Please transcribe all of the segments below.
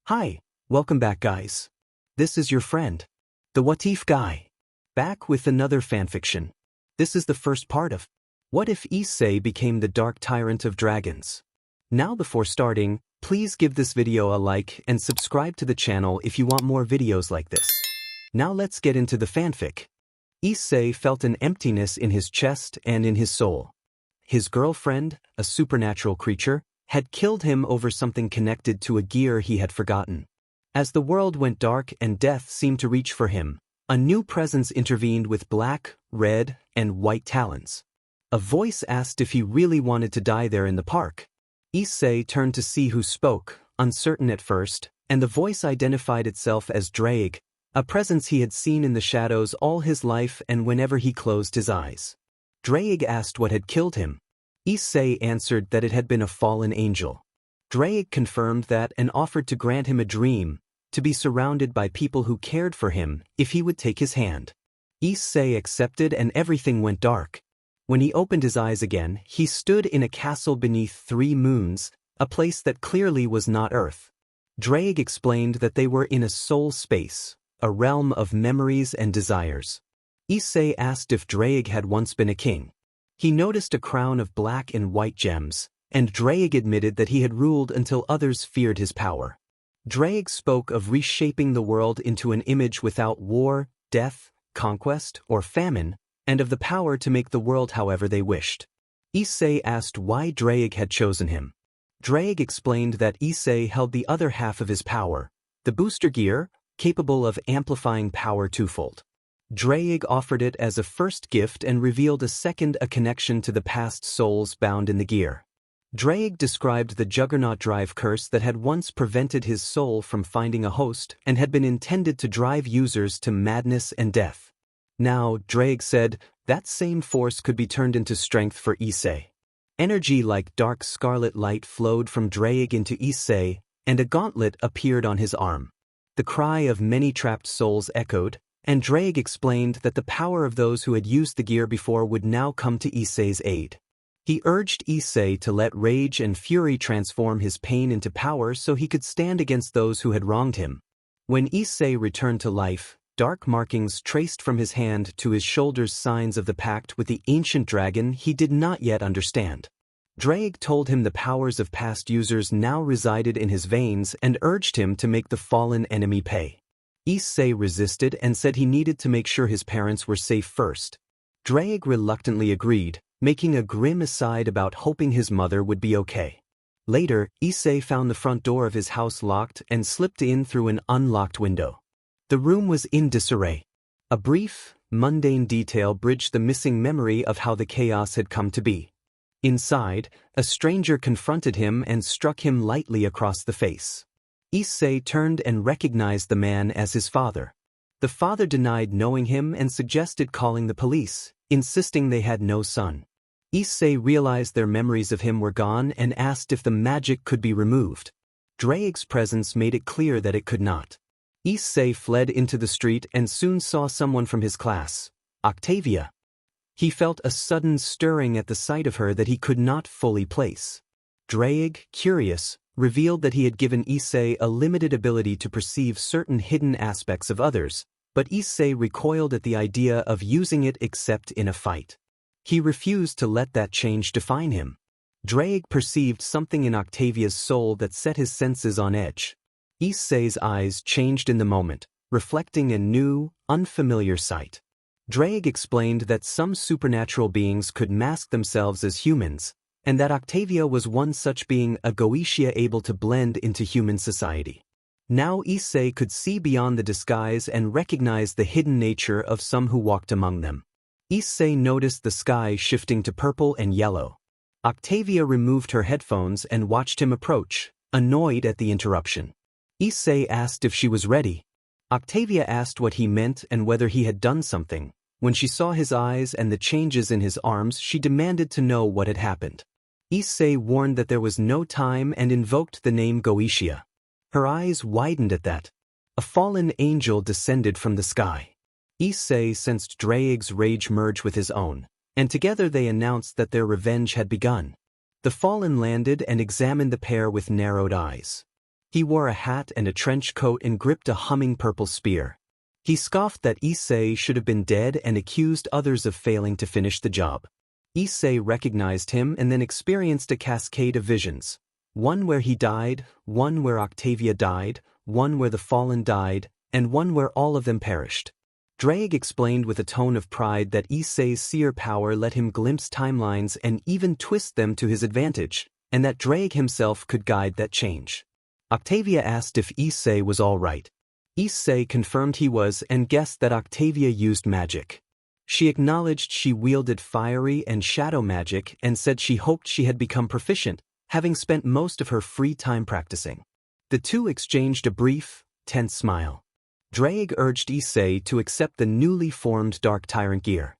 Hi, welcome back guys. This is your friend, the What If guy, back with another fanfiction. This is the first part of What If Issei became the Dark Tyrant of Dragons. Now before starting, please give this video a like and subscribe to the channel if you want more videos like this. Now let's get into the fanfic. Issei felt an emptiness in his chest and in his soul. His girlfriend, a supernatural creature, had killed him over something connected to a gear he had forgotten. As the world went dark and death seemed to reach for him, a new presence intervened with black, red, and white talons. A voice asked if he really wanted to die there in the park. Issei turned to see who spoke, uncertain at first, and the voice identified itself as Drake, a presence he had seen in the shadows all his life and whenever he closed his eyes. Drake asked what had killed him. Issei answered that it had been a fallen angel. Drake confirmed that and offered to grant him a dream, to be surrounded by people who cared for him if he would take his hand. Issei accepted and everything went dark. When he opened his eyes again, he stood in a castle beneath 3 moons, a place that clearly was not Earth. Drake explained that they were in a soul space, a realm of memories and desires. Issei asked if Drake had once been a king. He noticed a crown of black and white gems, and Drake admitted that he had ruled until others feared his power. Drake spoke of reshaping the world into an image without war, death, conquest, or famine, and of the power to make the world however they wished. Issei asked why Drake had chosen him. Drake explained that Issei held the other half of his power, the booster gear, capable of amplifying power twofold. Drake offered it as a first gift and revealed a connection to the past souls bound in the gear. Drake described the Juggernaut Drive curse that had once prevented his soul from finding a host and had been intended to drive users to madness and death. Now, Drake said, that same force could be turned into strength for Issei. Energy like dark scarlet light flowed from Drake into Issei, and a gauntlet appeared on his arm. The cry of many trapped souls echoed, and Drake explained that the power of those who had used the gear before would now come to Issei's aid. He urged Issei to let rage and fury transform his pain into power so he could stand against those who had wronged him. When Issei returned to life, dark markings traced from his hand to his shoulders signs of the pact with the ancient dragon he did not yet understand. Drake told him the powers of past users now resided in his veins and urged him to make the fallen enemy pay. Issei resisted and said he needed to make sure his parents were safe first. Drake reluctantly agreed, making a grim aside about hoping his mother would be okay. Later, Issei found the front door of his house locked and slipped in through an unlocked window. The room was in disarray. A brief, mundane detail bridged the missing memory of how the chaos had come to be. Inside, a stranger confronted him and struck him lightly across the face. Issei turned and recognized the man as his father. The father denied knowing him and suggested calling the police, insisting they had no son. Issei realized their memories of him were gone and asked if the magic could be removed. Drake's presence made it clear that it could not. Issei fled into the street and soon saw someone from his class, Octavia. He felt a sudden stirring at the sight of her that he could not fully place. Drake, curious, revealed that he had given Issei a limited ability to perceive certain hidden aspects of others, but Issei recoiled at the idea of using it except in a fight. He refused to let that change define him. Drake perceived something in Octavia's soul that set his senses on edge. Issei's eyes changed in the moment, reflecting a new, unfamiliar sight. Drake explained that some supernatural beings could mask themselves as humans, and that Octavia was one such being, a Goetia able to blend into human society. Now Issei could see beyond the disguise and recognize the hidden nature of some who walked among them. Issei noticed the sky shifting to purple and yellow. Octavia removed her headphones and watched him approach, annoyed at the interruption. Issei asked if she was ready. Octavia asked what he meant and whether he had done something. When she saw his eyes and the changes in his arms, she demanded to know what had happened. Issei warned that there was no time and invoked the name Goetia. Her eyes widened at that. A fallen angel descended from the sky. Issei sensed Drake's rage merge with his own, and together they announced that their revenge had begun. The fallen landed and examined the pair with narrowed eyes. He wore a hat and a trench coat and gripped a humming purple spear. He scoffed that Issei should have been dead and accused others of failing to finish the job. Issei recognized him and then experienced a cascade of visions. One where he died, one where Octavia died, one where the fallen died, and one where all of them perished. Drake explained with a tone of pride that Issei's seer power let him glimpse timelines and even twist them to his advantage, and that Drake himself could guide that change. Octavia asked if Issei was all right. Issei confirmed he was and guessed that Octavia used magic. She acknowledged she wielded fiery and shadow magic and said she hoped she had become proficient, having spent most of her free time practicing. The two exchanged a brief, tense smile. Drake urged Issei to accept the newly formed Dark Tyrant gear.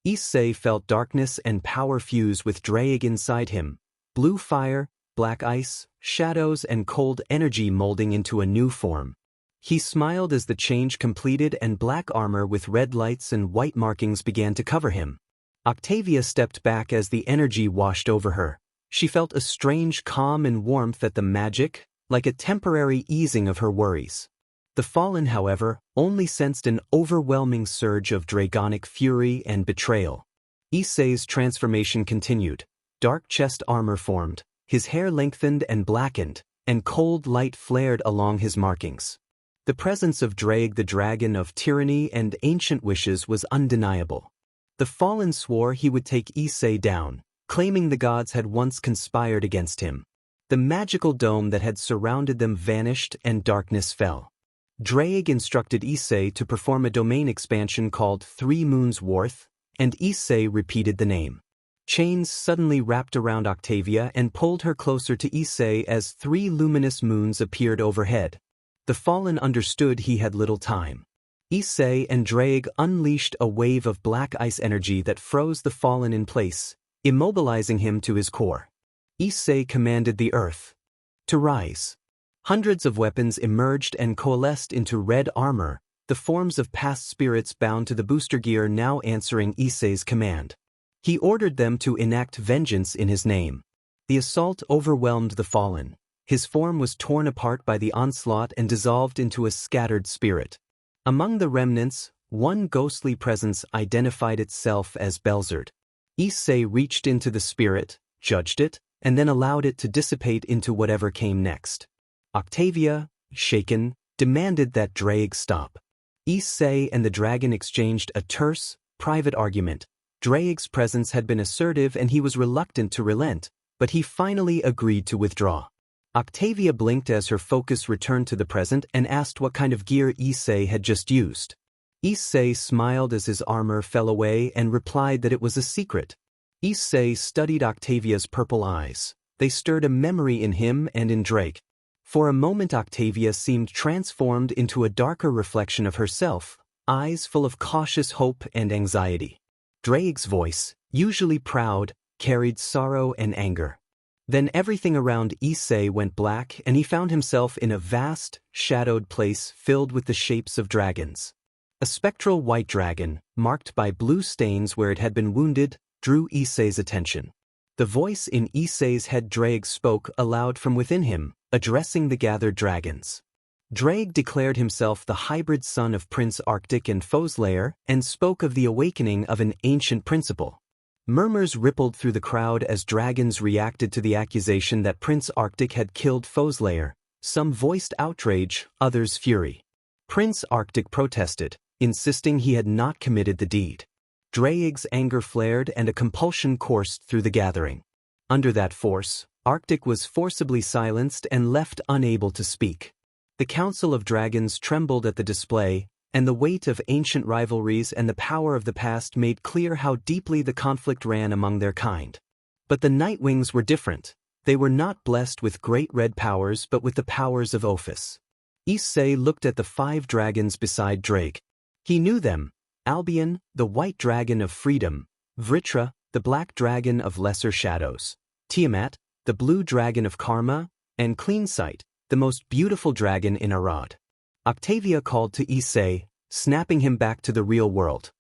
Issei felt darkness and power fuse with Drake inside him, blue fire, black ice, shadows and cold energy molding into a new form. He smiled as the change completed and black armor with red lights and white markings began to cover him. Octavia stepped back as the energy washed over her. She felt a strange calm and warmth at the magic, like a temporary easing of her worries. The fallen, however, only sensed an overwhelming surge of dragonic fury and betrayal. Issei's transformation continued. Dark chest armor formed, his hair lengthened and blackened, and cold light flared along his markings. The presence of Drake the dragon of tyranny and ancient wishes was undeniable. The fallen swore he would take Issei down, claiming the gods had once conspired against him. The magical dome that had surrounded them vanished and darkness fell. Drake instructed Issei to perform a domain expansion called 3 Moons Worth, and Issei repeated the name. Chains suddenly wrapped around Octavia and pulled her closer to Issei as 3 luminous moons appeared overhead. The fallen understood he had little time. Issei and Drake unleashed a wave of black ice energy that froze the fallen in place, immobilizing him to his core. Issei commanded the earth to rise. Hundreds of weapons emerged and coalesced into red armor, the forms of past spirits bound to the booster gear now answering Issei's command. He ordered them to enact vengeance in his name. The assault overwhelmed the fallen. His form was torn apart by the onslaught and dissolved into a scattered spirit. Among the remnants, one ghostly presence identified itself as Belzerd. Issei reached into the spirit, judged it, and then allowed it to dissipate into whatever came next. Octavia, shaken, demanded that Drake stop. Issei and the dragon exchanged a terse, private argument. Drake's presence had been assertive and he was reluctant to relent, but he finally agreed to withdraw. Octavia blinked as her focus returned to the present and asked what kind of gear Issei had just used. Issei smiled as his armor fell away and replied that it was a secret. Issei studied Octavia's purple eyes. They stirred a memory in him and in Drake. For a moment Octavia seemed transformed into a darker reflection of herself, eyes full of cautious hope and anxiety. Drake's voice, usually proud, carried sorrow and anger. Then everything around Issei went black and he found himself in a vast, shadowed place filled with the shapes of dragons. A spectral white dragon, marked by blue stains where it had been wounded, drew Issei's attention. The voice in Issei's head Drake spoke aloud from within him, addressing the gathered dragons. Drake declared himself the hybrid son of Prince Arctic and Foeslayer and spoke of the awakening of an ancient principle. Murmurs rippled through the crowd as dragons reacted to the accusation that Prince Arctic had killed Foeslayer. Some voiced outrage, others fury. Prince Arctic protested, insisting he had not committed the deed. Drake's anger flared and a compulsion coursed through the gathering. Under that force, Arctic was forcibly silenced and left unable to speak. The Council of Dragons trembled at the display, and the weight of ancient rivalries and the power of the past made clear how deeply the conflict ran among their kind. But the Nightwings were different. They were not blessed with great red powers but with the powers of Ophis. Issei looked at the 5 dragons beside Drake. He knew them: Albion, the white dragon of freedom; Vritra, the black dragon of lesser shadows; Tiamat, the blue dragon of karma; and Cleansight, the most beautiful dragon in Arad. Octavia called to Issei, snapping him back to the real world.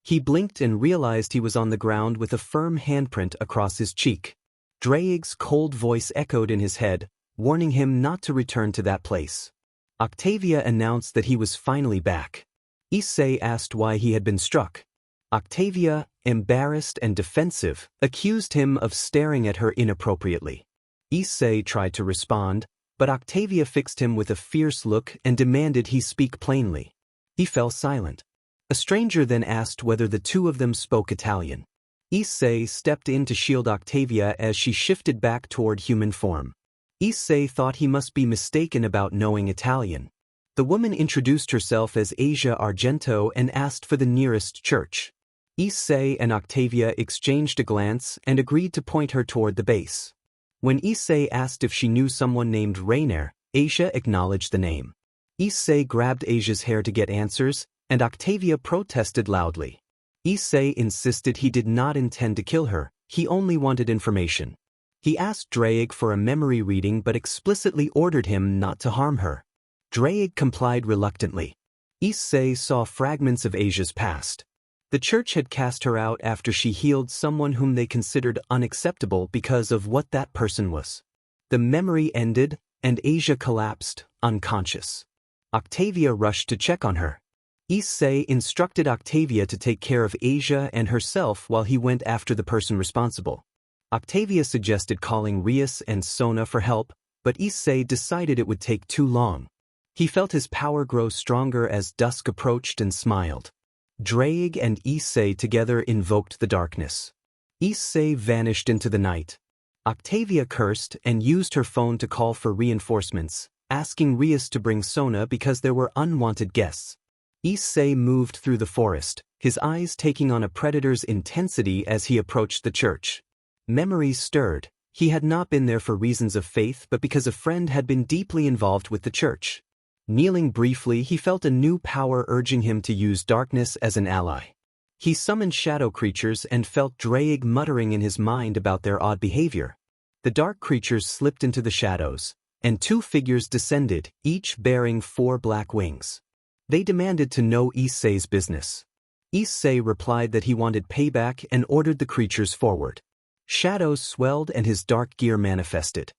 He blinked and realized he was on the ground with a firm handprint across his cheek. Drake's cold voice echoed in his head, warning him not to return to that place. Octavia announced that he was finally back. Issei asked why he had been struck. Octavia, embarrassed and defensive, accused him of staring at her inappropriately. Issei tried to respond, but Octavia fixed him with a fierce look and demanded he speak plainly. He fell silent. A stranger then asked whether the two of them spoke Italian. Issei stepped in to shield Octavia as she shifted back toward human form. Issei thought he must be mistaken about knowing Italian. The woman introduced herself as Asia Argento and asked for the nearest church. Issei and Octavia exchanged a glance and agreed to point her toward the base. When Issei asked if she knew someone named Rainer, Asia acknowledged the name. Issei grabbed Asia's hair to get answers, and Octavia protested loudly. Issei insisted he did not intend to kill her, he only wanted information. He asked Draig for a memory reading but explicitly ordered him not to harm her. Draig complied reluctantly. Issei saw fragments of Asia's past. The church had cast her out after she healed someone whom they considered unacceptable because of what that person was. The memory ended, and Asia collapsed, unconscious. Octavia rushed to check on her. Issei instructed Octavia to take care of Asia and herself while he went after the person responsible. Octavia suggested calling Rias and Sona for help, but Issei decided it would take too long. He felt his power grow stronger as dusk approached and smiled. Draig and Issei together invoked the darkness. Issei vanished into the night. Octavia cursed and used her phone to call for reinforcements, asking Rias to bring Sona because there were unwanted guests. Issei moved through the forest, his eyes taking on a predator's intensity as he approached the church. Memories stirred. He had not been there for reasons of faith but because a friend had been deeply involved with the church. Kneeling briefly, he felt a new power urging him to use darkness as an ally. He summoned shadow creatures and felt Draig muttering in his mind about their odd behavior. The dark creatures slipped into the shadows, and two figures descended, each bearing 4 black wings. They demanded to know Issei's business. Issei replied that he wanted payback and ordered the creatures forward. Shadows swelled and his dark gear manifested.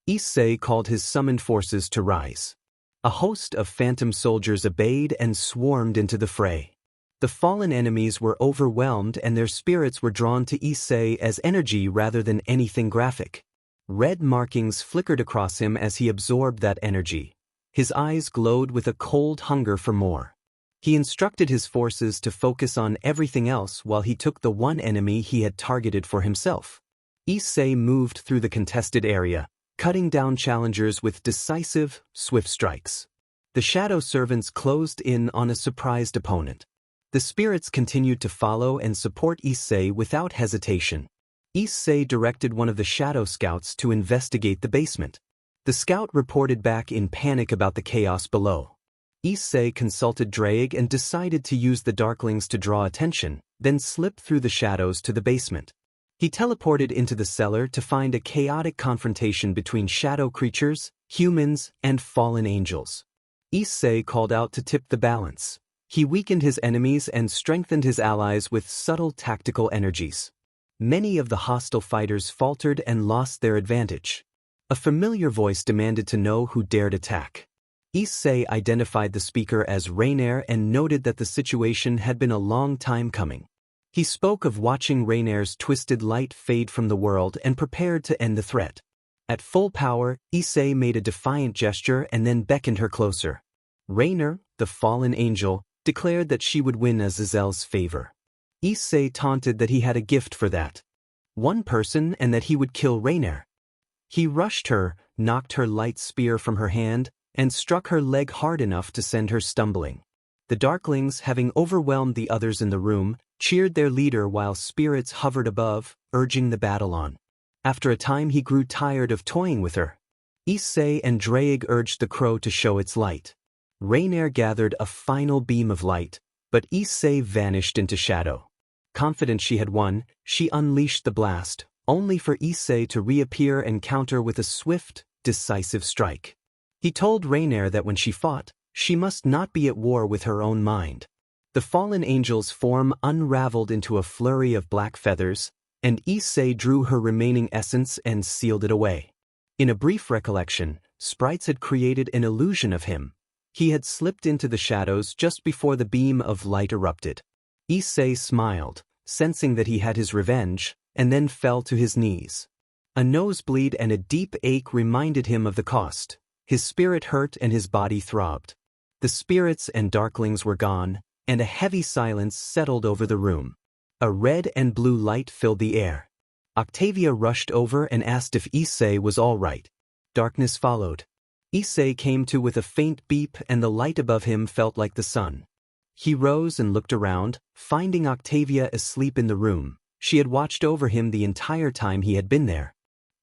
Issei called his summoned forces to rise. A host of phantom soldiers obeyed and swarmed into the fray. The fallen enemies were overwhelmed and their spirits were drawn to Issei as energy rather than anything graphic. Red markings flickered across him as he absorbed that energy. His eyes glowed with a cold hunger for more. He instructed his forces to focus on everything else while he took the one enemy he had targeted for himself. Issei moved through the contested area, cutting down challengers with decisive, swift strikes. The shadow servants closed in on a surprised opponent. The spirits continued to follow and support Issei without hesitation. Issei directed one of the shadow scouts to investigate the basement. The scout reported back in panic about the chaos below. Issei consulted Draig and decided to use the darklings to draw attention, then slip through the shadows to the basement. He teleported into the cellar to find a chaotic confrontation between shadow creatures, humans, and fallen angels. Issei called out to tip the balance. He weakened his enemies and strengthened his allies with subtle tactical energies. Many of the hostile fighters faltered and lost their advantage. A familiar voice demanded to know who dared attack. Issei identified the speaker as Rainer and noted that the situation had been a long time coming. He spoke of watching Rainer's twisted light fade from the world and prepared to end the threat. At full power, Issei made a defiant gesture and then beckoned her closer. Rainer, the fallen angel, declared that she would win Azazel's favor. Issei taunted that he had a gift for that. One person and that he would kill Rainer. He rushed her, knocked her light spear from her hand, and struck her leg hard enough to send her stumbling. The darklings, having overwhelmed the others in the room, cheered their leader while spirits hovered above, urging the battle on. After a time he grew tired of toying with her. Issei and Draig urged the crow to show its light. Rainer gathered a final beam of light, but Issei vanished into shadow. Confident she had won, she unleashed the blast, only for Issei to reappear and counter with a swift, decisive strike. He told Rainer that when she fought, she must not be at war with her own mind. The fallen angel's form unraveled into a flurry of black feathers, and Issei drew her remaining essence and sealed it away. In a brief recollection, sprites had created an illusion of him. He had slipped into the shadows just before the beam of light erupted. Issei smiled, sensing that he had his revenge, and then fell to his knees. A nosebleed and a deep ache reminded him of the cost. His spirit hurt and his body throbbed. The spirits and darklings were gone, and a heavy silence settled over the room. A red and blue light filled the air. Octavia rushed over and asked if Issei was all right. Darkness followed. Issei came to with a faint beep and the light above him felt like the sun. He rose and looked around, finding Octavia asleep in the room. She had watched over him the entire time he had been there.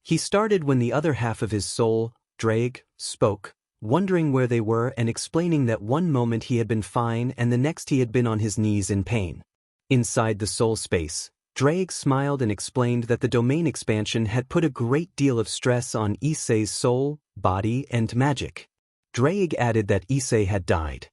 He started when the other half of his soul, Drake, spoke, wondering where they were and explaining that one moment he had been fine and the next he had been on his knees in pain. Inside the soul space, Drake smiled and explained that the domain expansion had put a great deal of stress on Issei's soul, body, and magic. Drake added that Issei had died.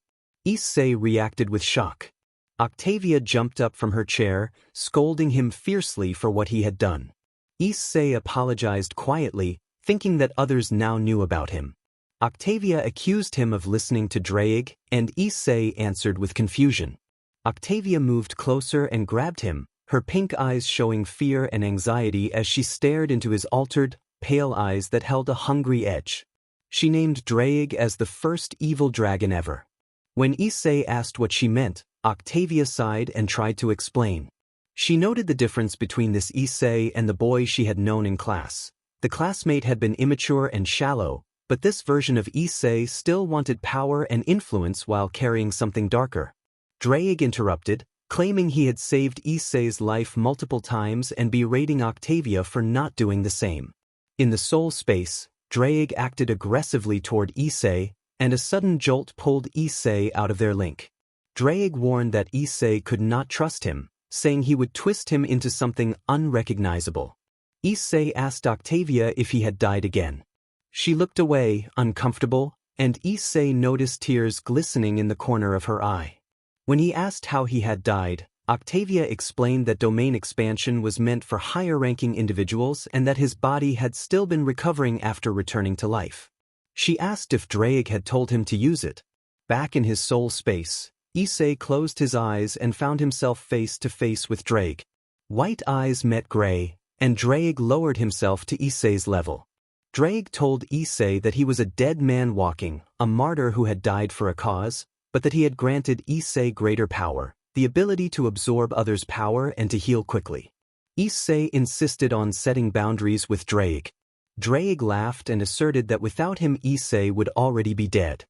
Issei reacted with shock. Octavia jumped up from her chair, scolding him fiercely for what he had done. Issei apologized quietly, thinking that others now knew about him. Octavia accused him of listening to Drake, and Issei answered with confusion. Octavia moved closer and grabbed him, her pink eyes showing fear and anxiety as she stared into his altered, pale eyes that held a hungry edge. She named Drake as the first evil dragon ever. When Issei asked what she meant, Octavia sighed and tried to explain. She noted the difference between this Issei and the boy she had known in class. The classmate had been immature and shallow, but this version of Issei still wanted power and influence while carrying something darker. Drake interrupted, claiming he had saved Issei's life multiple times and berating Octavia for not doing the same. In the soul space, Drake acted aggressively toward Issei, and a sudden jolt pulled Issei out of their link. Drake warned that Issei could not trust him, saying he would twist him into something unrecognizable. Issei asked Octavia if he had died again. She looked away, uncomfortable, and Issei noticed tears glistening in the corner of her eye. When he asked how he had died, Octavia explained that domain expansion was meant for higher-ranking individuals and that his body had still been recovering after returning to life. She asked if Drake had told him to use it. Back in his soul space, Issei closed his eyes and found himself face to face with Drake. White eyes met gray, and Drake lowered himself to Issei's level. Drake told Issei that he was a dead man walking, a martyr who had died for a cause, but that he had granted Issei greater power, the ability to absorb others' power and to heal quickly. Issei insisted on setting boundaries with Drake. Drake laughed and asserted that without him Issei would already be dead.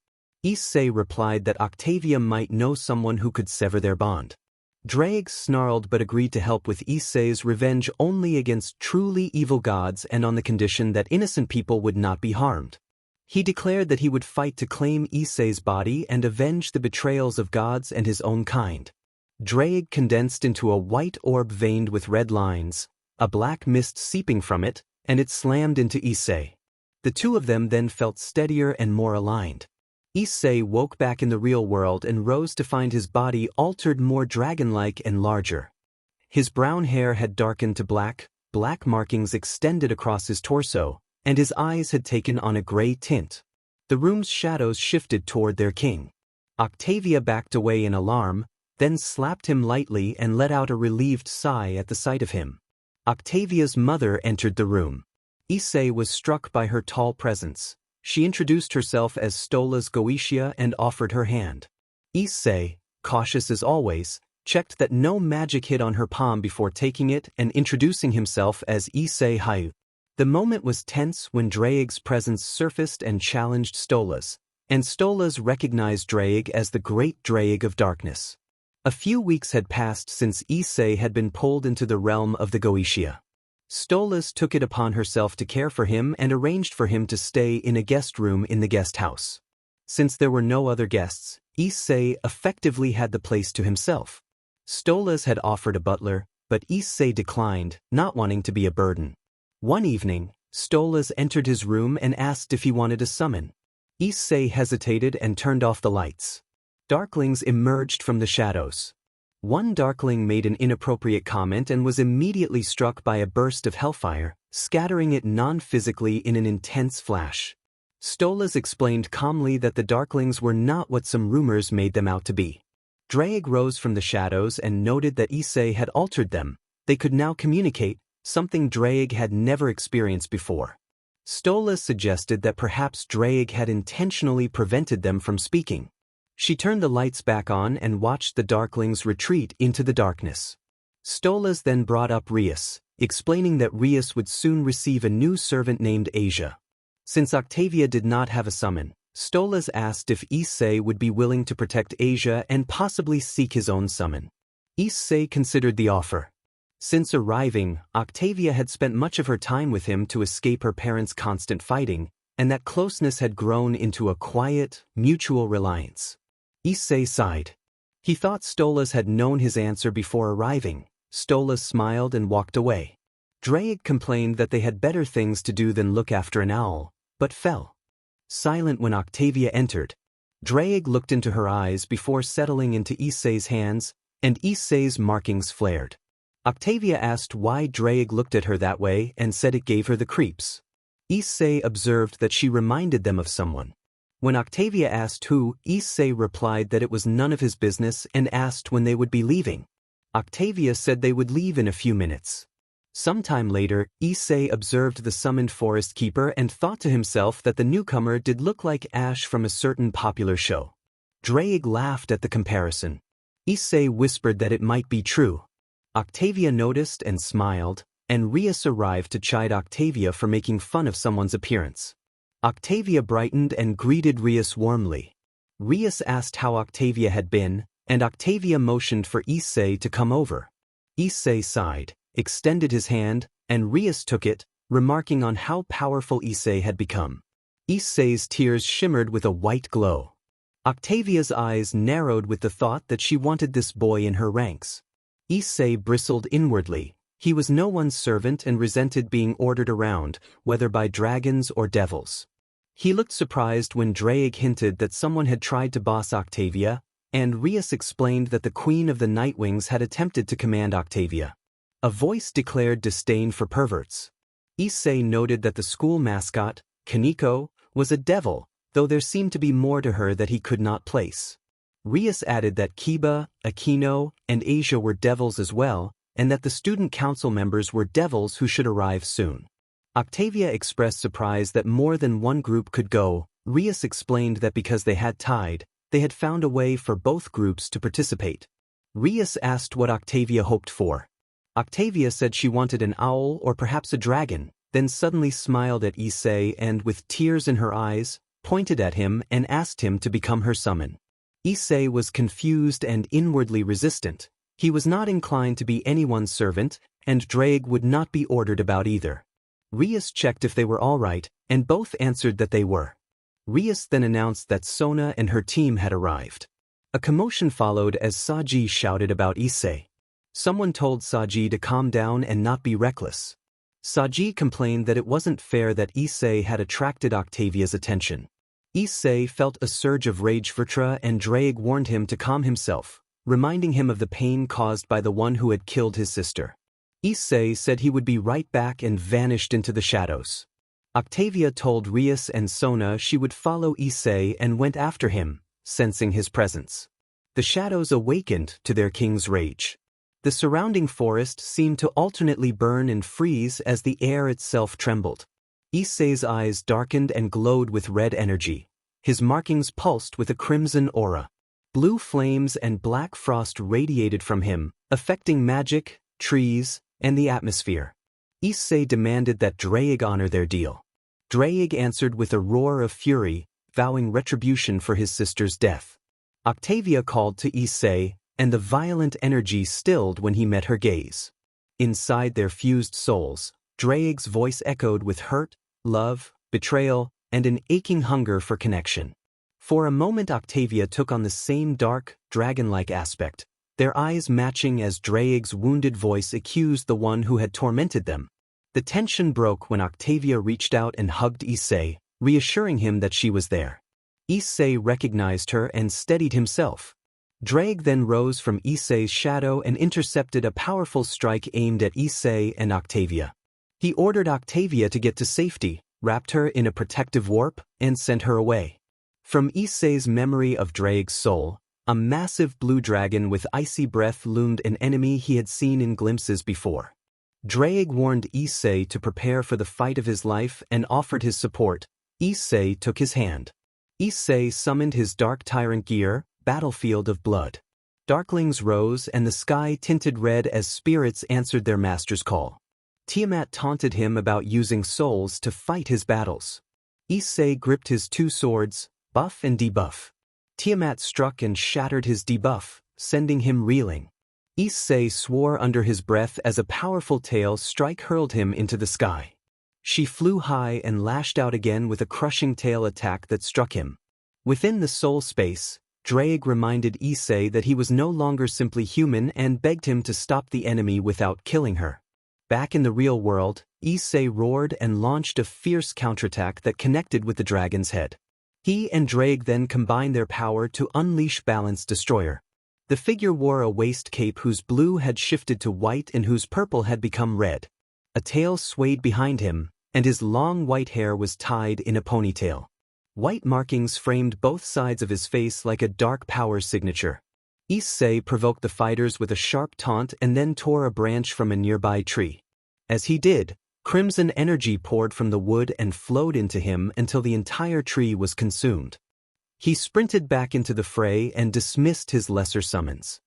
Issei replied that Octavia might know someone who could sever their bond. Drake snarled but agreed to help with Issei's revenge only against truly evil gods and on the condition that innocent people would not be harmed. He declared that he would fight to claim Issei's body and avenge the betrayals of gods and his own kind. Drake condensed into a white orb veined with red lines, a black mist seeping from it, and it slammed into Issei. The two of them then felt steadier and more aligned. Issei woke back in the real world and rose to find his body altered more dragon-like and larger. His brown hair had darkened to black markings extended across his torso, and his eyes had taken on a gray tint. The room's shadows shifted toward their king. Octavia backed away in alarm, then slapped him lightly and let out a relieved sigh at the sight of him. Octavia's mother entered the room. Issei was struck by her tall presence. She introduced herself as Stola's Goetia and offered her hand. Issei, cautious as always, checked that no magic hit on her palm before taking it and introducing himself as Issei Hayu. The moment was tense when Drake's presence surfaced and challenged Stola's, and Stola's recognized Drake as the Great Drake of Darkness. A few weeks had passed since Issei had been pulled into the realm of the Goetia. Stolas took it upon herself to care for him and arranged for him to stay in a guest room in the guest house. Since there were no other guests, Issei effectively had the place to himself. Stolas had offered a butler, but Issei declined, not wanting to be a burden. One evening, Stolas entered his room and asked if he wanted a summon. Issei hesitated and turned off the lights. Darklings emerged from the shadows. One darkling made an inappropriate comment and was immediately struck by a burst of hellfire, scattering it non-physically in an intense flash. Stolas explained calmly that the darklings were not what some rumors made them out to be. Drake rose from the shadows and noted that Issei had altered them. They could now communicate, something Drake had never experienced before. Stolas suggested that perhaps Drake had intentionally prevented them from speaking. She turned the lights back on and watched the darklings retreat into the darkness. Stolas then brought up Rias, explaining that Rias would soon receive a new servant named Asia. Since Octavia did not have a summon, Stolas asked if Issei would be willing to protect Asia and possibly seek his own summon. Issei considered the offer. Since arriving, Octavia had spent much of her time with him to escape her parents' constant fighting, and that closeness had grown into a quiet, mutual reliance. Issei sighed. He thought Stolas had known his answer before arriving. Stolas smiled and walked away. Drake complained that they had better things to do than look after an owl, but fell silent when Octavia entered. Drake looked into her eyes before settling into Issei's hands, and Issei's markings flared. Octavia asked why Drake looked at her that way and said it gave her the creeps. Issei observed that she reminded them of someone. When Octavia asked who, Issei replied that it was none of his business and asked when they would be leaving. Octavia said they would leave in a few minutes. Sometime later, Issei observed the summoned forest keeper and thought to himself that the newcomer did look like Ash from a certain popular show. Drake laughed at the comparison. Issei whispered that it might be true. Octavia noticed and smiled, and Rias arrived to chide Octavia for making fun of someone's appearance. Octavia brightened and greeted Rias warmly. Rias asked how Octavia had been, and Octavia motioned for Issei to come over. Issei sighed, extended his hand, and Rias took it, remarking on how powerful Issei had become. Issei's tears shimmered with a white glow. Octavia's eyes narrowed with the thought that she wanted this boy in her ranks. Issei bristled inwardly. He was no one's servant and resented being ordered around, whether by dragons or devils. He looked surprised when Drake hinted that someone had tried to boss Octavia, and Rias explained that the Queen of the Nightwings had attempted to command Octavia. A voice declared disdain for perverts. Issei noted that the school mascot, Kaneko, was a devil, though there seemed to be more to her that he could not place. Rias added that Kiba, Aquino, and Asia were devils as well, and that the student council members were devils who should arrive soon. Octavia expressed surprise that more than one group could go. Rias explained that because they had tied, they had found a way for both groups to participate. Rias asked what Octavia hoped for. Octavia said she wanted an owl or perhaps a dragon, then suddenly smiled at Issei and, with tears in her eyes, pointed at him and asked him to become her summon. Issei was confused and inwardly resistant. He was not inclined to be anyone's servant, and Drake would not be ordered about either. Rias checked if they were all right, and both answered that they were. Rias then announced that Sona and her team had arrived. A commotion followed as Saji shouted about Issei. Someone told Saji to calm down and not be reckless. Saji complained that it wasn't fair that Issei had attracted Octavia's attention. Issei felt a surge of rage for Tra, and Drake warned him to calm himself, reminding him of the pain caused by the one who had killed his sister. Issei said he would be right back and vanished into the shadows. Octavia told Rias and Sona she would follow Issei and went after him, sensing his presence. The shadows awakened to their king's rage. The surrounding forest seemed to alternately burn and freeze as the air itself trembled. Issei's eyes darkened and glowed with red energy. His markings pulsed with a crimson aura. Blue flames and black frost radiated from him, affecting magic, trees, and the atmosphere. Issei demanded that Drake honor their deal. Drake answered with a roar of fury, vowing retribution for his sister's death. Octavia called to Issei, and the violent energy stilled when he met her gaze. Inside their fused souls, Drake's voice echoed with hurt, love, betrayal, and an aching hunger for connection. For a moment Octavia took on the same dark, dragon-like aspect, their eyes matching as Drake's wounded voice accused the one who had tormented them. The tension broke when Octavia reached out and hugged Issei, reassuring him that she was there. Issei recognized her and steadied himself. Drake then rose from Issei's shadow and intercepted a powerful strike aimed at Issei and Octavia. He ordered Octavia to get to safety, wrapped her in a protective warp, and sent her away. From Issei's memory of Drake's soul, a massive blue dragon with icy breath loomed, an enemy he had seen in glimpses before. Drake warned Issei to prepare for the fight of his life and offered his support. Issei took his hand. Issei summoned his dark tyrant gear, Battlefield of Blood. Darklings rose and the sky tinted red as spirits answered their master's call. Tiamat taunted him about using souls to fight his battles. Issei gripped his two swords, buff and debuff. Tiamat struck and shattered his debuff, sending him reeling. Issei swore under his breath as a powerful tail strike hurled him into the sky. She flew high and lashed out again with a crushing tail attack that struck him. Within the soul space, Drake reminded Issei that he was no longer simply human and begged him to stop the enemy without killing her. Back in the real world, Issei roared and launched a fierce counterattack that connected with the dragon's head. He and Drake then combined their power to unleash Balance Destroyer. The figure wore a waist cape whose blue had shifted to white and whose purple had become red. A tail swayed behind him, and his long white hair was tied in a ponytail. White markings framed both sides of his face like a dark power signature. Issei provoked the fighters with a sharp taunt and then tore a branch from a nearby tree. As he did, crimson energy poured from the wood and flowed into him until the entire tree was consumed. He sprinted back into the fray and dismissed his lesser summons.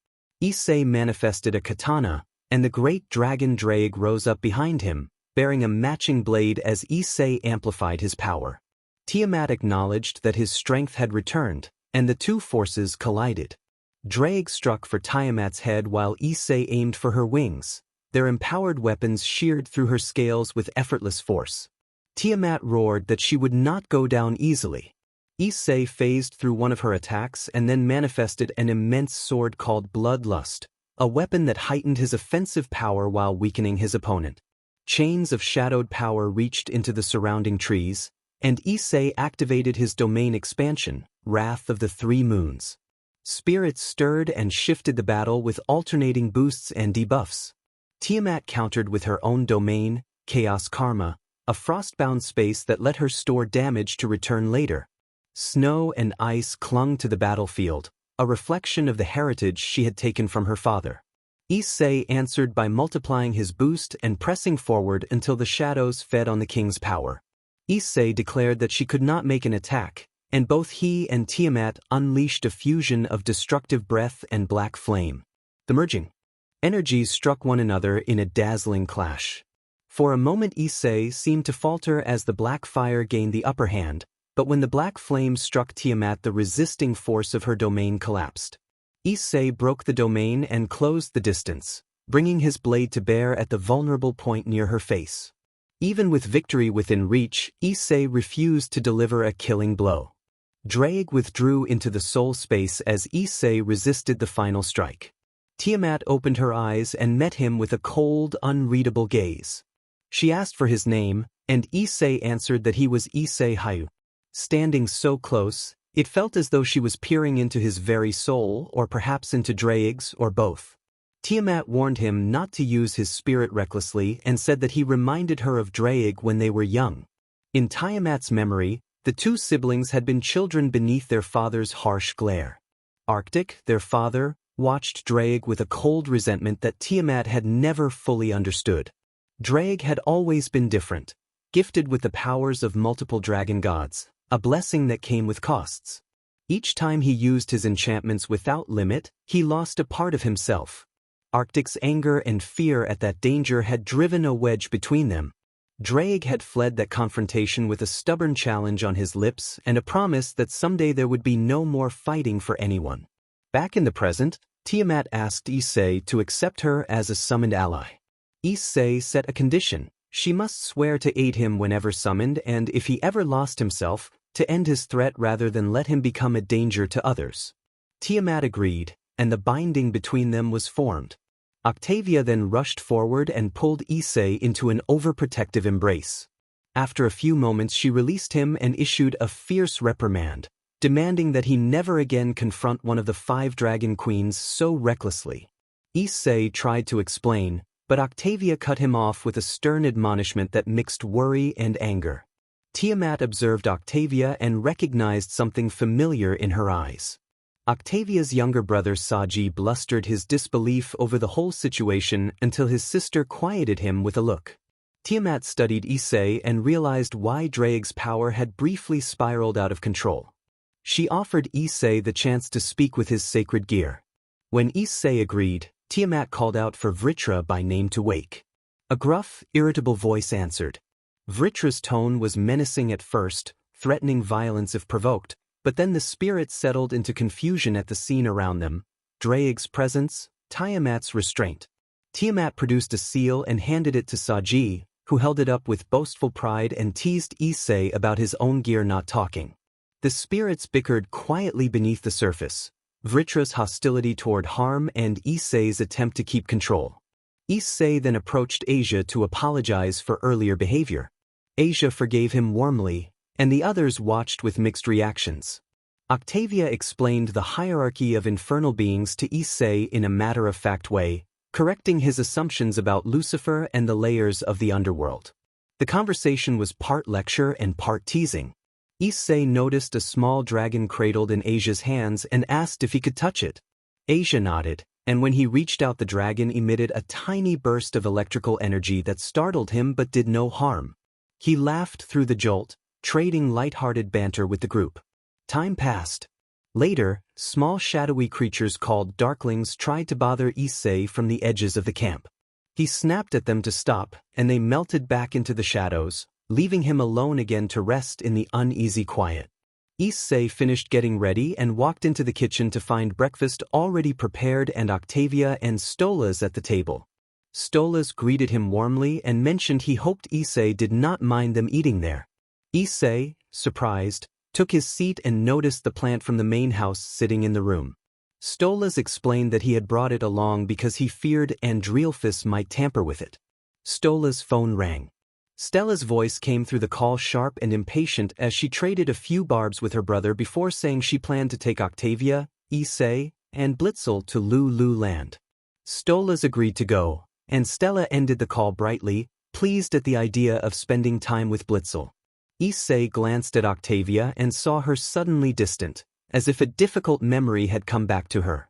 Issei manifested a katana, and the great dragon Drake rose up behind him, bearing a matching blade as Issei amplified his power. Tiamat acknowledged that his strength had returned, and the two forces collided. Drake struck for Tiamat's head while Issei aimed for her wings. Their empowered weapons sheared through her scales with effortless force. Tiamat roared that she would not go down easily. Issei phased through one of her attacks and then manifested an immense sword called Bloodlust, a weapon that heightened his offensive power while weakening his opponent. Chains of shadowed power reached into the surrounding trees, and Issei activated his domain expansion, Wrath of the Three Moons. Spirits stirred and shifted the battle with alternating boosts and debuffs. Tiamat countered with her own domain, Chaos Karma, a frostbound space that let her store damage to return later. Snow and ice clung to the battlefield, a reflection of the heritage she had taken from her father. Issei answered by multiplying his boost and pressing forward until the shadows fed on the king's power. Issei declared that she could not make an attack, and both he and Tiamat unleashed a fusion of destructive breath and black flame. The merging energies struck one another in a dazzling clash. For a moment Issei seemed to falter as the black fire gained the upper hand, but when the black flame struck Tiamat, the resisting force of her domain collapsed. Issei broke the domain and closed the distance, bringing his blade to bear at the vulnerable point near her face. Even with victory within reach, Issei refused to deliver a killing blow. Drake withdrew into the soul space as Issei resisted the final strike. Tiamat opened her eyes and met him with a cold, unreadable gaze. She asked for his name, and Issei answered that he was Issei Hayu. Standing so close, it felt as though she was peering into his very soul, or perhaps into Drake's, or both. Tiamat warned him not to use his spirit recklessly and said that he reminded her of Drake when they were young. In Tiamat's memory, the two siblings had been children beneath their father's harsh glare. Arctic, their father, watched Drake with a cold resentment that Tiamat had never fully understood. Drake had always been different, gifted with the powers of multiple dragon gods, a blessing that came with costs. Each time he used his enchantments without limit, he lost a part of himself. Arctic's anger and fear at that danger had driven a wedge between them. Drake had fled that confrontation with a stubborn challenge on his lips and a promise that someday there would be no more fighting for anyone. Back in the present, Tiamat asked Issei to accept her as a summoned ally. Issei set a condition: she must swear to aid him whenever summoned, and if he ever lost himself, to end his threat rather than let him become a danger to others. Tiamat agreed, and the binding between them was formed. Octavia then rushed forward and pulled Issei into an overprotective embrace. After a few moments she released him and issued a fierce reprimand. demanding that he never again confront one of the 5 dragon queens so recklessly. Issei tried to explain, but Octavia cut him off with a stern admonishment that mixed worry and anger. Tiamat observed Octavia and recognized something familiar in her eyes. Octavia's younger brother Saji blustered his disbelief over the whole situation until his sister quieted him with a look. Tiamat studied Issei and realized why Draig's power had briefly spiraled out of control. She offered Issei the chance to speak with his sacred gear. When Issei agreed, Tiamat called out for Vritra by name to wake. A gruff, irritable voice answered. Vritra's tone was menacing at first, threatening violence if provoked, but then the spirit settled into confusion at the scene around them, Draig's presence, Tiamat's restraint. Tiamat produced a seal and handed it to Saji, who held it up with boastful pride and teased Issei about his own gear not talking. The spirits bickered quietly beneath the surface, Vritra's hostility toward harm and Issei's attempt to keep control. Issei then approached Asia to apologize for earlier behavior. Asia forgave him warmly, and the others watched with mixed reactions. Octavia explained the hierarchy of infernal beings to Issei in a matter-of-fact way, correcting his assumptions about Lucifer and the layers of the underworld. The conversation was part lecture and part teasing. Issei noticed a small dragon cradled in Asia's hands and asked if he could touch it. Asia nodded, and when he reached out, the dragon emitted a tiny burst of electrical energy that startled him but did no harm. He laughed through the jolt, trading light-hearted banter with the group. Time passed. Later, small shadowy creatures called darklings tried to bother Issei from the edges of the camp. He snapped at them to stop, and they melted back into the shadows, leaving him alone again to rest in the uneasy quiet. Issei finished getting ready and walked into the kitchen to find breakfast already prepared and Octavia and Stolas at the table. Stolas greeted him warmly and mentioned he hoped Issei did not mind them eating there. Issei, surprised, took his seat and noticed the plant from the main house sitting in the room. Stolas explained that he had brought it along because he feared Andrealphus might tamper with it. Stola's phone rang. Stella's voice came through the call sharp and impatient as she traded a few barbs with her brother before saying she planned to take Octavia, Issei, and Blitzel to Lulu Land. Stolas agreed to go, and Stella ended the call brightly, pleased at the idea of spending time with Blitzel. Issei glanced at Octavia and saw her suddenly distant, as if a difficult memory had come back to her.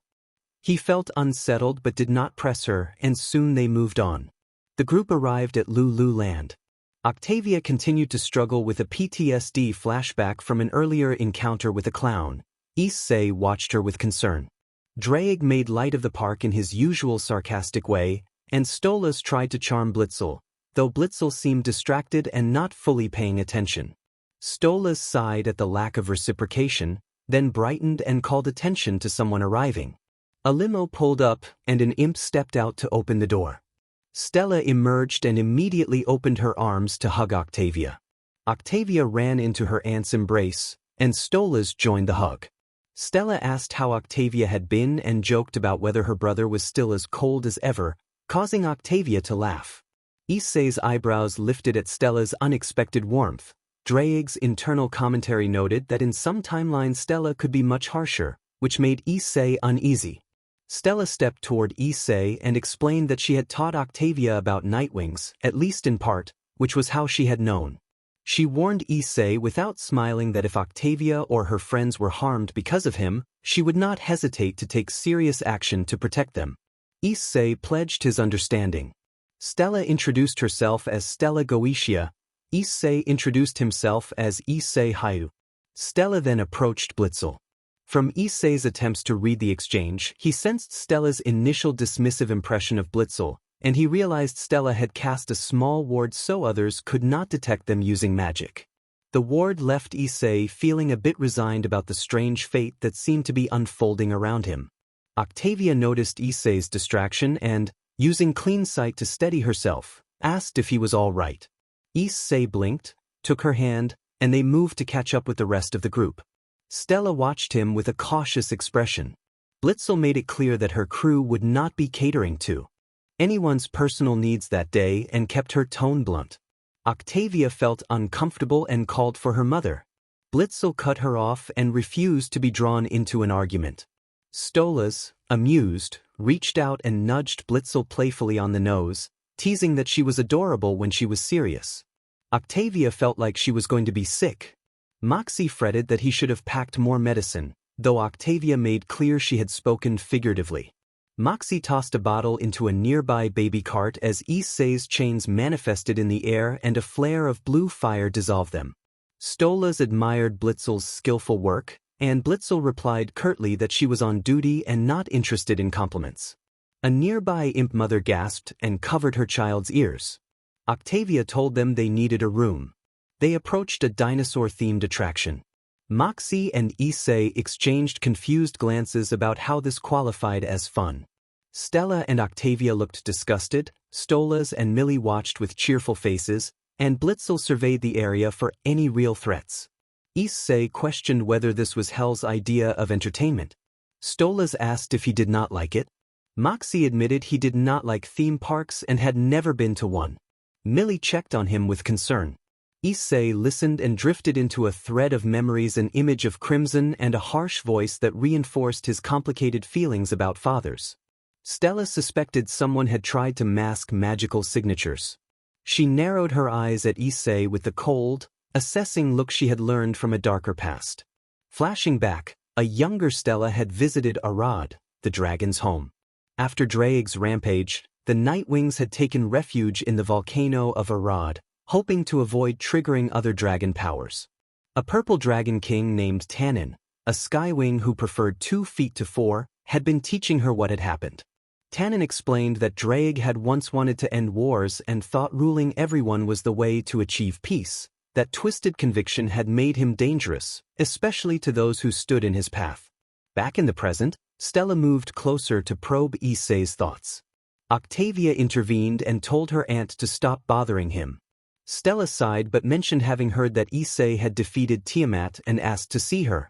He felt unsettled but did not press her, and soon they moved on. The group arrived at Lulu Land. Octavia continued to struggle with a PTSD flashback from an earlier encounter with a clown. Issei watched her with concern. Draig made light of the park in his usual sarcastic way, and Stolas tried to charm Blitzel, though Blitzel seemed distracted and not fully paying attention. Stolas sighed at the lack of reciprocation, then brightened and called attention to someone arriving. A limo pulled up, and an imp stepped out to open the door. Stella emerged and immediately opened her arms to hug Octavia. Octavia ran into her aunt's embrace, and Stolas joined the hug. Stella asked how Octavia had been and joked about whether her brother was still as cold as ever, causing Octavia to laugh. Issei's eyebrows lifted at Stella's unexpected warmth. Draig's internal commentary noted that in some timelines Stella could be much harsher, which made Issei uneasy. Stella stepped toward Issei and explained that she had taught Octavia about Nightwings, at least in part, which was how she had known. She warned Issei without smiling that if Octavia or her friends were harmed because of him, she would not hesitate to take serious action to protect them. Issei pledged his understanding. Stella introduced herself as Stella Goetia. Issei introduced himself as Issei Hayu. Stella then approached Blitzel. From Issei's attempts to read the exchange, he sensed Stella's initial dismissive impression of Blitzel, and he realized Stella had cast a small ward so others could not detect them using magic. The ward left Issei feeling a bit resigned about the strange fate that seemed to be unfolding around him. Octavia noticed Issei's distraction and, using clean sight to steady herself, asked if he was all right. Issei blinked, took her hand, and they moved to catch up with the rest of the group. Stella watched him with a cautious expression. Blitzel made it clear that her crew would not be catering to anyone's personal needs that day and kept her tone blunt. Octavia felt uncomfortable and called for her mother. Blitzel cut her off and refused to be drawn into an argument. Stolas, amused, reached out and nudged Blitzel playfully on the nose, teasing that she was adorable when she was serious. Octavia felt like she was going to be sick. Moxie fretted that he should have packed more medicine, though Octavia made clear she had spoken figuratively. Moxie tossed a bottle into a nearby baby cart as Issei's chains manifested in the air and a flare of blue fire dissolved them. Stolas admired Blitzel's skillful work, and Blitzel replied curtly that she was on duty and not interested in compliments. A nearby imp mother gasped and covered her child's ears. Octavia told them they needed a room. They approached a dinosaur-themed attraction. Moxie and Issei exchanged confused glances about how this qualified as fun. Stella and Octavia looked disgusted, Stolas and Millie watched with cheerful faces, and Blitzel surveyed the area for any real threats. Issei questioned whether this was Hell's idea of entertainment. Stolas asked if he did not like it. Moxie admitted he did not like theme parks and had never been to one. Millie checked on him with concern. Issei listened and drifted into a thread of memories, an image of crimson and a harsh voice that reinforced his complicated feelings about fathers. Stella suspected someone had tried to mask magical signatures. She narrowed her eyes at Issei with the cold, assessing look she had learned from a darker past. Flashing back, a younger Stella had visited Arad, the dragon's home. After Draig's rampage, the Nightwings had taken refuge in the volcano of Arad, hoping to avoid triggering other dragon powers. A purple dragon king named Tannen, a skywing who preferred 2 feet to 4, had been teaching her what had happened. Tannen explained that Draig had once wanted to end wars and thought ruling everyone was the way to achieve peace. That twisted conviction had made him dangerous, especially to those who stood in his path. Back in the present, Stella moved closer to probe Issei's thoughts. Octavia intervened and told her aunt to stop bothering him. Stella sighed but mentioned having heard that Issei had defeated Tiamat and asked to see her.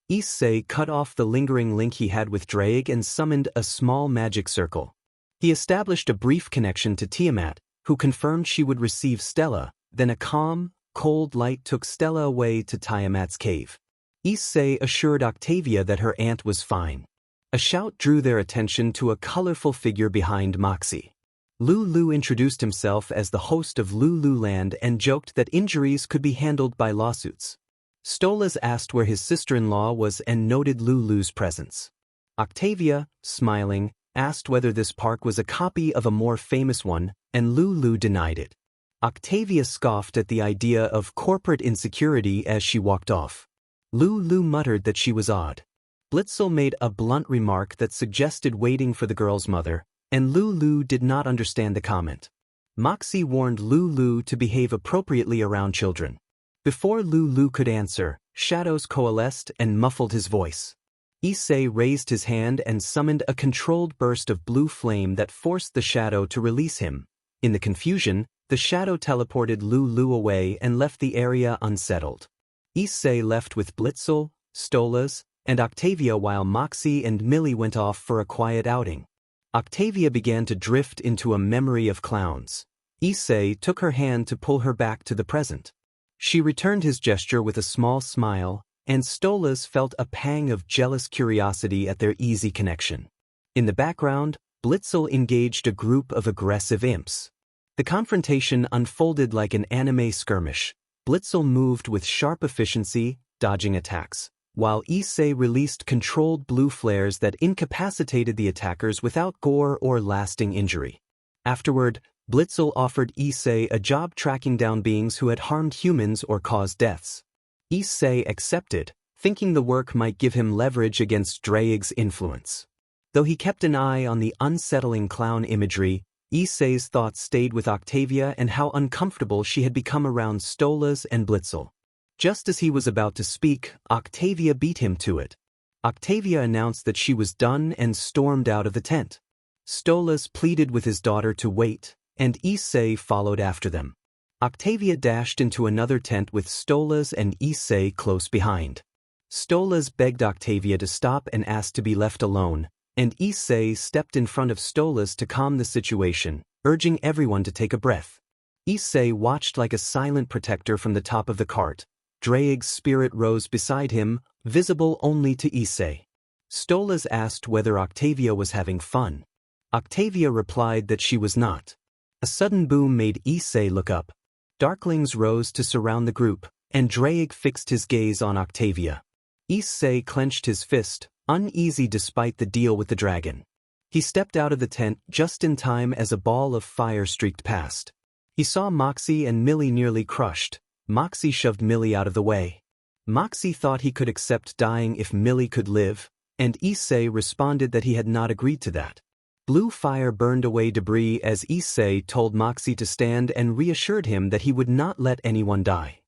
Issei cut off the lingering link he had with Draig and summoned a small magic circle. He established a brief connection to Tiamat, who confirmed she would receive Stella, then a calm, cold light took Stella away to Tiamat's cave. Issei assured Octavia that her aunt was fine. A shout drew their attention to a colorful figure behind Moxie. Lulu introduced himself as the host of Lululand and joked that injuries could be handled by lawsuits. Stolas asked where his sister-in-law was and noted Lulu's presence. Octavia, smiling, asked whether this park was a copy of a more famous one, and Lulu denied it. Octavia scoffed at the idea of corporate insecurity as she walked off. Lulu muttered that she was odd. Blitzel made a blunt remark that suggested waiting for the girl's mother, and Lulu did not understand the comment. Moxie warned Lulu to behave appropriately around children. Before Lulu could answer, shadows coalesced and muffled his voice. Issei raised his hand and summoned a controlled burst of blue flame that forced the shadow to release him. In the confusion, the shadow teleported Lulu away and left the area unsettled. Issei left with Blitzel, Stolas, and Octavia while Moxie and Millie went off for a quiet outing. Octavia began to drift into a memory of clowns. Issei took her hand to pull her back to the present. She returned his gesture with a small smile, and Stolas felt a pang of jealous curiosity at their easy connection. In the background, Blitzel engaged a group of aggressive imps. The confrontation unfolded like an anime skirmish. Blitzel moved with sharp efficiency, dodging attacks, while Issei released controlled blue flares that incapacitated the attackers without gore or lasting injury. Afterward, Blitzel offered Issei a job tracking down beings who had harmed humans or caused deaths. Issei accepted, thinking the work might give him leverage against Draig's influence. Though he kept an eye on the unsettling clown imagery, Issei's thoughts stayed with Octavia and how uncomfortable she had become around Stolas and Blitzel. Just as he was about to speak, Octavia beat him to it. Octavia announced that she was done and stormed out of the tent. Stolas pleaded with his daughter to wait, and Issei followed after them. Octavia dashed into another tent with Stolas and Issei close behind. Stolas begged Octavia to stop and asked to be left alone, and Issei stepped in front of Stolas to calm the situation, urging everyone to take a breath. Issei watched like a silent protector from the top of the cart, Draig's spirit rose beside him, visible only to Issei. Stolas asked whether Octavia was having fun. Octavia replied that she was not. A sudden boom made Issei look up. Darklings rose to surround the group, and Draig fixed his gaze on Octavia. Issei clenched his fist, uneasy despite the deal with the dragon. He stepped out of the tent just in time as a ball of fire streaked past. He saw Moxie and Millie nearly crushed. Moxie shoved Millie out of the way. Moxie thought he could accept dying if Millie could live, and Issei responded that he had not agreed to that. Blue fire burned away debris as Issei told Moxie to stand and reassured him that he would not let anyone die.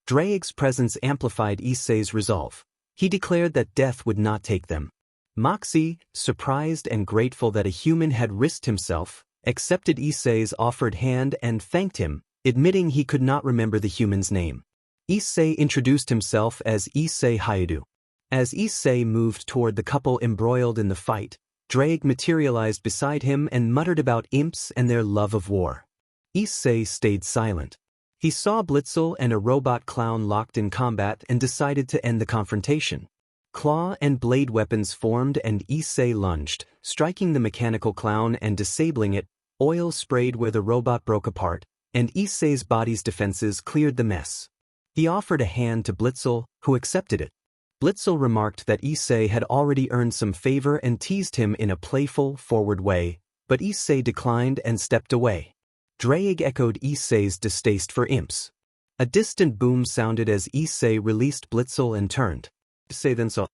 Draig's presence amplified Issei's resolve. He declared that death would not take them. Moxie, surprised and grateful that a human had risked himself, accepted Issei's offered hand and thanked him, admitting he could not remember the human's name. Issei introduced himself as Issei Hayadu. As Issei moved toward the couple embroiled in the fight, Draig materialized beside him and muttered about imps and their love of war. Issei stayed silent. He saw Blitzel and a robot clown locked in combat and decided to end the confrontation. Claw and blade weapons formed and Issei lunged, striking the mechanical clown and disabling it. Oil sprayed where the robot broke apart, and Issei's body's defenses cleared the mess. He offered a hand to Blitzel, who accepted it. Blitzel remarked that Issei had already earned some favor and teased him in a playful, forward way, but Issei declined and stepped away. Draig echoed Issei's distaste for imps. A distant boom sounded as Issei released Blitzel and turned. Issei then saw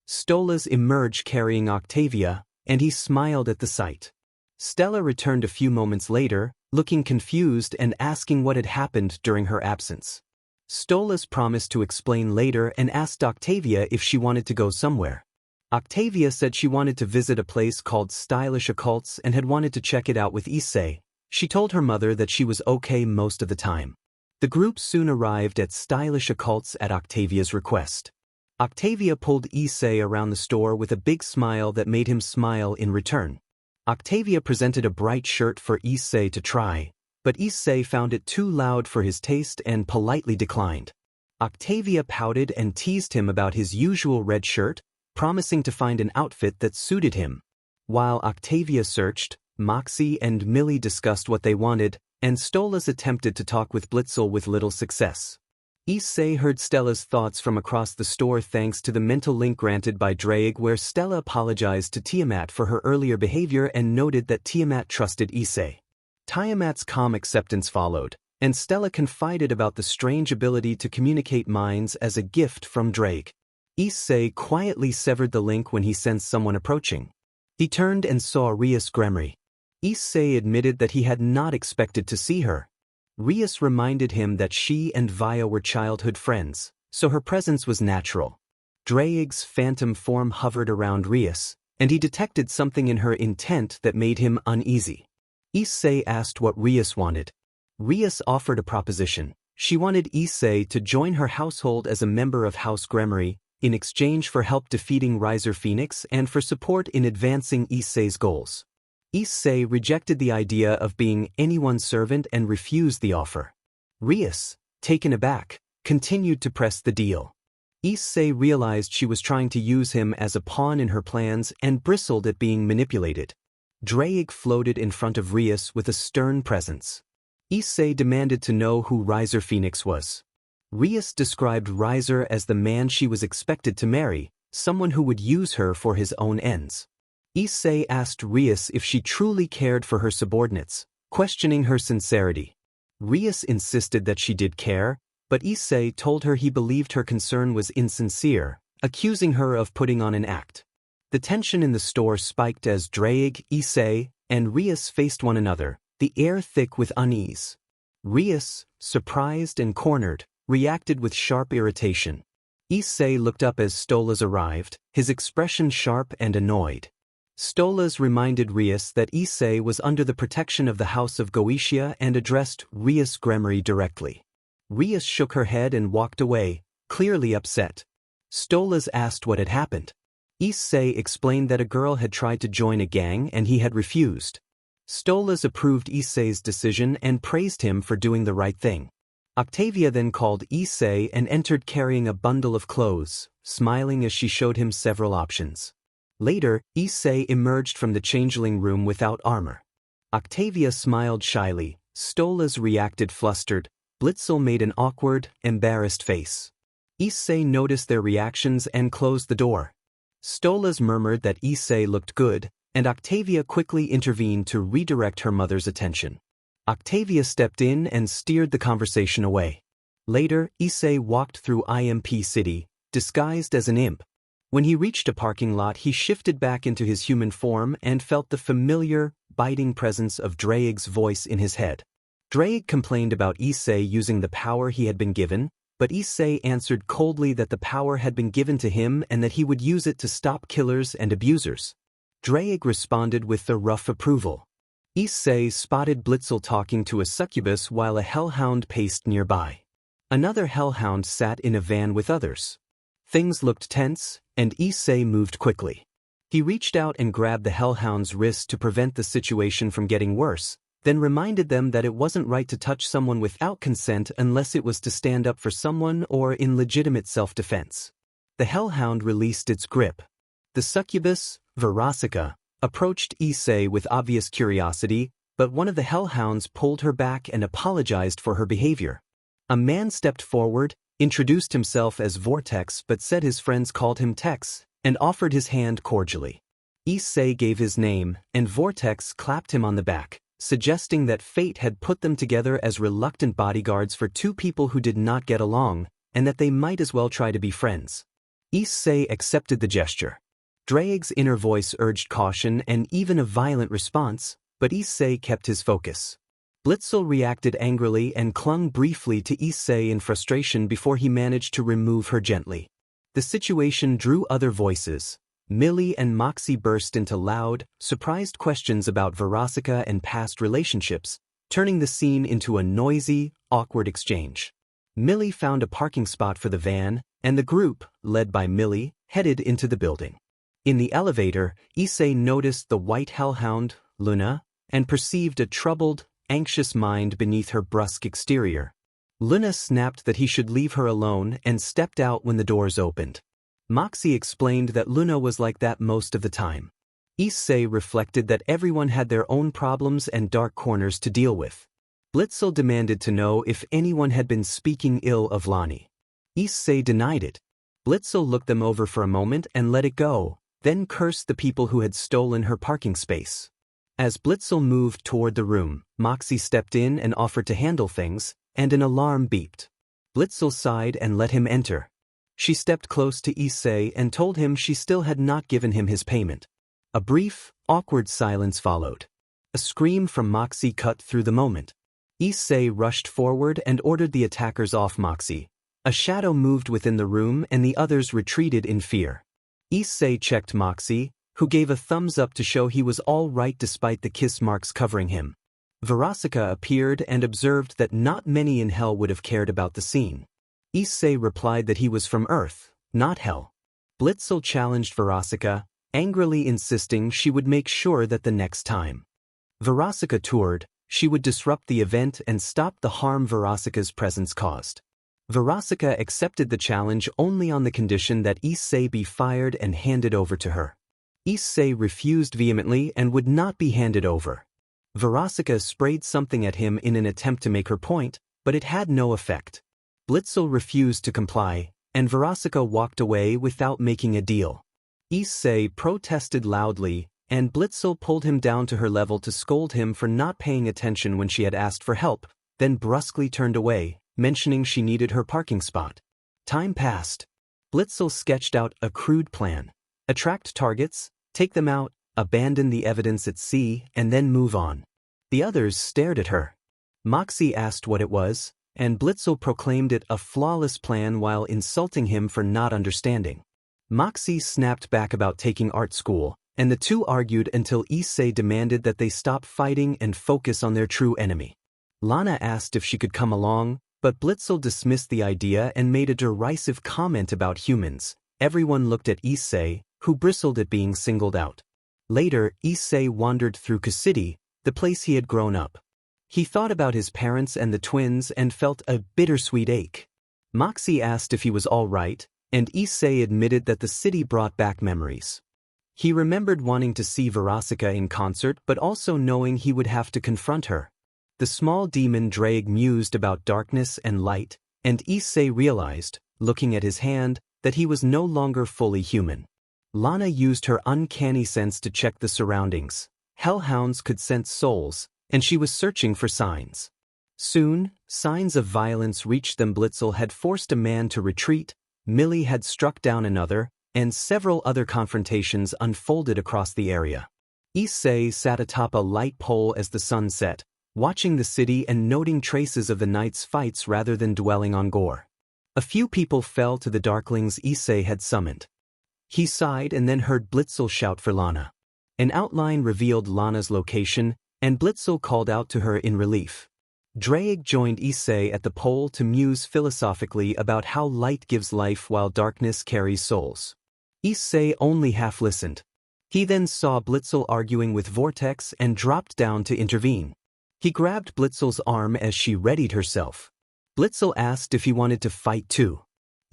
Stolas emerge carrying Octavia, and he smiled at the sight. Stella returned a few moments later, looking confused and asking what had happened during her absence. Stolas promised to explain later and asked Octavia if she wanted to go somewhere. Octavia said she wanted to visit a place called Stylish Occults and had wanted to check it out with Issei. She told her mother that she was okay most of the time. The group soon arrived at Stylish Occults at Octavia's request. Octavia pulled Issei around the store with a big smile that made him smile in return. Octavia presented a bright shirt for Issei to try, but Issei found it too loud for his taste and politely declined. Octavia pouted and teased him about his usual red shirt, promising to find an outfit that suited him. While Octavia searched, Moxie and Millie discussed what they wanted, and Stolas attempted to talk with Blitzel with little success. Issei heard Stella's thoughts from across the store thanks to the mental link granted by Draig, where Stella apologized to Tiamat for her earlier behavior and noted that Tiamat trusted Issei. Tiamat's calm acceptance followed, and Stella confided about the strange ability to communicate minds as a gift from Draig. Issei quietly severed the link when he sensed someone approaching. He turned and saw Rias Gremory. Issei admitted that he had not expected to see her. Rias reminded him that she and Vaya were childhood friends, so her presence was natural. Draig's phantom form hovered around Rias, and he detected something in her intent that made him uneasy. Issei asked what Rias wanted. Rias offered a proposition. She wanted Issei to join her household as a member of House Gremory, in exchange for help defeating Riser Phoenix and for support in advancing Issei's goals. Issei rejected the idea of being anyone's servant and refused the offer. Rias, taken aback, continued to press the deal. Issei realized she was trying to use him as a pawn in her plans and bristled at being manipulated. Draig floated in front of Rias with a stern presence. Issei demanded to know who Riser Phoenix was. Rias described Riser as the man she was expected to marry, someone who would use her for his own ends. Issei asked Rias if she truly cared for her subordinates, questioning her sincerity. Rias insisted that she did care, but Issei told her he believed her concern was insincere, accusing her of putting on an act. The tension in the store spiked as Draig, Issei, and Rias faced one another, the air thick with unease. Rias, surprised and cornered, reacted with sharp irritation. Issei looked up as Stolas arrived, his expression sharp and annoyed. Stolas reminded Rias that Issei was under the protection of the House of Goetia and addressed Rias Gremory directly. Rias shook her head and walked away, clearly upset. Stolas asked what had happened. Issei explained that a girl had tried to join a gang and he had refused. Stolas approved Issei's decision and praised him for doing the right thing. Octavia then called Issei and entered carrying a bundle of clothes, smiling as she showed him several options. Later, Issei emerged from the changeling room without armor. Octavia smiled shyly, Stolas reacted flustered, Blitzel made an awkward, embarrassed face. Issei noticed their reactions and closed the door. Stolas murmured that Issei looked good, and Octavia quickly intervened to redirect her mother's attention. Octavia stepped in and steered the conversation away. Later, Issei walked through IMP City, disguised as an imp. When he reached a parking lot, he shifted back into his human form and felt the familiar, biting presence of Draig's voice in his head. Draig complained about Issei using the power he had been given, but Issei answered coldly that the power had been given to him and that he would use it to stop killers and abusers. Draig responded with the rough approval. Issei spotted Blitzel talking to a succubus while a hellhound paced nearby. Another hellhound sat in a van with others. Things looked tense, and Issei moved quickly. He reached out and grabbed the hellhound's wrist to prevent the situation from getting worse, then reminded them that it wasn't right to touch someone without consent unless it was to stand up for someone or in legitimate self-defense. The hellhound released its grip. The succubus, Verosika, approached Issei with obvious curiosity, but one of the hellhounds pulled her back and apologized for her behavior. A man stepped forward, introduced himself as Vortex but said his friends called him Tex, and offered his hand cordially. Issei gave his name, and Vortex clapped him on the back, suggesting that fate had put them together as reluctant bodyguards for two people who did not get along, and that they might as well try to be friends. Issei accepted the gesture. Draig's inner voice urged caution and even a violent response, but Issei kept his focus. Blitzel reacted angrily and clung briefly to Issei in frustration before he managed to remove her gently. The situation drew other voices. Millie and Moxie burst into loud, surprised questions about Verosika and past relationships, turning the scene into a noisy, awkward exchange. Millie found a parking spot for the van, and the group, led by Millie, headed into the building. In the elevator, Issei noticed the white hellhound, Luna, and perceived a troubled, anxious mind beneath her brusque exterior. Luna snapped that he should leave her alone and stepped out when the doors opened. Moxie explained that Luna was like that most of the time. Issei reflected that everyone had their own problems and dark corners to deal with. Blitzel demanded to know if anyone had been speaking ill of Lani. Issei denied it. Blitzel looked them over for a moment and let it go, then cursed the people who had stolen her parking space. As Blitzel moved toward the room, Moxie stepped in and offered to handle things, and an alarm beeped. Blitzel sighed and let him enter. She stepped close to Issei and told him she still had not given him his payment. A brief, awkward silence followed. A scream from Moxie cut through the moment. Issei rushed forward and ordered the attackers off Moxie. A shadow moved within the room and the others retreated in fear. Issei checked Moxie, who gave a thumbs up to show he was all right despite the kiss marks covering him. Verosika appeared and observed that not many in Hell would have cared about the scene. Issei replied that he was from Earth, not Hell. Blitzel challenged Verosika, angrily insisting she would make sure that the next time Verosika toured, she would disrupt the event and stop the harm Verosika's presence caused. Verosika accepted the challenge only on the condition that Issei be fired and handed over to her. Issei refused vehemently and would not be handed over. Verosika sprayed something at him in an attempt to make her point, but it had no effect. Blitzel refused to comply, and Verosika walked away without making a deal. Issei protested loudly, and Blitzel pulled him down to her level to scold him for not paying attention when she had asked for help, then brusquely turned away, mentioning she needed her parking spot. Time passed. Blitzel sketched out a crude plan. Attract targets, take them out, abandon the evidence at sea, and then move on. The others stared at her. Moxie asked what it was, and Blitzel proclaimed it a flawless plan while insulting him for not understanding. Moxie snapped back about taking art school, and the two argued until Issei demanded that they stop fighting and focus on their true enemy. Lana asked if she could come along, but Blitzel dismissed the idea and made a derisive comment about humans. Everyone looked at Issei, who bristled at being singled out. Later, Issei wandered through City, the place he had grown up. He thought about his parents and the twins and felt a bittersweet ache. Moxie asked if he was all right, and Issei admitted that the city brought back memories. He remembered wanting to see Verosika in concert but also knowing he would have to confront her. The small demon Drake mused about darkness and light, and Issei realized, looking at his hand, that he was no longer fully human. Lana used her uncanny sense to check the surroundings. Hellhounds could sense souls, and she was searching for signs. Soon, signs of violence reached them. Blitzel had forced a man to retreat, Millie had struck down another, and several other confrontations unfolded across the area. Issei sat atop a light pole as the sun set, watching the city and noting traces of the night's fights rather than dwelling on gore. A few people fell to the darklings Issei had summoned. He sighed and then heard Blitzel shout for Lana. An outline revealed Lana's location, and Blitzel called out to her in relief. Drake joined Issei at the pole to muse philosophically about how light gives life while darkness carries souls. Issei only half listened. He then saw Blitzel arguing with Vortex and dropped down to intervene. He grabbed Blitzel's arm as she readied herself. Blitzel asked if he wanted to fight too.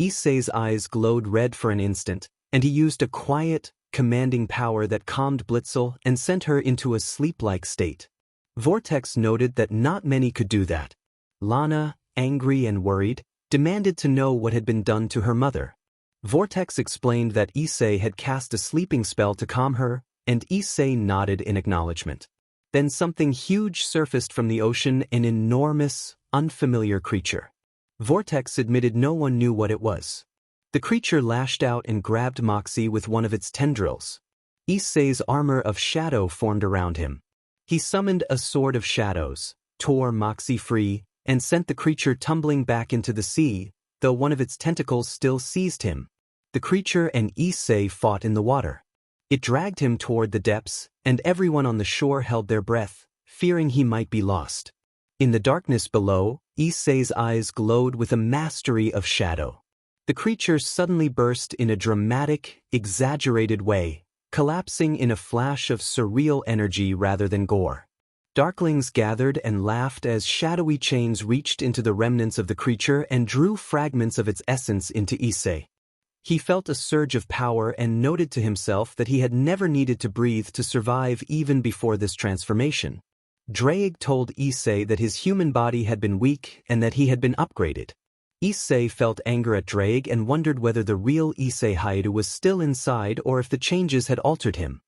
Issei's eyes glowed red for an instant, and he used a quiet, commanding power that calmed Blitzel and sent her into a sleep-like state. Vortex noted that not many could do that. Lana, angry and worried, demanded to know what had been done to her mother. Vortex explained that Issei had cast a sleeping spell to calm her, and Issei nodded in acknowledgement. Then something huge surfaced from the ocean, an enormous, unfamiliar creature. Vortex admitted no one knew what it was. The creature lashed out and grabbed Moxie with one of its tendrils. Issei's armor of shadow formed around him. He summoned a sword of shadows, tore Moxie free, and sent the creature tumbling back into the sea, though one of its tentacles still seized him. The creature and Issei fought in the water. It dragged him toward the depths, and everyone on the shore held their breath, fearing he might be lost. In the darkness below, Issei's eyes glowed with a mastery of shadow. The creature suddenly burst in a dramatic, exaggerated way, collapsing in a flash of surreal energy rather than gore. Darklings gathered and laughed as shadowy chains reached into the remnants of the creature and drew fragments of its essence into Issei. He felt a surge of power and noted to himself that he had never needed to breathe to survive even before this transformation. Drake told Issei that his human body had been weak and that he had been upgraded. Issei felt anger at Drake and wondered whether the real Issei Hayato was still inside or if the changes had altered him.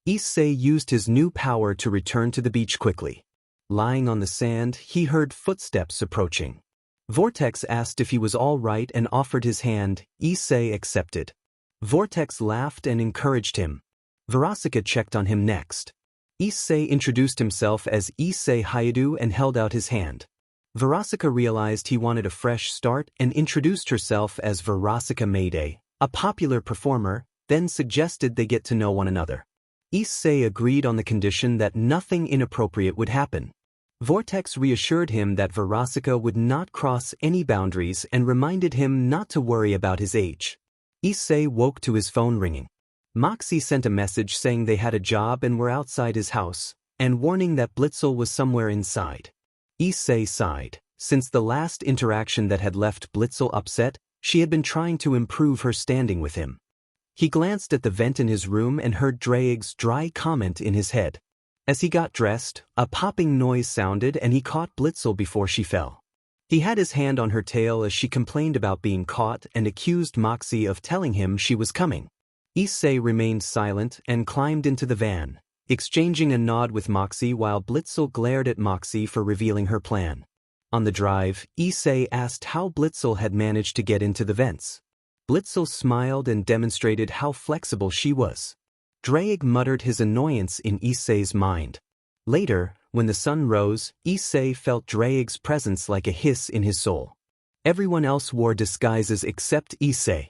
Issei used his new power to return to the beach quickly. Lying on the sand, he heard footsteps approaching. Vortex asked if he was all right and offered his hand. Issei accepted. Vortex laughed and encouraged him. Verosika checked on him next. Issei introduced himself as Issei Hayato and held out his hand. Verosika realized he wanted a fresh start and introduced herself as Verosika Mayday, a popular performer, then suggested they get to know one another. Issei agreed on the condition that nothing inappropriate would happen. Vortex reassured him that Verosika would not cross any boundaries and reminded him not to worry about his age. Issei woke to his phone ringing. Moxie sent a message saying they had a job and were outside his house, and warning that Blitzel was somewhere inside. Issei sighed. Since the last interaction that had left Blitzel upset, she had been trying to improve her standing with him. He glanced at the vent in his room and heard Drake's dry comment in his head. As he got dressed, a popping noise sounded and he caught Blitzel before she fell. He had his hand on her tail as she complained about being caught and accused Moxie of telling him she was coming. Issei remained silent and climbed into the van, exchanging a nod with Moxie while Blitzel glared at Moxie for revealing her plan. On the drive, Issei asked how Blitzel had managed to get into the vents. Blitzel smiled and demonstrated how flexible she was. Drake muttered his annoyance in Issei's mind. Later, when the sun rose, Issei felt Drake's presence like a hiss in his soul. Everyone else wore disguises except Issei.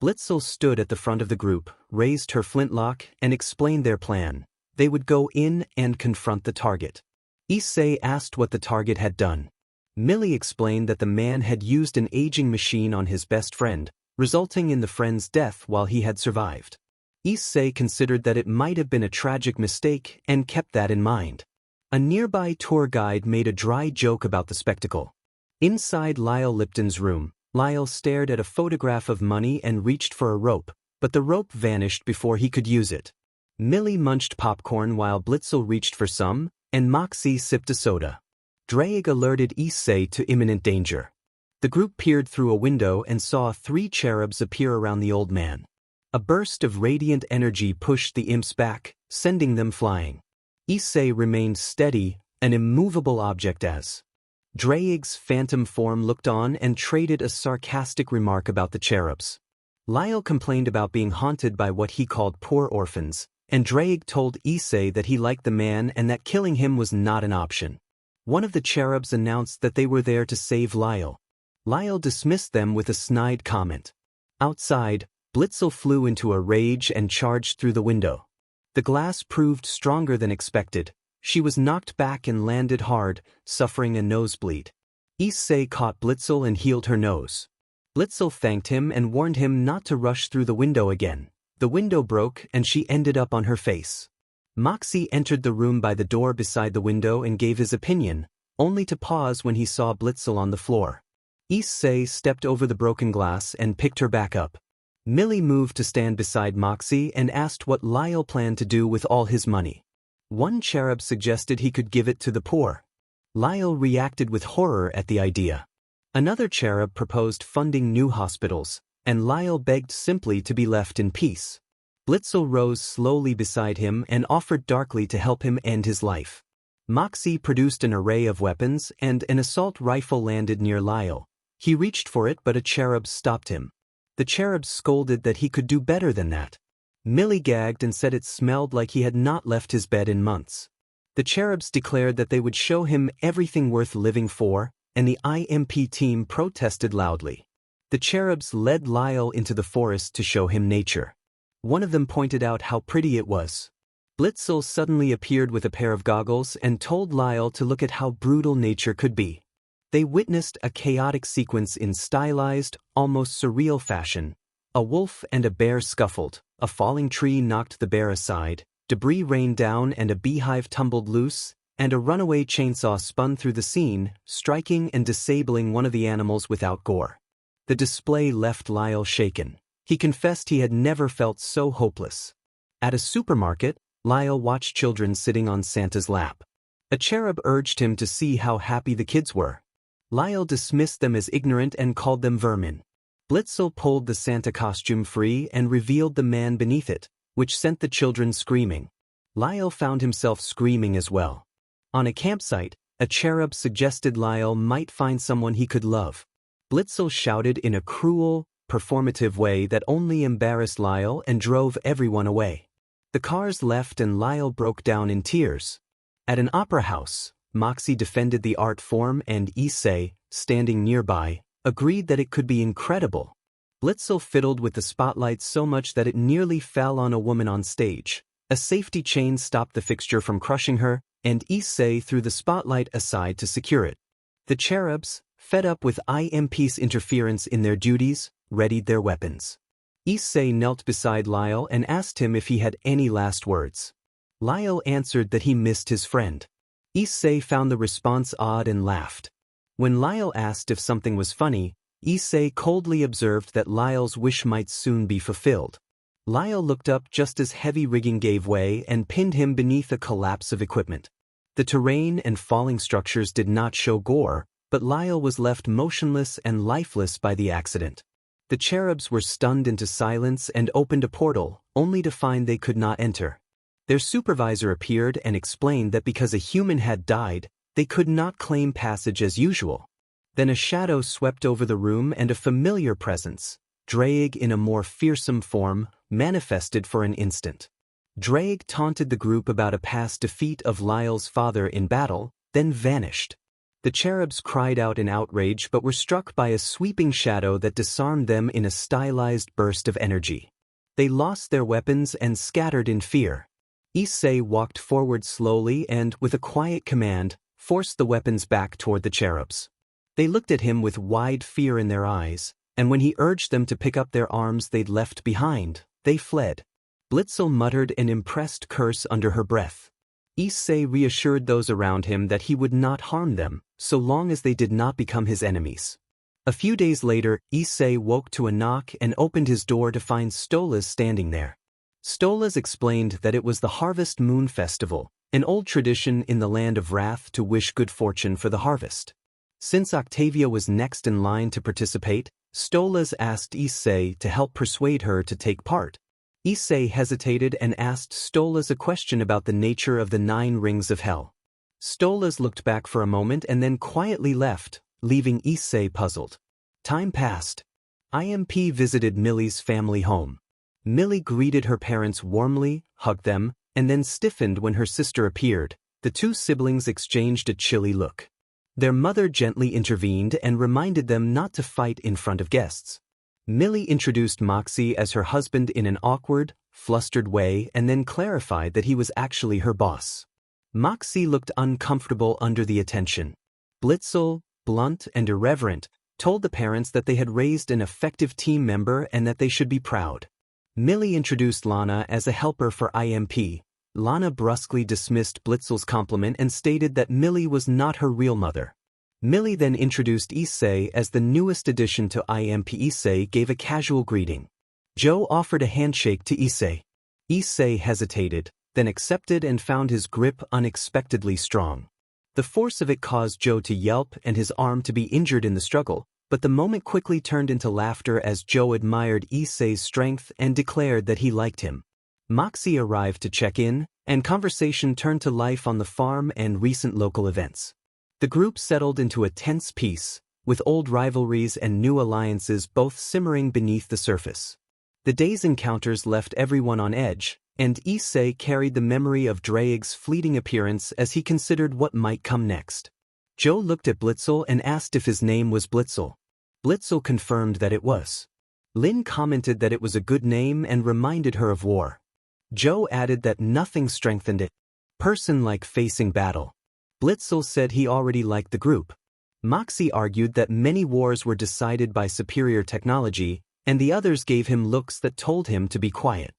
Blitzel stood at the front of the group, raised her flintlock, and explained their plan. They would go in and confront the target. Issei asked what the target had done. Millie explained that the man had used an aging machine on his best friend, resulting in the friend's death while he had survived. Issei considered that it might have been a tragic mistake and kept that in mind. A nearby tour guide made a dry joke about the spectacle. Inside Lyle Lipton's room, Lyle stared at a photograph of money and reached for a rope, but the rope vanished before he could use it. Millie munched popcorn while Blitzel reached for some, and Moxie sipped a soda. Drake alerted Issei to imminent danger. The group peered through a window and saw 3 cherubs appear around the old man. A burst of radiant energy pushed the imps back, sending them flying. Issei remained steady, an immovable object as Drake's phantom form looked on and traded a sarcastic remark about the cherubs. Lyle complained about being haunted by what he called poor orphans, and Drake told Issei that he liked the man and that killing him was not an option. One of the cherubs announced that they were there to save Lyle. Lyle dismissed them with a snide comment. Outside, Blitzel flew into a rage and charged through the window. The glass proved stronger than expected. She was knocked back and landed hard, suffering a nosebleed. Issei caught Blitzel and healed her nose. Blitzel thanked him and warned him not to rush through the window again. The window broke and she ended up on her face. Moxie entered the room by the door beside the window and gave his opinion, only to pause when he saw Blitzel on the floor. Issei stepped over the broken glass and picked her back up. Millie moved to stand beside Moxie and asked what Lyle planned to do with all his money. One cherub suggested he could give it to the poor. Lyle reacted with horror at the idea. Another cherub proposed funding new hospitals, and Lyle begged simply to be left in peace. Blitzel rose slowly beside him and offered darkly to help him end his life. Moxie produced an array of weapons and an assault rifle landed near Lyle. He reached for it but a cherub stopped him. The cherub scolded that he could do better than that. Millie gagged and said it smelled like he had not left his bed in months. The cherubs declared that they would show him everything worth living for, and the IMP team protested loudly. The cherubs led Lyle into the forest to show him nature. One of them pointed out how pretty it was. Blitzel suddenly appeared with a pair of goggles and told Lyle to look at how brutal nature could be. They witnessed a chaotic sequence in stylized, almost surreal fashion. A wolf and a bear scuffled, a falling tree knocked the bear aside, debris rained down and a beehive tumbled loose, and a runaway chainsaw spun through the scene, striking and disabling one of the animals without gore. The display left Lyle shaken. He confessed he had never felt so hopeless. At a supermarket, Lyle watched children sitting on Santa's lap. A cherub urged him to see how happy the kids were. Lyle dismissed them as ignorant and called them vermin. Blitzel pulled the Santa costume free and revealed the man beneath it, which sent the children screaming. Lyle found himself screaming as well. On a campsite, a cherub suggested Lyle might find someone he could love. Blitzel shouted in a cruel, performative way that only embarrassed Lyle and drove everyone away. The cars left and Lyle broke down in tears. At an opera house, Moxie defended the art form and Issei, standing nearby, agreed that it could be incredible. Blitzel fiddled with the spotlight so much that it nearly fell on a woman on stage. A safety chain stopped the fixture from crushing her, and Issei threw the spotlight aside to secure it. The cherubs, fed up with IMP's interference in their duties, readied their weapons. Issei knelt beside Lyle and asked him if he had any last words. Lyle answered that he missed his friend. Issei found the response odd and laughed. When Lyle asked if something was funny, Issei coldly observed that Lyle's wish might soon be fulfilled. Lyle looked up just as heavy rigging gave way and pinned him beneath a collapse of equipment. The terrain and falling structures did not show gore, but Lyle was left motionless and lifeless by the accident. The cherubs were stunned into silence and opened a portal, only to find they could not enter. Their supervisor appeared and explained that because a human had died, they could not claim passage as usual. Then a shadow swept over the room and a familiar presence, Drake in a more fearsome form, manifested for an instant. Drake taunted the group about a past defeat of Lyle's father in battle, then vanished. The cherubs cried out in outrage but were struck by a sweeping shadow that disarmed them in a stylized burst of energy. They lost their weapons and scattered in fear. Issei walked forward slowly and, with a quiet command, forced the weapons back toward the cherubs. They looked at him with wide fear in their eyes, and when he urged them to pick up their arms they'd left behind, they fled. Blitzel muttered an impressed curse under her breath. Issei reassured those around him that he would not harm them, so long as they did not become his enemies. A few days later, Issei woke to a knock and opened his door to find Stolas standing there. Stolas explained that it was the Harvest Moon Festival, an old tradition in the Land of Wrath to wish good fortune for the harvest. Since Octavia was next in line to participate, Stolas asked Issei to help persuade her to take part. Issei hesitated and asked Stolas a question about the nature of the 9 rings of hell. Stolas looked back for a moment and then quietly left, leaving Issei puzzled. Time passed. IMP visited Millie's family home. Millie greeted her parents warmly, hugged them, and then stiffened when her sister appeared. The 2 siblings exchanged a chilly look. Their mother gently intervened and reminded them not to fight in front of guests. Millie introduced Moxie as her husband in an awkward, flustered way and then clarified that he was actually her boss. Moxie looked uncomfortable under the attention. Blitzel, blunt and irreverent, told the parents that they had raised an effective team member and that they should be proud. Millie introduced Lana as a helper for IMP. Lana brusquely dismissed Blitzel's compliment and stated that Millie was not her real mother. Millie then introduced Issei as the newest addition to IMP. Issei gave a casual greeting. Joe offered a handshake to Issei. Issei hesitated, then accepted and found his grip unexpectedly strong. The force of it caused Joe to yelp and his arm to be injured in the struggle, but the moment quickly turned into laughter as Joe admired Issei's strength and declared that he liked him. Moxie arrived to check in, and conversation turned to life on the farm and recent local events. The group settled into a tense peace, with old rivalries and new alliances both simmering beneath the surface. The day's encounters left everyone on edge, and Issei carried the memory of Draig's fleeting appearance as he considered what might come next. Joe looked at Blitzel and asked if his name was Blitzel. Blitzel confirmed that it was. Lin commented that it was a good name and reminded her of war. Joe added that nothing strengthened it. Person like facing battle. Blitzel said he already liked the group. Moxie argued that many wars were decided by superior technology, and the others gave him looks that told him to be quiet.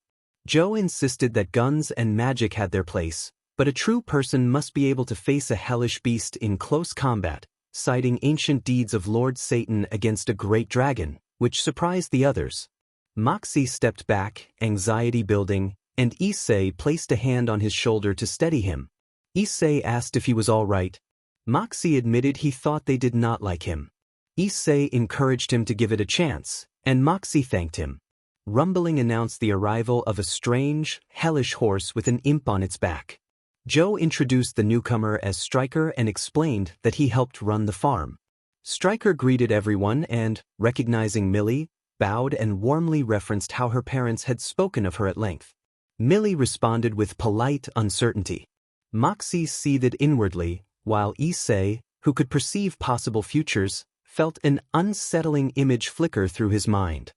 Joe insisted that guns and magic had their place, but a true person must be able to face a hellish beast in close combat, citing ancient deeds of Lord Satan against a great dragon, which surprised the others. Moxie stepped back, anxiety building, and Issei placed a hand on his shoulder to steady him. Issei asked if he was all right. Moxie admitted he thought they did not like him. Issei encouraged him to give it a chance, and Moxie thanked him. Rumbling announced the arrival of a strange, hellish horse with an imp on its back. Joe introduced the newcomer as Stryker and explained that he helped run the farm. Stryker greeted everyone and, recognizing Millie, bowed and warmly referenced how her parents had spoken of her at length. Millie responded with polite uncertainty. Moxie seethed inwardly, while Issei, who could perceive possible futures, felt an unsettling image flicker through his mind.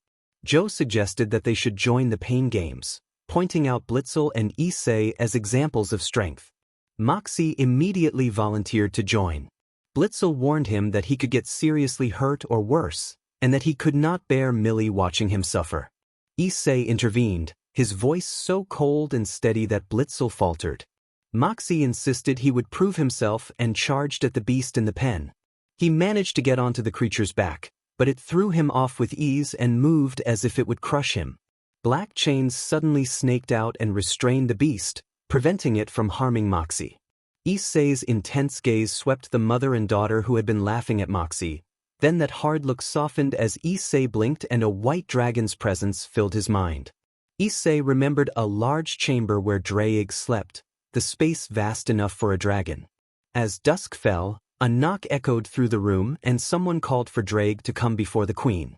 Joe suggested that they should join the pain games, pointing out Blitzel and Issei as examples of strength. Moxie immediately volunteered to join. Blitzel warned him that he could get seriously hurt or worse, and that he could not bear Millie watching him suffer. Issei intervened, his voice so cold and steady that Blitzel faltered. Moxie insisted he would prove himself and charged at the beast in the pen. He managed to get onto the creature's back, but it threw him off with ease and moved as if it would crush him. Black chains suddenly snaked out and restrained the beast, preventing it from harming Moxie. Issei's intense gaze swept the mother and daughter who had been laughing at Moxie. Then that hard look softened as Issei blinked and a white dragon's presence filled his mind. Issei remembered a large chamber where Draig slept, the space vast enough for a dragon. As dusk fell, a knock echoed through the room and someone called for Draig to come before the queen.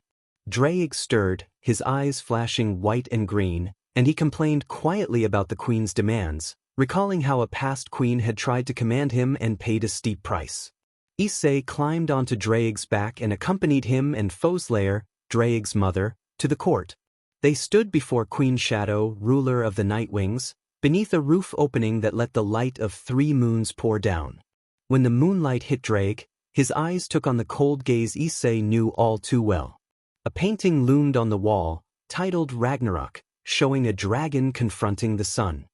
Draig stirred, his eyes flashing white and green, and he complained quietly about the queen's demands, recalling how a past queen had tried to command him and paid a steep price. Issei climbed onto Draig's back and accompanied him and Foeslayer, Draig's mother, to the court. They stood before Queen Shadow, ruler of the Nightwings, beneath a roof opening that let the light of 3 moons pour down. When the moonlight hit Draig, his eyes took on the cold gaze Issei knew all too well. A painting loomed on the wall, titled Ragnarok, showing a dragon confronting the sun.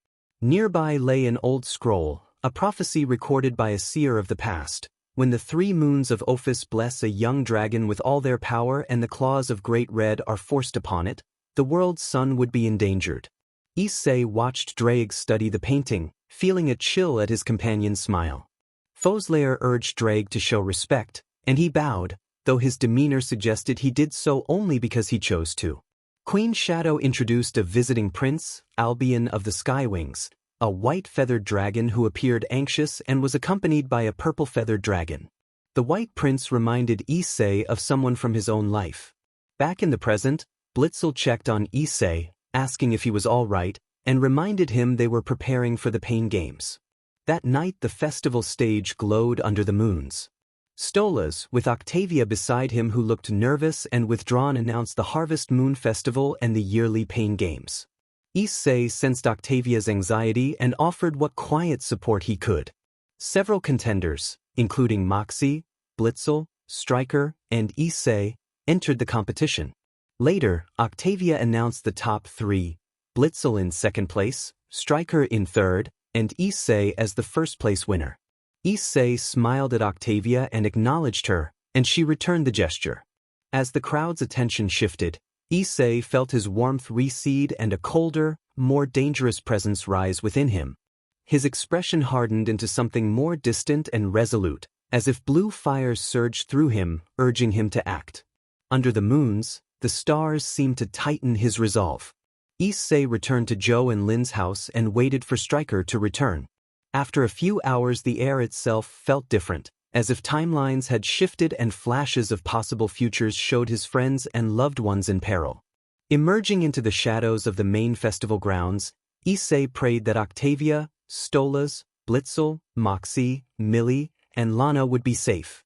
Nearby lay an old scroll, a prophecy recorded by a seer of the past. When the 3 moons of Ophis bless a young dragon with all their power and the claws of Great Red are forced upon it, the world's sun would be endangered. Issei watched Drake study the painting, feeling a chill at his companion's smile. Foslayer urged Drake to show respect, and he bowed, though his demeanor suggested he did so only because he chose to. Queen Shadow introduced a visiting prince, Albion of the Skywings, a white-feathered dragon who appeared anxious and was accompanied by a purple-feathered dragon. The white prince reminded Issei of someone from his own life. Back in the present, Blitzel checked on Issei, asking if he was all right, and reminded him they were preparing for the Pain Games. That night the festival stage glowed under the moons. Stolas, with Octavia beside him who looked nervous and withdrawn, announced the Harvest Moon Festival and the yearly Pain Games. Issei sensed Octavia's anxiety and offered what quiet support he could. Several contenders, including Moxie, Blitzel, Stryker, and Issei, entered the competition. Later, Octavia announced the top 3, Blitzel in second place, Stryker in third, and Issei as the first-place winner. Issei smiled at Octavia and acknowledged her, and she returned the gesture. As the crowd's attention shifted, Issei felt his warmth recede and a colder, more dangerous presence rise within him. His expression hardened into something more distant and resolute, as if blue fires surged through him, urging him to act. Under the moons, the stars seemed to tighten his resolve. Issei returned to Joe and Lin's house and waited for Stryker to return. After a few hours the air itself felt different, as if timelines had shifted and flashes of possible futures showed his friends and loved ones in peril. Emerging into the shadows of the main festival grounds, Issei prayed that Octavia, Stolas, Blitzel, Moxie, Millie, and Lana would be safe.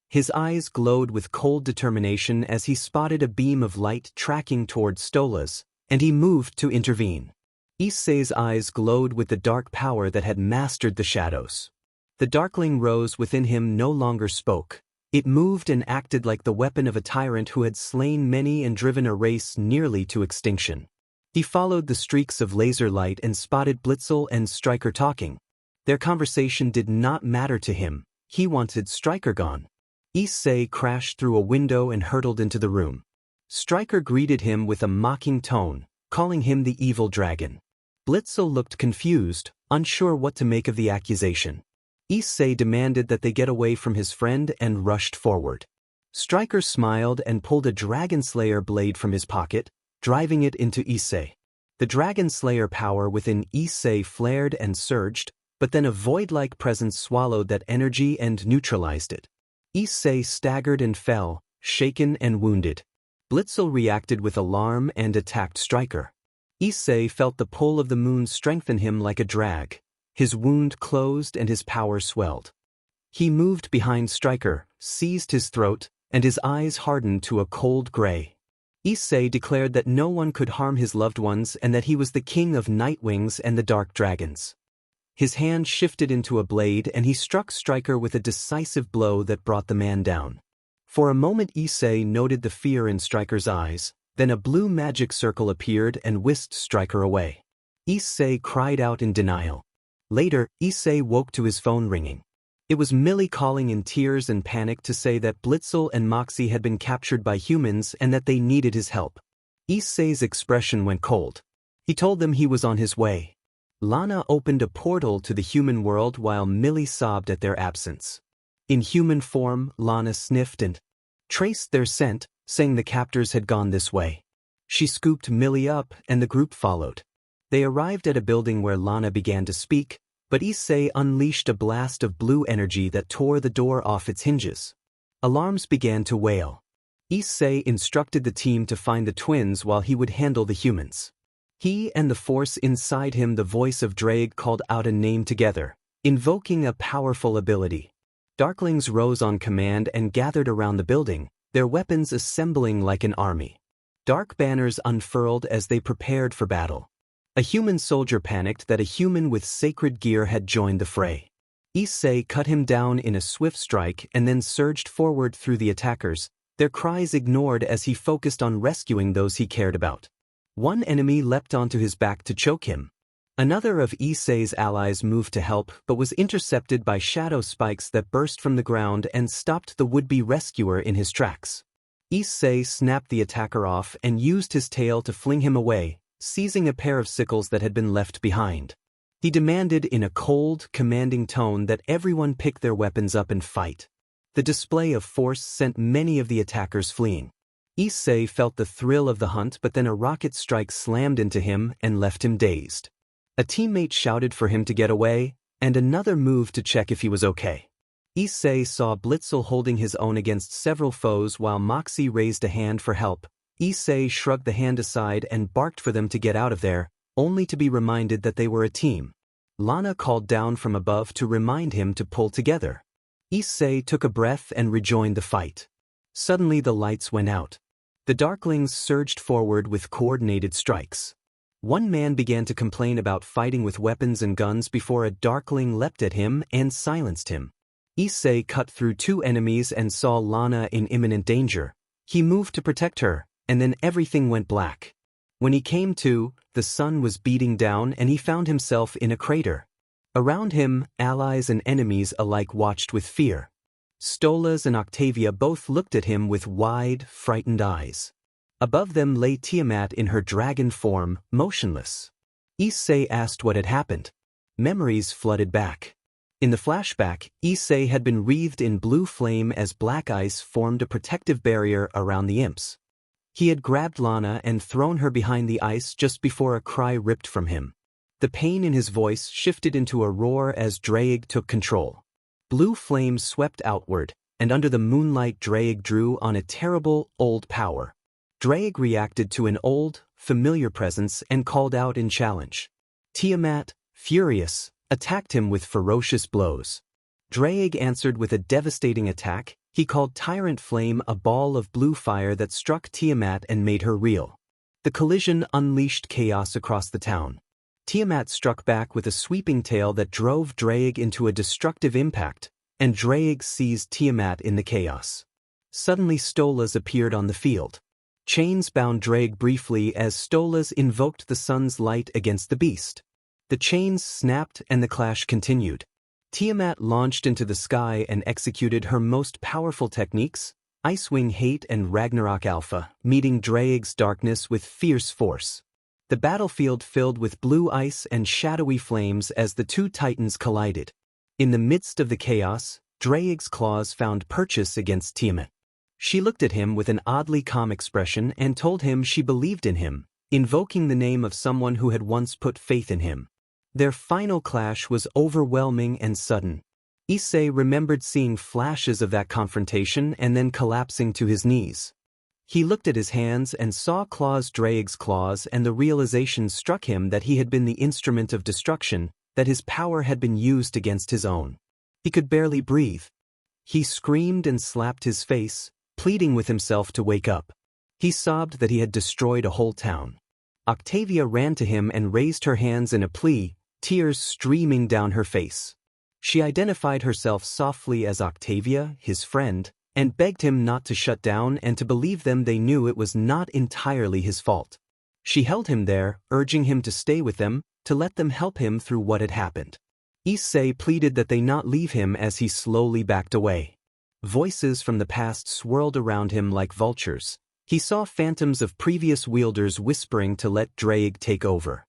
His eyes glowed with cold determination as he spotted a beam of light tracking toward Stolas, and he moved to intervene. Issei's eyes glowed with the dark power that had mastered the shadows. The darkling rose within him no longer spoke. It moved and acted like the weapon of a tyrant who had slain many and driven a race nearly to extinction. He followed the streaks of laser light and spotted Blitzel and Stryker talking. Their conversation did not matter to him. He wanted Stryker gone. Issei crashed through a window and hurtled into the room. Stryker greeted him with a mocking tone, calling him the evil dragon. Blitzel looked confused, unsure what to make of the accusation. Issei demanded that they get away from his friend and rushed forward. Stryker smiled and pulled a Dragon Slayer blade from his pocket, driving it into Issei. The Dragon Slayer power within Issei flared and surged, but then a void-like presence swallowed that energy and neutralized it. Issei staggered and fell, shaken and wounded. Blitzel reacted with alarm and attacked Stryker. Issei felt the pull of the moon strengthen him like a drag. His wound closed and his power swelled. He moved behind Stryker, seized his throat, and his eyes hardened to a cold gray. Issei declared that no one could harm his loved ones and that he was the king of Nightwings and the Dark Dragons. His hand shifted into a blade and he struck Stryker with a decisive blow that brought the man down. For a moment Issei noted the fear in Stryker's eyes. Then a blue magic circle appeared and whisked Stryker away. Issei cried out in denial. Later, Issei woke to his phone ringing. It was Millie calling in tears and panic to say that Blitzel and Moxie had been captured by humans and that they needed his help. Issei's expression went cold. He told them he was on his way. Lana opened a portal to the human world while Millie sobbed at their absence. In human form, Lana sniffed and traced their scent, saying the captors had gone this way. She scooped Millie up and the group followed. They arrived at a building where Lana began to speak, but Issei unleashed a blast of blue energy that tore the door off its hinges. Alarms began to wail. Issei instructed the team to find the twins while he would handle the humans. He and the force inside him, the voice of Drake, called out a name together, invoking a powerful ability. Darklings rose on command and gathered around the building, their weapons assembling like an army. Dark banners unfurled as they prepared for battle. A human soldier panicked that a human with sacred gear had joined the fray. Issei cut him down in a swift strike and then surged forward through the attackers, their cries ignored as he focused on rescuing those he cared about. One enemy leapt onto his back to choke him. Another of Issei's allies moved to help but was intercepted by shadow spikes that burst from the ground and stopped the would-be rescuer in his tracks. Issei snapped the attacker off and used his tail to fling him away, seizing a pair of sickles that had been left behind. He demanded in a cold, commanding tone that everyone pick their weapons up and fight. The display of force sent many of the attackers fleeing. Issei felt the thrill of the hunt, but then a rocket strike slammed into him and left him dazed. A teammate shouted for him to get away, and another moved to check if he was okay. Issei saw Blitzel holding his own against several foes while Moxie raised a hand for help. Issei shrugged the hand aside and barked for them to get out of there, only to be reminded that they were a team. Lana called down from above to remind him to pull together. Issei took a breath and rejoined the fight. Suddenly the lights went out. The Darklings surged forward with coordinated strikes. One man began to complain about fighting with weapons and guns before a Darkling leapt at him and silenced him. Issei cut through two enemies and saw Lana in imminent danger. He moved to protect her, and then everything went black. When he came to, the sun was beating down and he found himself in a crater. Around him, allies and enemies alike watched with fear. Stolas and Octavia both looked at him with wide, frightened eyes. Above them lay Tiamat in her dragon form, motionless. Issei asked what had happened. Memories flooded back. In the flashback, Issei had been wreathed in blue flame as black ice formed a protective barrier around the imps. He had grabbed Lana and thrown her behind the ice just before a cry ripped from him. The pain in his voice shifted into a roar as Draig took control. Blue flame swept outward, and under the moonlight Draig drew on a terrible, old power. Draig reacted to an old, familiar presence and called out in challenge. Tiamat, furious, attacked him with ferocious blows. Draig answered with a devastating attack. He called Tyrant Flame a ball of blue fire that struck Tiamat and made her reel. The collision unleashed chaos across the town. Tiamat struck back with a sweeping tail that drove Draig into a destructive impact, and Draig seized Tiamat in the chaos. Suddenly Stolas appeared on the field. Chains bound Draig briefly as Stolas invoked the sun's light against the beast. The chains snapped and the clash continued. Tiamat launched into the sky and executed her most powerful techniques, Icewing Hate and Ragnarok Alpha, meeting Draig's darkness with fierce force. The battlefield filled with blue ice and shadowy flames as the two titans collided. In the midst of the chaos, Draig's claws found purchase against Tiamat. She looked at him with an oddly calm expression and told him she believed in him, invoking the name of someone who had once put faith in him. Their final clash was overwhelming and sudden. Issei remembered seeing flashes of that confrontation and then collapsing to his knees. He looked at his hands and saw Draig's claws, and the realization struck him that he had been the instrument of destruction, that his power had been used against his own. He could barely breathe. He screamed and slapped his face, pleading with himself to wake up. He sobbed that he had destroyed a whole town. Octavia ran to him and raised her hands in a plea, tears streaming down her face. She identified herself softly as Octavia, his friend, and begged him not to shut down and to believe them. They knew it was not entirely his fault. She held him there, urging him to stay with them, to let them help him through what had happened. Issei pleaded that they not leave him as he slowly backed away. Voices from the past swirled around him like vultures. He saw phantoms of previous wielders whispering to let Draig take over.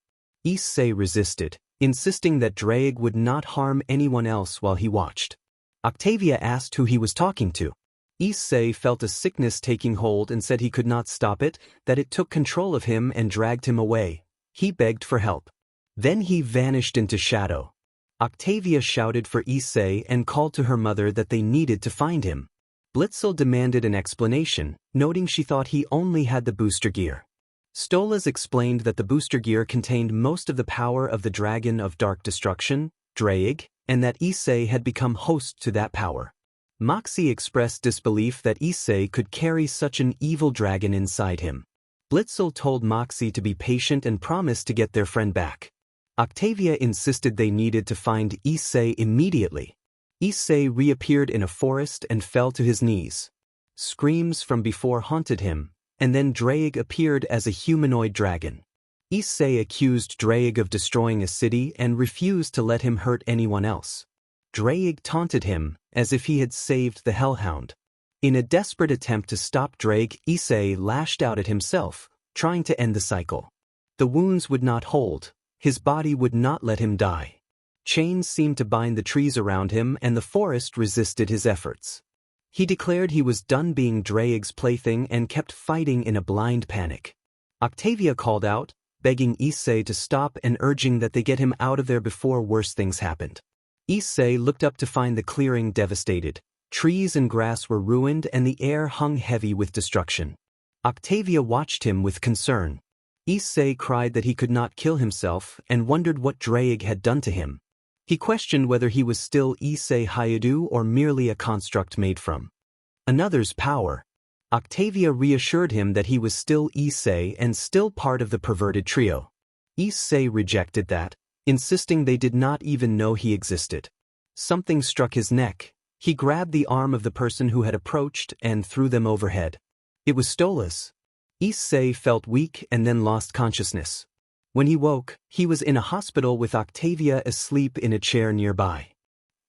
Issei resisted, insisting that Draig would not harm anyone else while he watched. Octavia asked who he was talking to. Issei felt a sickness taking hold and said he could not stop it, that it took control of him and dragged him away. He begged for help. Then he vanished into shadow. Octavia shouted for Issei and called to her mother that they needed to find him. Blitzel demanded an explanation, noting she thought he only had the booster gear. Stolas explained that the booster gear contained most of the power of the Dragon of Dark Destruction, Draig, and that Issei had become host to that power. Moxie expressed disbelief that Issei could carry such an evil dragon inside him. Blitzel told Moxie to be patient and promised to get their friend back. Octavia insisted they needed to find Issei immediately. Issei reappeared in a forest and fell to his knees. Screams from before haunted him, and then Draig appeared as a humanoid dragon. Issei accused Draig of destroying a city and refused to let him hurt anyone else. Draig taunted him, as if he had saved the Hellhound. In a desperate attempt to stop Draig, Issei lashed out at himself, trying to end the cycle. The wounds would not hold, his body would not let him die. Chains seemed to bind the trees around him and the forest resisted his efforts. He declared he was done being Draig's plaything and kept fighting in a blind panic. Octavia called out, begging Issei to stop and urging that they get him out of there before worse things happened. Issei looked up to find the clearing devastated. Trees and grass were ruined and the air hung heavy with destruction. Octavia watched him with concern. Issei cried that he could not kill himself and wondered what Draig had done to him. He questioned whether he was still Issei Hayadu or merely a construct made from another's power. Octavia reassured him that he was still Issei and still part of the perverted trio. Issei rejected that, insisting they did not even know he existed. Something struck his neck. He grabbed the arm of the person who had approached and threw them overhead. It was Stolas. Issei felt weak and then lost consciousness. When he woke, he was in a hospital with Octavia asleep in a chair nearby.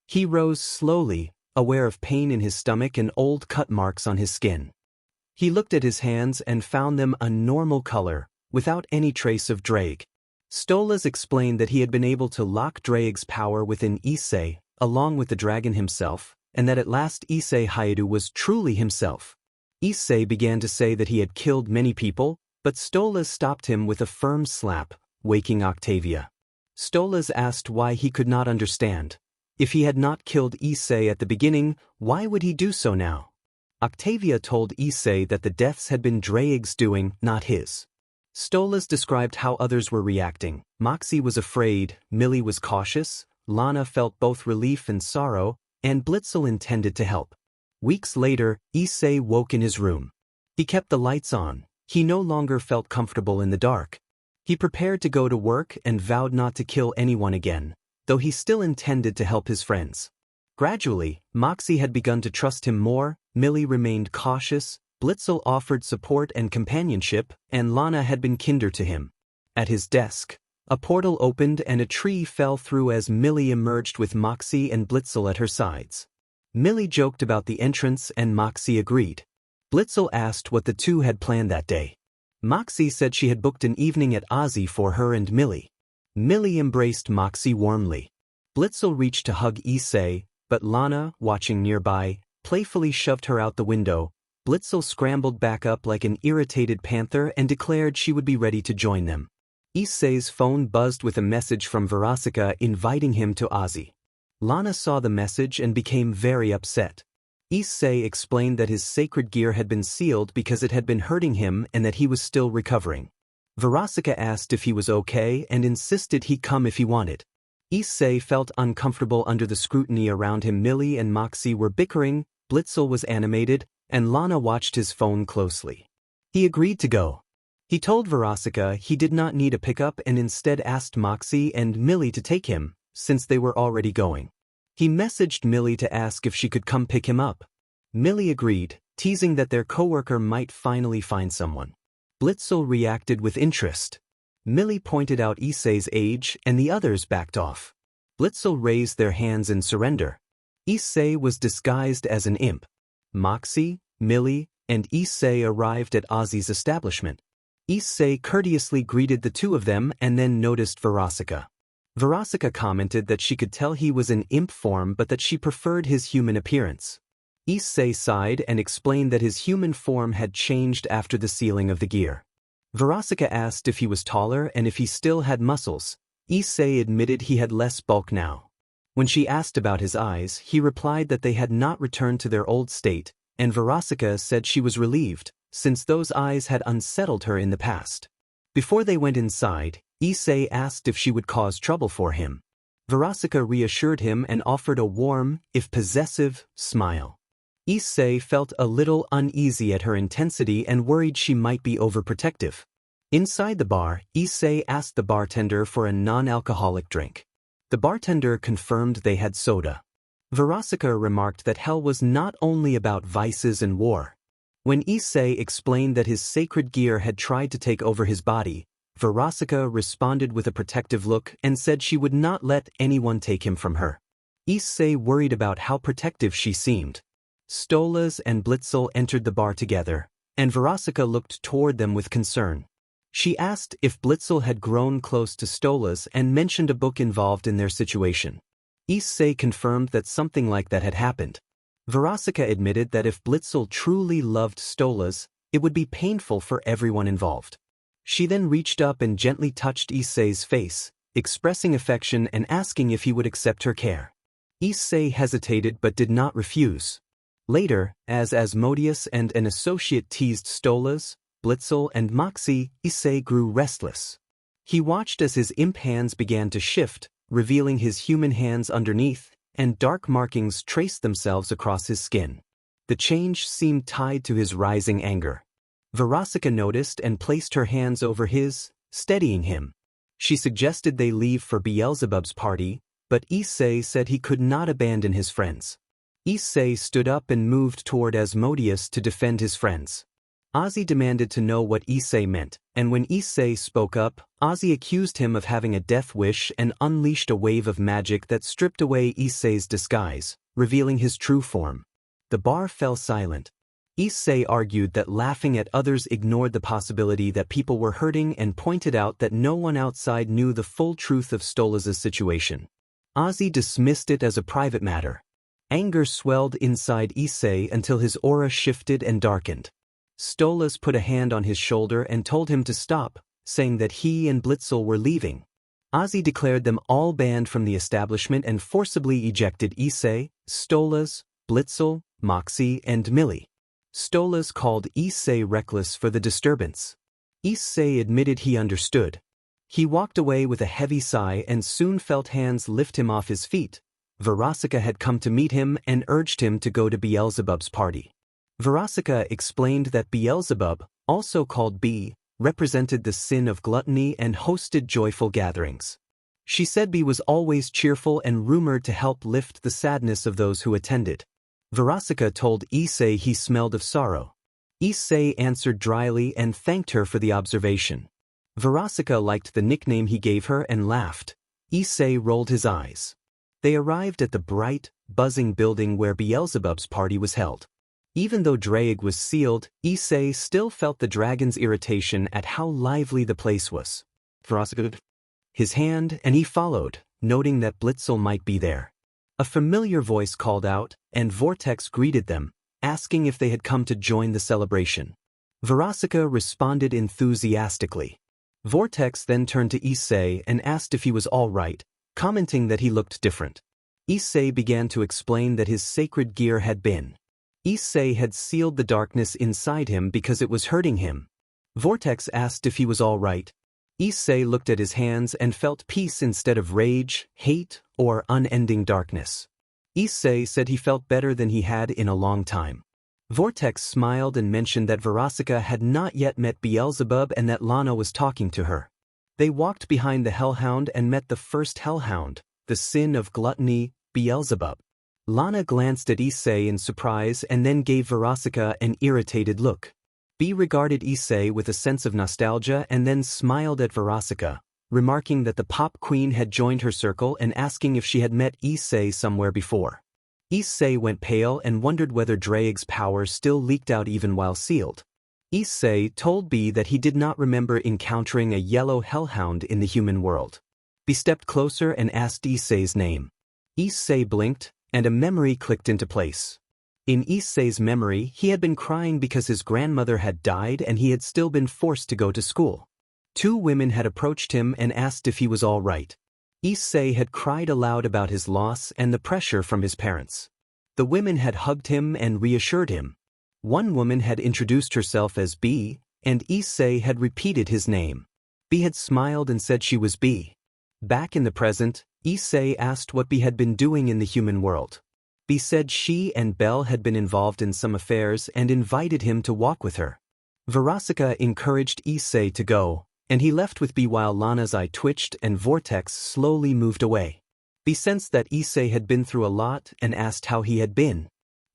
He rose slowly, aware of pain in his stomach and old cut marks on his skin. He looked at his hands and found them a normal color, without any trace of Draig. Stolas explained that he had been able to lock Draig's power within Issei, along with the dragon himself, and that at last Issei Hayadu was truly himself. Issei began to say that he had killed many people, but Stolas stopped him with a firm slap, waking Octavia. Stolas asked why he could not understand. If he had not killed Issei at the beginning, why would he do so now? Octavia told Issei that the deaths had been Draig's doing, not his. Stolas described how others were reacting. Moxie was afraid, Millie was cautious, Lana felt both relief and sorrow, and Blitzel intended to help. Weeks later, Issei woke in his room. He kept the lights on. He no longer felt comfortable in the dark. He prepared to go to work and vowed not to kill anyone again, though he still intended to help his friends. Gradually, Moxie had begun to trust him more, Millie remained cautious, Blitzel offered support and companionship, and Lana had been kinder to him. At his desk, a portal opened and a tree fell through as Millie emerged with Moxie and Blitzel at her sides. Millie joked about the entrance and Moxie agreed. Blitzel asked what the two had planned that day. Moxie said she had booked an evening at Ozzy for her and Millie. Millie embraced Moxie warmly. Blitzel reached to hug Issei, but Lana, watching nearby, playfully shoved her out the window. Blitzel scrambled back up like an irritated panther and declared she would be ready to join them. Issei's phone buzzed with a message from Verasika inviting him to Ozzy. Lana saw the message and became very upset. Issei explained that his sacred gear had been sealed because it had been hurting him and that he was still recovering. Verasika asked if he was okay and insisted he come if he wanted. Issei felt uncomfortable under the scrutiny around him. Millie and Moxie were bickering, Blitzel was animated, and Lana watched his phone closely. He agreed to go. He told Verasika he did not need a pickup and instead asked Moxie and Millie to take him, since they were already going. He messaged Millie to ask if she could come pick him up. Millie agreed, teasing that their coworker might finally find someone. Blitzel reacted with interest. Millie pointed out Issei's age and the others backed off. Blitzel raised their hands in surrender. Issei was disguised as an imp. Moxie, Millie, and Issei arrived at Ozzy's establishment. Issei courteously greeted the two of them and then noticed Verasika. Verasika commented that she could tell he was in imp form but that she preferred his human appearance. Issei sighed and explained that his human form had changed after the sealing of the gear. Verasika asked if he was taller and if he still had muscles. Issei admitted he had less bulk now. When she asked about his eyes, he replied that they had not returned to their old state, and Verasika said she was relieved, since those eyes had unsettled her in the past. Before they went inside, Issei asked if she would cause trouble for him. Verasika reassured him and offered a warm, if possessive, smile. Issei felt a little uneasy at her intensity and worried she might be overprotective. Inside the bar, Issei asked the bartender for a non-alcoholic drink. The bartender confirmed they had soda. Verasika remarked that hell was not only about vices and war. When Issei explained that his sacred gear had tried to take over his body, Verasika responded with a protective look and said she would not let anyone take him from her. Issei worried about how protective she seemed. Stolas and Blitzel entered the bar together, and Verasika looked toward them with concern. She asked if Blitzel had grown close to Stolas and mentioned a book involved in their situation. Issei confirmed that something like that had happened. Verasika admitted that if Blitzel truly loved Stolas, it would be painful for everyone involved. She then reached up and gently touched Issei's face, expressing affection and asking if he would accept her care. Issei hesitated but did not refuse. Later, as Asmodeus and an associate teased Stolas, Blitzel and Moxie, Issei grew restless. He watched as his imp hands began to shift, revealing his human hands underneath, and dark markings traced themselves across his skin. The change seemed tied to his rising anger. Verasika noticed and placed her hands over his, steadying him. She suggested they leave for Beelzebub's party, but Issei said he could not abandon his friends. Issei stood up and moved toward Asmodeus to defend his friends. Ozzy demanded to know what Issei meant, and when Issei spoke up, Ozzy accused him of having a death wish and unleashed a wave of magic that stripped away Issei's disguise, revealing his true form. The bar fell silent. Issei argued that laughing at others ignored the possibility that people were hurting and pointed out that no one outside knew the full truth of Stolas' situation. Ozzy dismissed it as a private matter. Anger swelled inside Issei until his aura shifted and darkened. Stolas put a hand on his shoulder and told him to stop, saying that he and Blitzel were leaving. Ozzy declared them all banned from the establishment and forcibly ejected Issei, Stolas, Blitzel, Moxie, and Millie. Stolas called Issei reckless for the disturbance. Issei admitted he understood. He walked away with a heavy sigh and soon felt hands lift him off his feet. Verasika had come to meet him and urged him to go to Beelzebub's party. Verasika explained that Beelzebub, also called B, represented the sin of gluttony and hosted joyful gatherings. She said B was always cheerful and rumored to help lift the sadness of those who attended. Verasika told Issei he smelled of sorrow. Issei answered dryly and thanked her for the observation. Verasika liked the nickname he gave her and laughed. Issei rolled his eyes. They arrived at the bright, buzzing building where Beelzebub's party was held. Even though Draig was sealed, Issei still felt the dragon's irritation at how lively the place was. Verasika his hand, and he followed, noting that Blitzel might be there. A familiar voice called out, and Vortex greeted them, asking if they had come to join the celebration. Verasika responded enthusiastically. Vortex then turned to Issei and asked if he was all right, commenting that he looked different. Issei began to explain that his sacred gear had been. Issei had sealed the darkness inside him because it was hurting him. Vortex asked if he was all right. Issei looked at his hands and felt peace instead of rage, hate, or unending darkness. Issei said he felt better than he had in a long time. Vortex smiled and mentioned that Verasika had not yet met Beelzebub and that Lana was talking to her. They walked behind the Hellhound and met the first Hellhound, the sin of gluttony, Beelzebub. Lana glanced at Issei in surprise and then gave Verasika an irritated look. B regarded Issei with a sense of nostalgia and then smiled at Verasika, remarking that the pop queen had joined her circle and asking if she had met Issei somewhere before. Issei went pale and wondered whether Draig's power still leaked out even while sealed. Issei told B that he did not remember encountering a yellow hellhound in the human world. B stepped closer and asked Issei's name. Issei blinked, and a memory clicked into place. In Issei's memory, he had been crying because his grandmother had died and he had still been forced to go to school. Two women had approached him and asked if he was all right. Issei had cried aloud about his loss and the pressure from his parents. The women had hugged him and reassured him. One woman had introduced herself as B, and Issei had repeated his name. B had smiled and said she was B. Back in the present, Issei asked what B had been doing in the human world. B said she and Belle had been involved in some affairs and invited him to walk with her. Verasika encouraged Issei to go, and he left with B while Lana's eye twitched and Vortex slowly moved away. B sensed that Issei had been through a lot and asked how he had been.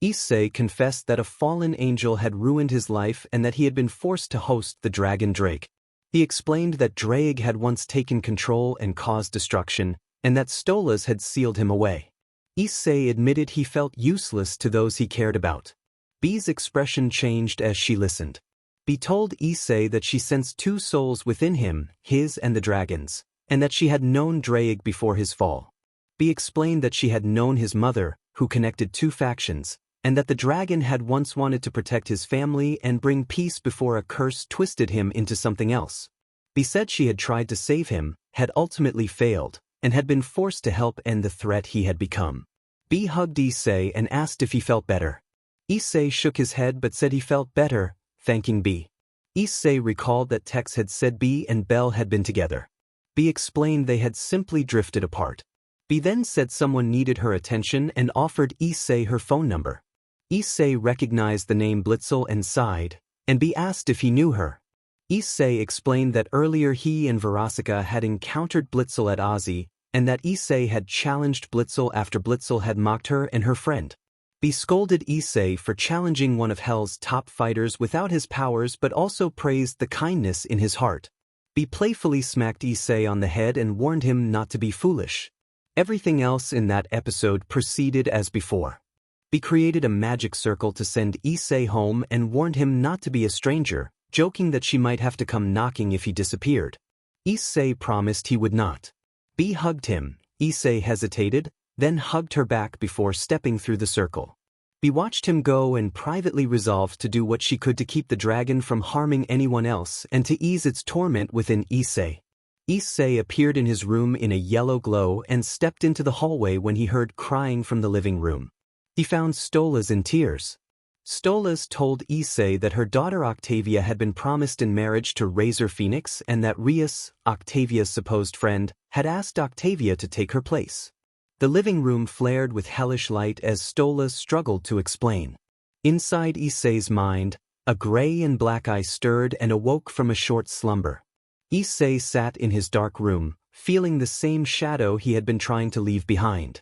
Issei confessed that a fallen angel had ruined his life and that he had been forced to host the dragon Drake. He explained that Drake had once taken control and caused destruction, and that Stolas had sealed him away. Issei admitted he felt useless to those he cared about. B's expression changed as she listened. B told Issei that she sensed two souls within him, his and the dragon's, and that she had known Drake before his fall. B explained that she had known his mother, who connected two factions, and that the dragon had once wanted to protect his family and bring peace before a curse twisted him into something else. B said she had tried to save him, had ultimately failed, and had been forced to help end the threat he had become. B hugged Issei and asked if he felt better. Issei shook his head but said he felt better, thanking B. Issei recalled that Tex had said B and Belle had been together. B explained they had simply drifted apart. B then said someone needed her attention and offered Issei her phone number. Issei recognized the name Blitzel and sighed, and B asked if he knew her. Issei explained that earlier he and Verosika had encountered Blitzel at Ozzy, and that Issei had challenged Blitzel after Blitzel had mocked her and her friend. B scolded Issei for challenging one of Hell's top fighters without his powers but also praised the kindness in his heart. B playfully smacked Issei on the head and warned him not to be foolish. Everything else in that episode proceeded as before. B created a magic circle to send Issei home and warned him not to be a stranger, joking that she might have to come knocking if he disappeared. Issei promised he would not. B hugged him. Issei hesitated, then hugged her back before stepping through the circle. B watched him go and privately resolved to do what she could to keep the dragon from harming anyone else and to ease its torment within Issei. Issei appeared in his room in a yellow glow and stepped into the hallway when he heard crying from the living room. He found Stolas in tears. Stolas told Issei that her daughter Octavia had been promised in marriage to Razor Phoenix and that Rias, Octavia's supposed friend, had asked Octavia to take her place. The living room flared with hellish light as Stolas struggled to explain. Inside Issei's mind, a gray and black eye stirred and awoke from a short slumber. Issei sat in his dark room, feeling the same shadow he had been trying to leave behind.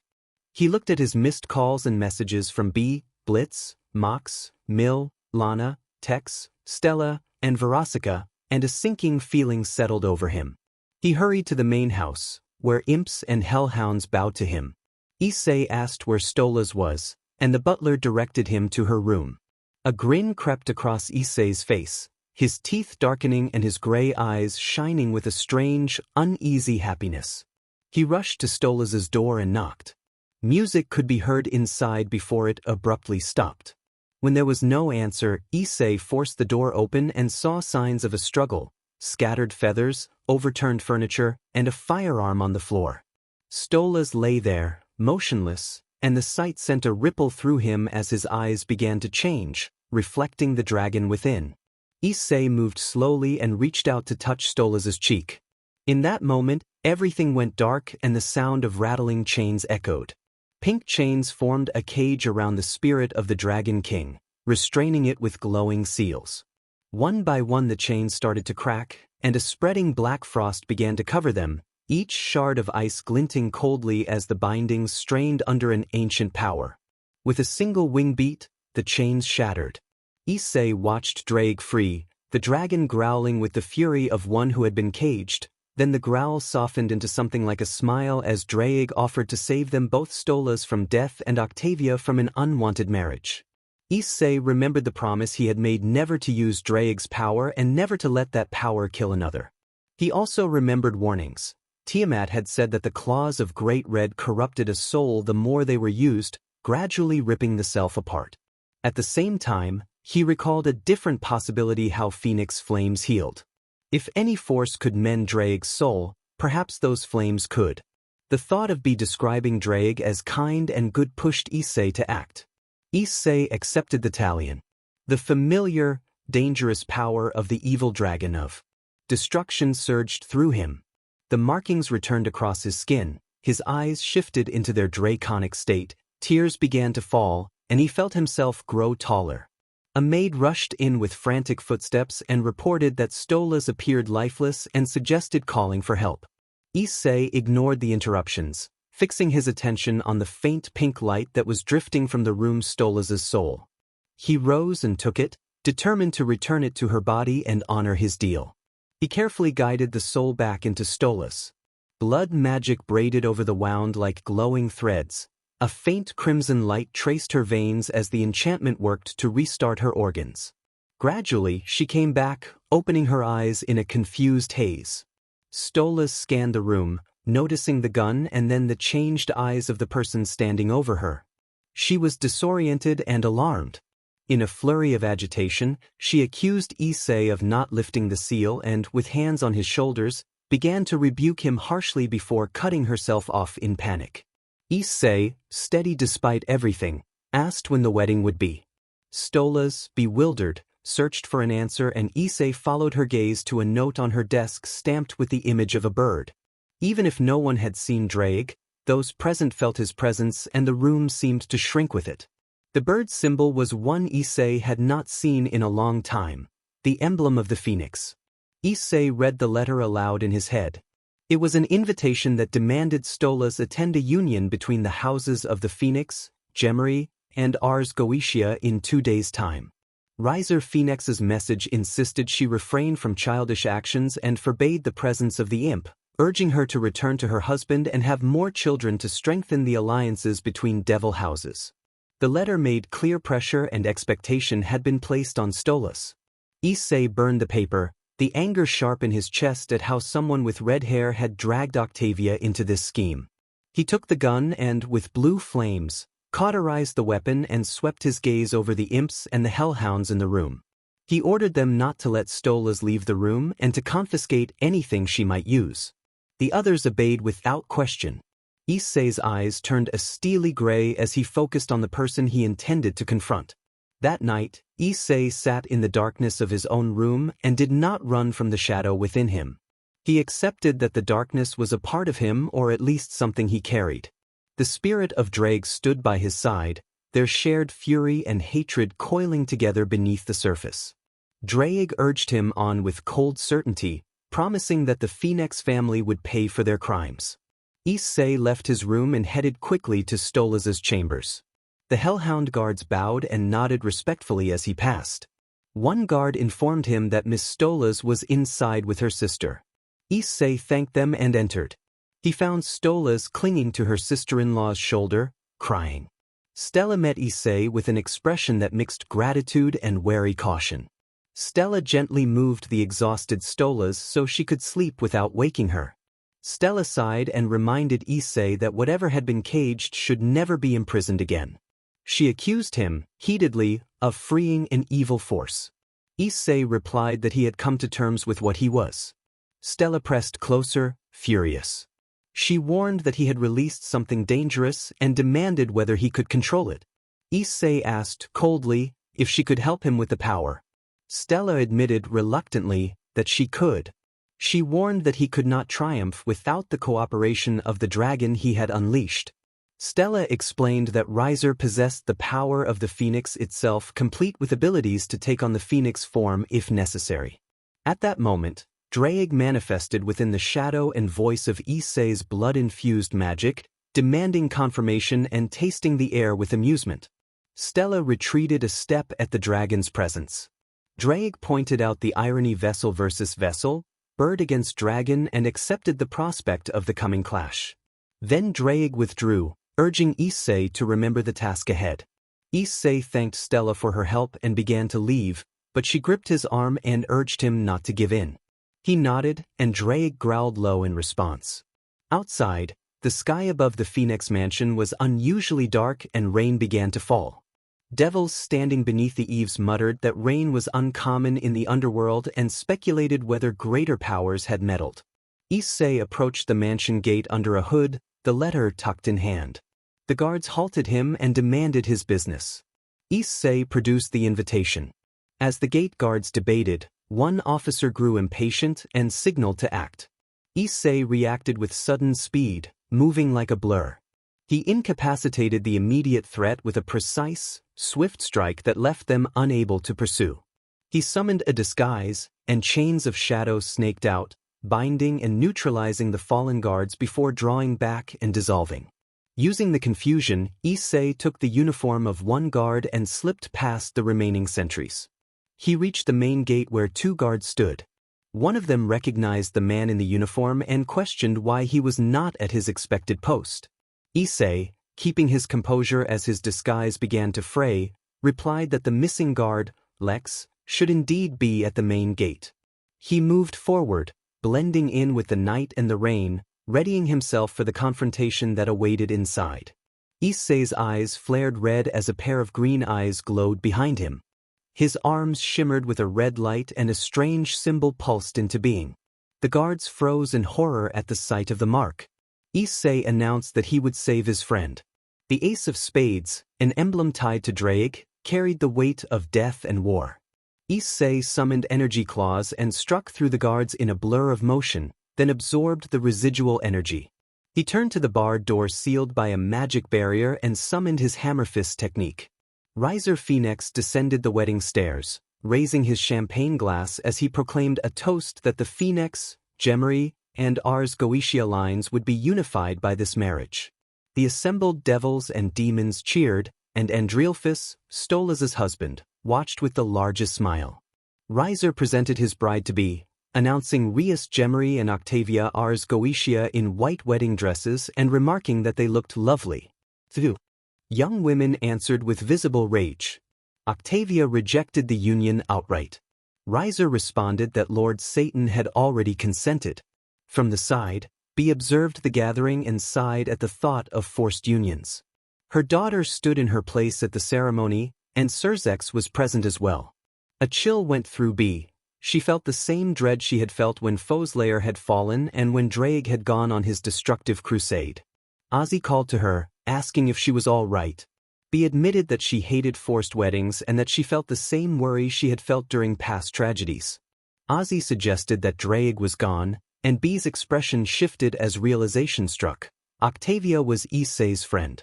He looked at his missed calls and messages from B, Blitz, Mox, Mill, Lana, Tex, Stella, and Verosika, and a sinking feeling settled over him. He hurried to the main house, where imps and hellhounds bowed to him. Issei asked where Stolas was, and the butler directed him to her room. A grin crept across Issei's face, his teeth darkening and his gray eyes shining with a strange, uneasy happiness. He rushed to Stolas's door and knocked. Music could be heard inside before it abruptly stopped. When there was no answer, Issei forced the door open and saw signs of a struggle, scattered feathers, overturned furniture, and a firearm on the floor. Stolas lay there, motionless, and the sight sent a ripple through him as his eyes began to change, reflecting the dragon within. Issei moved slowly and reached out to touch Stolas's cheek. In that moment, everything went dark and the sound of rattling chains echoed. Pink chains formed a cage around the spirit of the Dragon King, restraining it with glowing seals. One by one the chains started to crack, and a spreading black frost began to cover them, each shard of ice glinting coldly as the bindings strained under an ancient power. With a single wing beat, the chains shattered. Issei watched Drake free, the dragon growling with the fury of one who had been caged. Then the growl softened into something like a smile as Drake offered to save them both, Stolas from death and Octavia from an unwanted marriage. Issei remembered the promise he had made never to use Drake's power and never to let that power kill another. He also remembered warnings. Tiamat had said that the claws of Great Red corrupted a soul the more they were used, gradually ripping the self apart. At the same time, he recalled a different possibility: how Phoenix flames healed. If any force could mend Drake's soul, perhaps those flames could. The thought of describing Drake as kind and good pushed Issei to act. Issei accepted the talion. The familiar, dangerous power of the evil dragon of destruction surged through him. The markings returned across his skin, his eyes shifted into their draconic state, tears began to fall, and he felt himself grow taller. A maid rushed in with frantic footsteps and reported that Stolas appeared lifeless and suggested calling for help. Issei ignored the interruptions, fixing his attention on the faint pink light that was drifting from the room Stolas's soul. He rose and took it, determined to return it to her body and honor his deal. He carefully guided the soul back into Stolas. Blood magic braided over the wound like glowing threads. A faint crimson light traced her veins as the enchantment worked to restart her organs. Gradually, she came back, opening her eyes in a confused haze. Stolas scanned the room, noticing the gun and then the changed eyes of the person standing over her. She was disoriented and alarmed. In a flurry of agitation, she accused Issei of not lifting the seal and, with hands on his shoulders, began to rebuke him harshly before cutting herself off in panic. Issei, steady despite everything, asked when the wedding would be. Stolas, bewildered, searched for an answer, and Issei followed her gaze to a note on her desk stamped with the image of a bird. Even if no one had seen Drake, those present felt his presence and the room seemed to shrink with it. The bird symbol was one Issei had not seen in a long time, the emblem of the phoenix. Issei read the letter aloud in his head. It was an invitation that demanded Stolas attend a union between the houses of the Phoenix, BGMI, and Ars Goetia in 2 days' time. Riser Phoenix's message insisted she refrain from childish actions and forbade the presence of the imp, urging her to return to her husband and have more children to strengthen the alliances between devil houses. The letter made clear pressure and expectation had been placed on Stolas. Issei burned the paper, the anger sharp in his chest at how someone with red hair had dragged Octavia into this scheme. He took the gun and, with blue flames, cauterized the weapon and swept his gaze over the imps and the hellhounds in the room. He ordered them not to let Stolas leave the room and to confiscate anything she might use. The others obeyed without question. Issei's eyes turned a steely gray as he focused on the person he intended to confront. That night, Issei sat in the darkness of his own room and did not run from the shadow within him. He accepted that the darkness was a part of him, or at least something he carried. The spirit of Drake stood by his side, their shared fury and hatred coiling together beneath the surface. Drake urged him on with cold certainty, promising that the Phoenix family would pay for their crimes. Issei left his room and headed quickly to Stolas's chambers. The hellhound guards bowed and nodded respectfully as he passed. One guard informed him that Miss Stolas was inside with her sister. Issei thanked them and entered. He found Stolas clinging to her sister-in-law's shoulder, crying. Stella met Issei with an expression that mixed gratitude and wary caution. Stella gently moved the exhausted Stolas so she could sleep without waking her. Stella sighed and reminded Issei that whatever had been caged should never be imprisoned again. She accused him, heatedly, of freeing an evil force. Issei replied that he had come to terms with what he was. Stella pressed closer, furious. She warned that he had released something dangerous and demanded whether he could control it. Issei asked, coldly, if she could help him with the power. Stella admitted reluctantly that she could. She warned that he could not triumph without the cooperation of the dragon he had unleashed. Stella explained that Riser possessed the power of the Phoenix itself, complete with abilities to take on the Phoenix form if necessary. At that moment, Drake manifested within the shadow and voice of Issei's blood-infused magic, demanding confirmation and tasting the air with amusement. Stella retreated a step at the dragon's presence. Drake pointed out the irony: vessel versus vessel, bird against dragon, and accepted the prospect of the coming clash. Then Drake withdrew, urging Issei to remember the task ahead. Issei thanked Stella for her help and began to leave, but she gripped his arm and urged him not to give in. He nodded, and Drake growled low in response. Outside, the sky above the Phoenix mansion was unusually dark and rain began to fall. Devils standing beneath the eaves muttered that rain was uncommon in the underworld and speculated whether greater powers had meddled. Issei approached the mansion gate under a hood, the letter tucked in hand. The guards halted him and demanded his business. Issei produced the invitation. As the gate guards debated, one officer grew impatient and signaled to act. Issei reacted with sudden speed, moving like a blur. He incapacitated the immediate threat with a precise, swift strike that left them unable to pursue. He summoned a disguise, and chains of shadows snaked out, binding and neutralizing the fallen guards before drawing back and dissolving. Using the confusion, Issei took the uniform of one guard and slipped past the remaining sentries. He reached the main gate where 2 guards stood. One of them recognized the man in the uniform and questioned why he was not at his expected post. Issei, keeping his composure as his disguise began to fray, replied that the missing guard, Lex, should indeed be at the main gate. He moved forward, blending in with the night and the rain, readying himself for the confrontation that awaited inside. Issei's eyes flared red as a pair of green eyes glowed behind him. His arms shimmered with a red light and a strange symbol pulsed into being. The guards froze in horror at the sight of the mark. Issei announced that he would save his friend. The Ace of Spades, an emblem tied to Drake, carried the weight of death and war. Issei summoned energy claws and struck through the guards in a blur of motion, then absorbed the residual energy. He turned to the barred door sealed by a magic barrier and summoned his hammer fist technique. Riser Phoenix descended the wedding stairs, raising his champagne glass as he proclaimed a toast that the Phoenix, BGMI, and Ars Goetia lines would be unified by this marriage. The assembled devils and demons cheered, and Andrealphus, Stolas' husband, watched with the largest smile. Riser presented his bride-to-be, announcing Rias BGMI and Octavia Ars Goetia in white wedding dresses and remarking that they looked lovely. Two young women answered with visible rage. Octavia rejected the union outright. Riser responded that Lord Satan had already consented. From the side, Bee observed the gathering and sighed at the thought of forced unions. Her daughter stood in her place at the ceremony, and Surzex was present as well. A chill went through Bee. She felt the same dread she had felt when Foeslayer had fallen and when Drake had gone on his destructive crusade. Ozzy called to her, asking if she was all right. Bee admitted that she hated forced weddings and that she felt the same worry she had felt during past tragedies. Ozzy suggested that Drake was gone, and Bee's expression shifted as realization struck. Octavia was Issei's friend.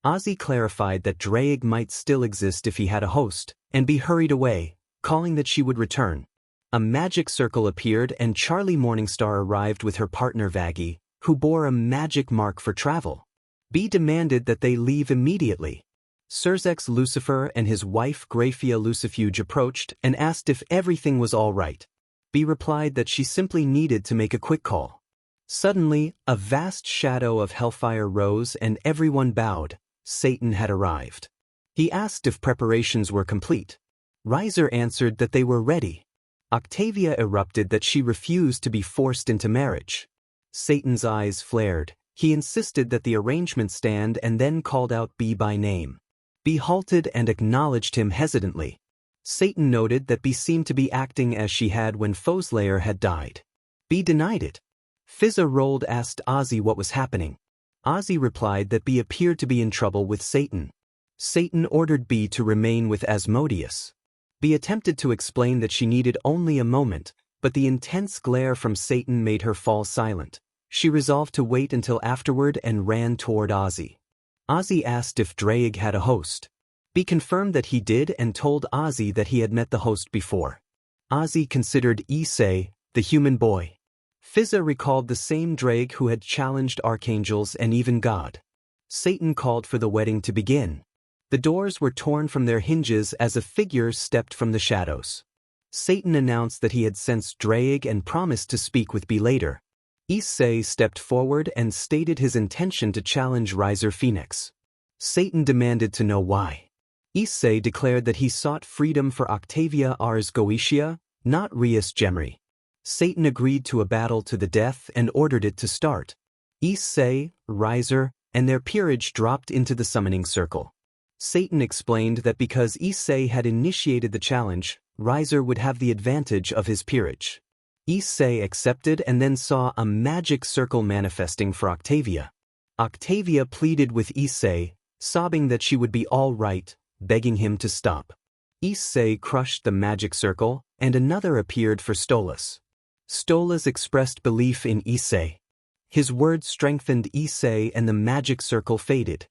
Ozzy clarified that Drake might still exist if he had a host, and Bee hurried away, calling that she would return. A magic circle appeared and Charlie Morningstar arrived with her partner Vaggie, who bore a magic mark for travel. Bee demanded that they leave immediately. Surzex Lucifer and his wife Graphia Lucifuge approached and asked if everything was all right. Bee replied that she simply needed to make a quick call. Suddenly, a vast shadow of hellfire rose and everyone bowed. Satan had arrived. He asked if preparations were complete. Riser answered that they were ready. Octavia erupted that she refused to be forced into marriage. Satan's eyes flared. He insisted that the arrangement stand and then called out Bee by name. Bee halted and acknowledged him hesitantly. Satan noted that Bee seemed to be acting as she had when Foeslayer had died. Bee denied it. Fizza rolled asked Ozzy what was happening. Ozzy replied that Bee appeared to be in trouble with Satan. Satan ordered Bee to remain with Asmodeus. Bee attempted to explain that she needed only a moment, but the intense glare from Satan made her fall silent. She resolved to wait until afterward and ran toward Ozzy. Ozzy asked if Drake had a host. Bee confirmed that he did and told Ozzy that he had met the host before. Ozzy considered Issei, the human boy. Fizza recalled the same Drake who had challenged archangels and even God. Satan called for the wedding to begin. The doors were torn from their hinges as a figure stepped from the shadows. Satan announced that he had sensed Drake and promised to speak with Bee later. Issei stepped forward and stated his intention to challenge Riser Phoenix. Satan demanded to know why. Issei declared that he sought freedom for Octavia Ars Goetia, not Rias BGMI. Satan agreed to a battle to the death and ordered it to start. Issei, Riser, and their peerage dropped into the summoning circle. Satan explained that because Issei had initiated the challenge, Riser would have the advantage of his peerage. Issei accepted and then saw a magic circle manifesting for Octavia. Octavia pleaded with Issei, sobbing that she would be all right, begging him to stop. Issei crushed the magic circle, and another appeared for Stolas. Stolas expressed belief in Issei. His words strengthened Issei and the magic circle faded.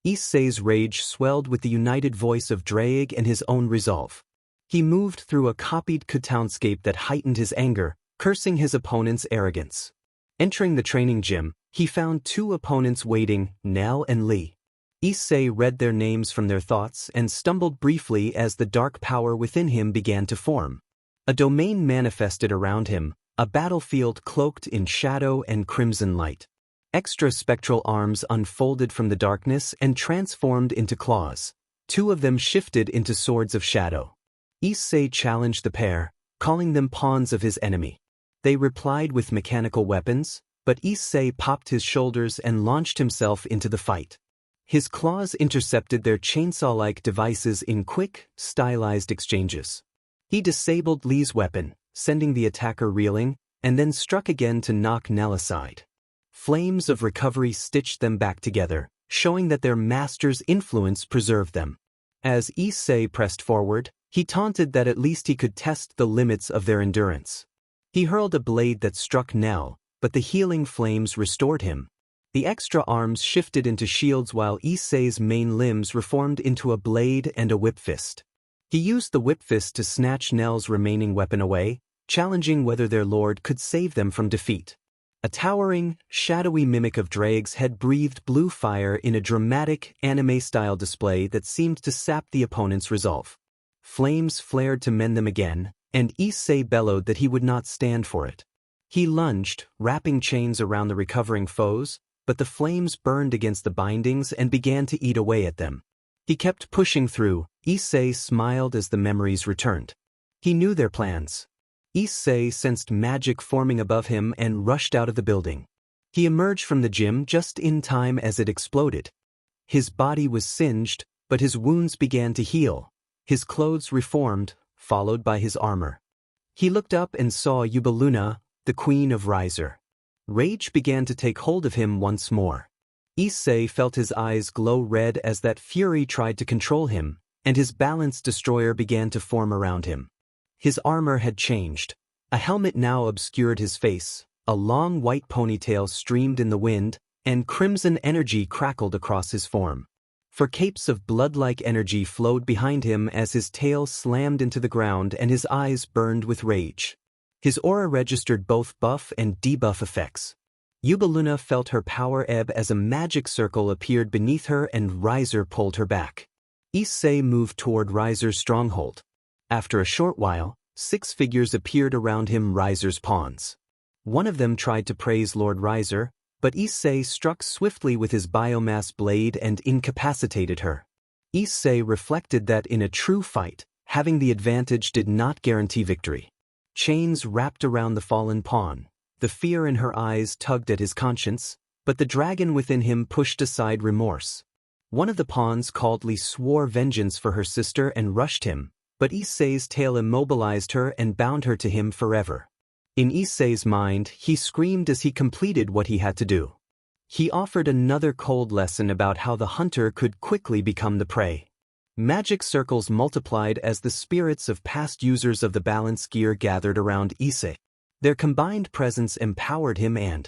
Issei's rage swelled with the united voice of Drake and his own resolve. He moved through a copied townscape that heightened his anger, cursing his opponent's arrogance. Entering the training gym, he found two opponents waiting, Nell and Lee. Issei read their names from their thoughts and stumbled briefly as the dark power within him began to form. A domain manifested around him, a battlefield cloaked in shadow and crimson light. Extra spectral arms unfolded from the darkness and transformed into claws. Two of them shifted into swords of shadow. Issei challenged the pair, calling them pawns of his enemy. They replied with mechanical weapons, but Issei popped his shoulders and launched himself into the fight. His claws intercepted their chainsaw-like devices in quick, stylized exchanges. He disabled Li's weapon, sending the attacker reeling, and then struck again to knock Nell aside. Flames of recovery stitched them back together, showing that their master's influence preserved them. As Issei pressed forward, he taunted that at least he could test the limits of their endurance. He hurled a blade that struck Nell, but the healing flames restored him. The extra arms shifted into shields while Issei's main limbs reformed into a blade and a whip fist. He used the whip fist to snatch Nell's remaining weapon away, challenging whether their lord could save them from defeat. A towering, shadowy mimic of Draig's had breathed blue fire in a dramatic, anime-style display that seemed to sap the opponent's resolve. Flames flared to mend them again, and Issei bellowed that he would not stand for it. He lunged, wrapping chains around the recovering foes, but the flames burned against the bindings and began to eat away at them. He kept pushing through. Issei smiled as the memories returned. He knew their plans. Issei sensed magic forming above him and rushed out of the building. He emerged from the gym just in time as it exploded. His body was singed, but his wounds began to heal. His clothes reformed, followed by his armor. He looked up and saw Yubaluna, the Queen of Riser. Rage began to take hold of him once more. Issei felt his eyes glow red as that fury tried to control him, and his balance destroyer began to form around him. His armor had changed. A helmet now obscured his face, a long white ponytail streamed in the wind, and crimson energy crackled across his form. For capes of blood-like energy flowed behind him as his tail slammed into the ground and his eyes burned with rage. His aura registered both buff and debuff effects. Yubaluna felt her power ebb as a magic circle appeared beneath her and Riser pulled her back. Issei moved toward Riser's stronghold. After a short while, 6 figures appeared around him, Riser's pawns. One of them tried to praise Lord Riser, but Issei struck swiftly with his biomass blade and incapacitated her. Issei reflected that in a true fight, having the advantage did not guarantee victory. Chains wrapped around the fallen pawn. The fear in her eyes tugged at his conscience, but the dragon within him pushed aside remorse. One of the pawns coldly swore vengeance for her sister and rushed him, but Issei's tail immobilized her and bound her to him forever. In Issei's mind, he screamed as he completed what he had to do. He offered another cold lesson about how the hunter could quickly become the prey. Magic circles multiplied as the spirits of past users of the balance gear gathered around Issei. Their combined presence empowered him and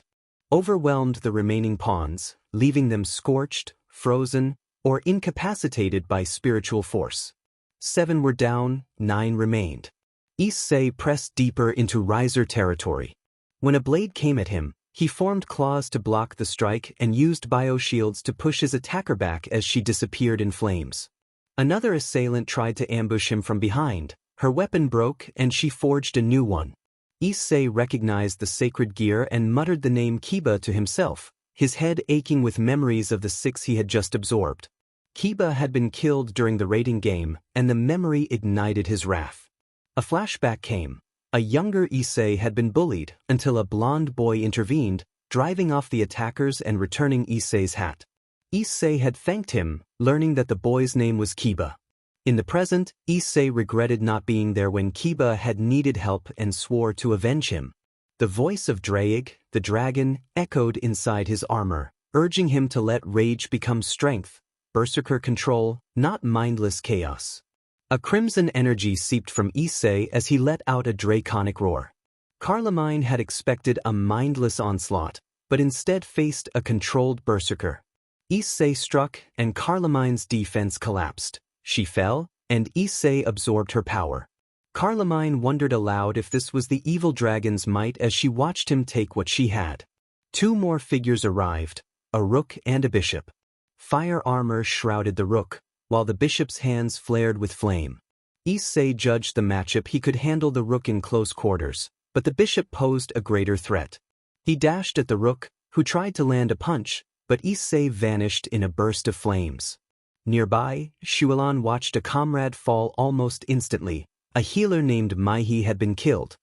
overwhelmed the remaining pawns, leaving them scorched, frozen, or incapacitated by spiritual force. 7 were down, 9 remained. Issei pressed deeper into Riser territory. When a blade came at him, he formed claws to block the strike and used bioshields to push his attacker back as she disappeared in flames. Another assailant tried to ambush him from behind. Her weapon broke and she forged a new one. Issei recognized the sacred gear and muttered the name Kiba to himself, his head aching with memories of the 6 he had just absorbed. Kiba had been killed during the raiding game, and the memory ignited his wrath. A flashback came. A younger Issei had been bullied until a blonde boy intervened, driving off the attackers and returning Issei's hat. Issei had thanked him, learning that the boy's name was Kiba. In the present, Issei regretted not being there when Kiba had needed help and swore to avenge him. The voice of Draig, the dragon, echoed inside his armor, urging him to let rage become strength, berserker control, not mindless chaos. A crimson energy seeped from Issei as he let out a draconic roar. Carmine had expected a mindless onslaught, but instead faced a controlled berserker. Issei struck, and Carmine's defense collapsed. She fell, and Issei absorbed her power. Carmine wondered aloud if this was the evil dragon's might as she watched him take what she had. 2 more figures arrived, a rook and a bishop. Fire armor shrouded the rook, while the bishop's hands flared with flame. Issei judged the matchup he could handle the rook in close quarters, But the bishop posed a greater threat. He dashed at the rook, who tried to land a punch, but Issei vanished in a burst of flames. Nearby, Xuelan watched a comrade fall almost instantly. A healer named Maihe had been killed.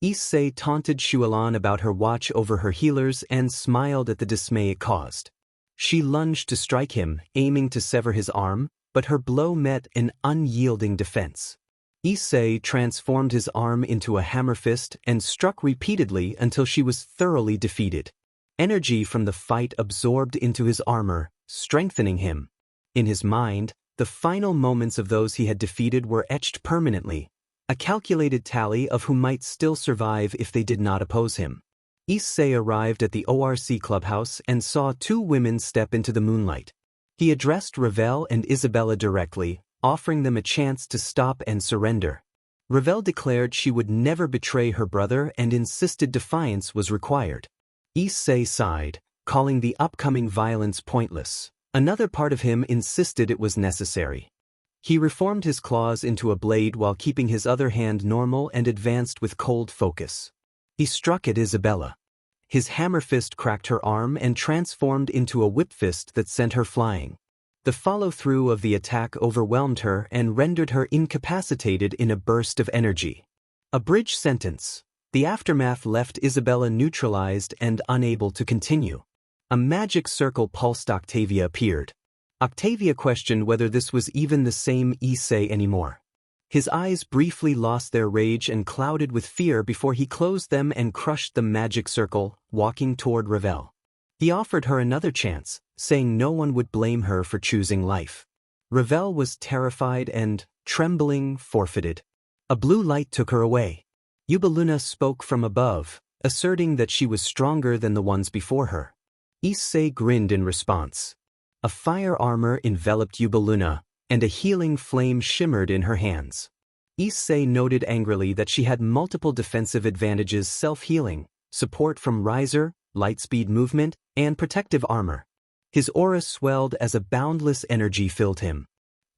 Issei taunted Xuelan about her watch over her healers and smiled at the dismay it caused. She lunged to strike him, aiming to sever his arm, but her blow met an unyielding defense. Issei transformed his arm into a hammer fist and struck repeatedly until she was thoroughly defeated. Energy from the fight absorbed into his armor, strengthening him. In his mind, the final moments of those he had defeated were etched permanently, a calculated tally of who might still survive if they did not oppose him. Issei arrived at the ORC clubhouse and saw two women step into the moonlight. He addressed Ravel and Isabella directly, offering them a chance to stop and surrender. Ravel declared she would never betray her brother and insisted defiance was required. Issei sighed, calling the upcoming violence pointless. Another part of him insisted it was necessary. He reformed his claws into a blade while keeping his other hand normal and advanced with cold focus. He struck at Isabella. His hammer fist cracked her arm and transformed into a whip fist that sent her flying. The follow-through of the attack overwhelmed her and rendered her incapacitated in a burst of energy. A bridge sentence. The aftermath left Isabella neutralized and unable to continue. A magic circle pulsed Octavia appeared. Octavia questioned whether this was even the same Issei anymore. His eyes briefly lost their rage and clouded with fear before he closed them and crushed the magic circle, walking toward Ravel. He offered her another chance, saying no one would blame her for choosing life. Ravel was terrified and, trembling, forfeited. A blue light took her away. Yubaluna spoke from above, asserting that she was stronger than the ones before her. Issei grinned in response. A fire armor enveloped Yubaluna, and a healing flame shimmered in her hands. Issei noted angrily that she had multiple defensive advantages: self-healing, support from riser, lightspeed movement, and protective armor. His aura swelled as a boundless energy filled him.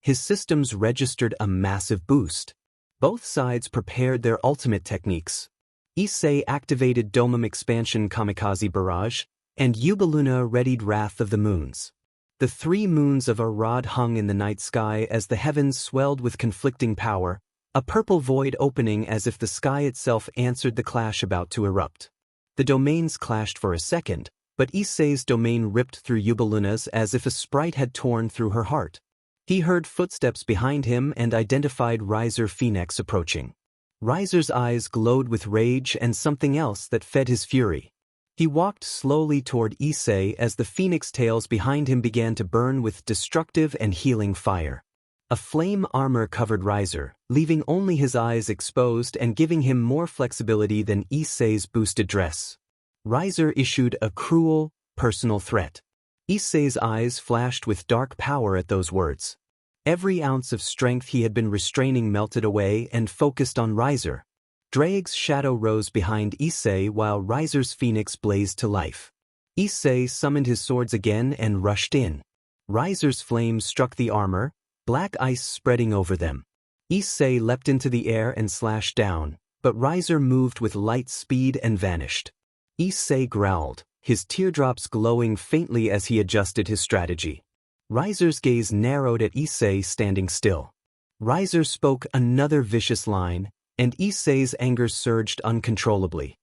His systems registered a massive boost. Both sides prepared their ultimate techniques. Issei activated Domum Expansion Kamikaze Barrage, and Yubaluna readied Wrath of the Moons. The three moons of Arad hung in the night sky as the heavens swelled with conflicting power, a purple void opening as if the sky itself answered the clash about to erupt. The domains clashed for a second, but Issei's domain ripped through Yubaluna's as if a sprite had torn through her heart. He heard footsteps behind him and identified Riser Phoenix approaching. Riser's eyes glowed with rage and something else that fed his fury. He walked slowly toward Issei as the phoenix tails behind him began to burn with destructive and healing fire. A flame armor covered Riser, leaving only his eyes exposed and giving him more flexibility than Issei's boosted dress. Riser issued a cruel, personal threat. Issei's eyes flashed with dark power at those words. Every ounce of strength he had been restraining melted away and focused on Riser. Draig's shadow rose behind Issei while Riser's phoenix blazed to life. Issei summoned his swords again and rushed in. Riser's flames struck the armor, black ice spreading over them. Issei leapt into the air and slashed down, but Riser moved with light speed and vanished. Issei growled, his teardrops glowing faintly as he adjusted his strategy. Riser's gaze narrowed at Issei standing still. Riser spoke another vicious line, and Issei's anger surged uncontrollably.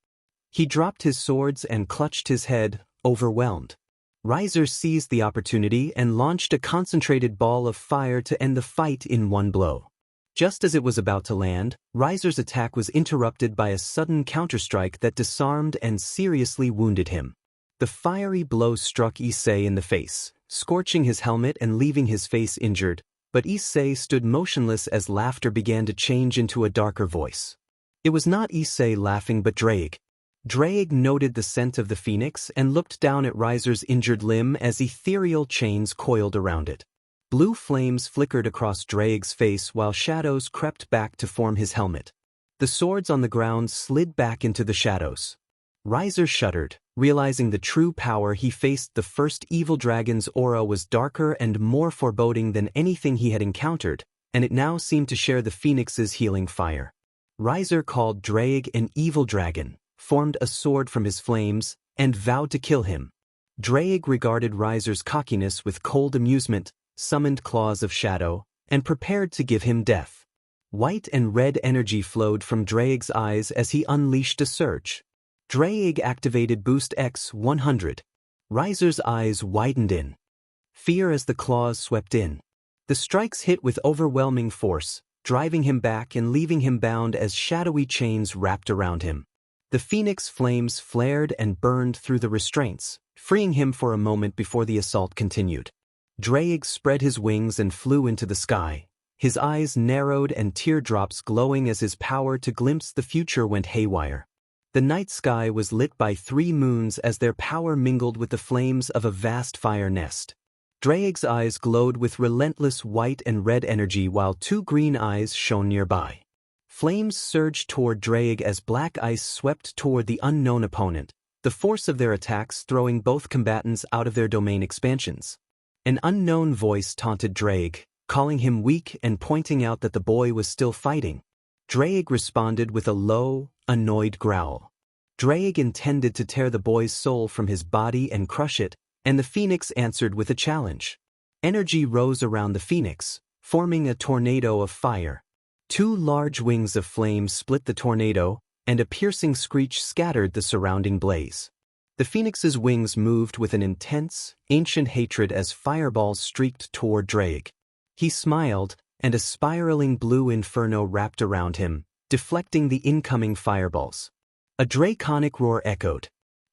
He dropped his swords and clutched his head, overwhelmed. Riser seized the opportunity and launched a concentrated ball of fire to end the fight in one blow. Just as it was about to land, Riser's attack was interrupted by a sudden counterstrike that disarmed and seriously wounded him. The fiery blow struck Issei in the face, scorching his helmet and leaving his face injured, but Issei stood motionless as laughter began to change into a darker voice. It was not Issei laughing but Draig. Draig noted the scent of the phoenix and looked down at Riser's injured limb as ethereal chains coiled around it. Blue flames flickered across Draig's face while shadows crept back to form his helmet. The swords on the ground slid back into the shadows. Riser shuddered, realizing the true power he faced. The first evil dragon's aura was darker and more foreboding than anything he had encountered, and it now seemed to share the phoenix's healing fire. Riser called Drake an evil dragon, formed a sword from his flames, and vowed to kill him. Drake regarded Riser's cockiness with cold amusement, summoned claws of shadow, and prepared to give him death. White and red energy flowed from Drake's eyes as he unleashed a surge. Drake activated Boost X 100. Riser's eyes widened in fear as the claws swept in. The strikes hit with overwhelming force, driving him back and leaving him bound as shadowy chains wrapped around him. The phoenix flames flared and burned through the restraints, freeing him for a moment before the assault continued. Drake spread his wings and flew into the sky, his eyes narrowed and teardrops glowing as his power to glimpse the future went haywire. The night sky was lit by 3 moons as their power mingled with the flames of a vast fire nest. Drake's eyes glowed with relentless white and red energy while 2 green eyes shone nearby. Flames surged toward Drake as black ice swept toward the unknown opponent, the force of their attacks throwing both combatants out of their domain expansions. An unknown voice taunted Drake, calling him weak and pointing out that the boy was still fighting. Drake responded with a low, annoyed growl. Drake intended to tear the boy's soul from his body and crush it, and the phoenix answered with a challenge. Energy rose around the phoenix, forming a tornado of fire. 2 large wings of flame split the tornado, and a piercing screech scattered the surrounding blaze. The phoenix's wings moved with an intense, ancient hatred as fireballs streaked toward Drake. He smiled, and a spiraling blue inferno wrapped around him, deflecting the incoming fireballs. A draconic roar echoed.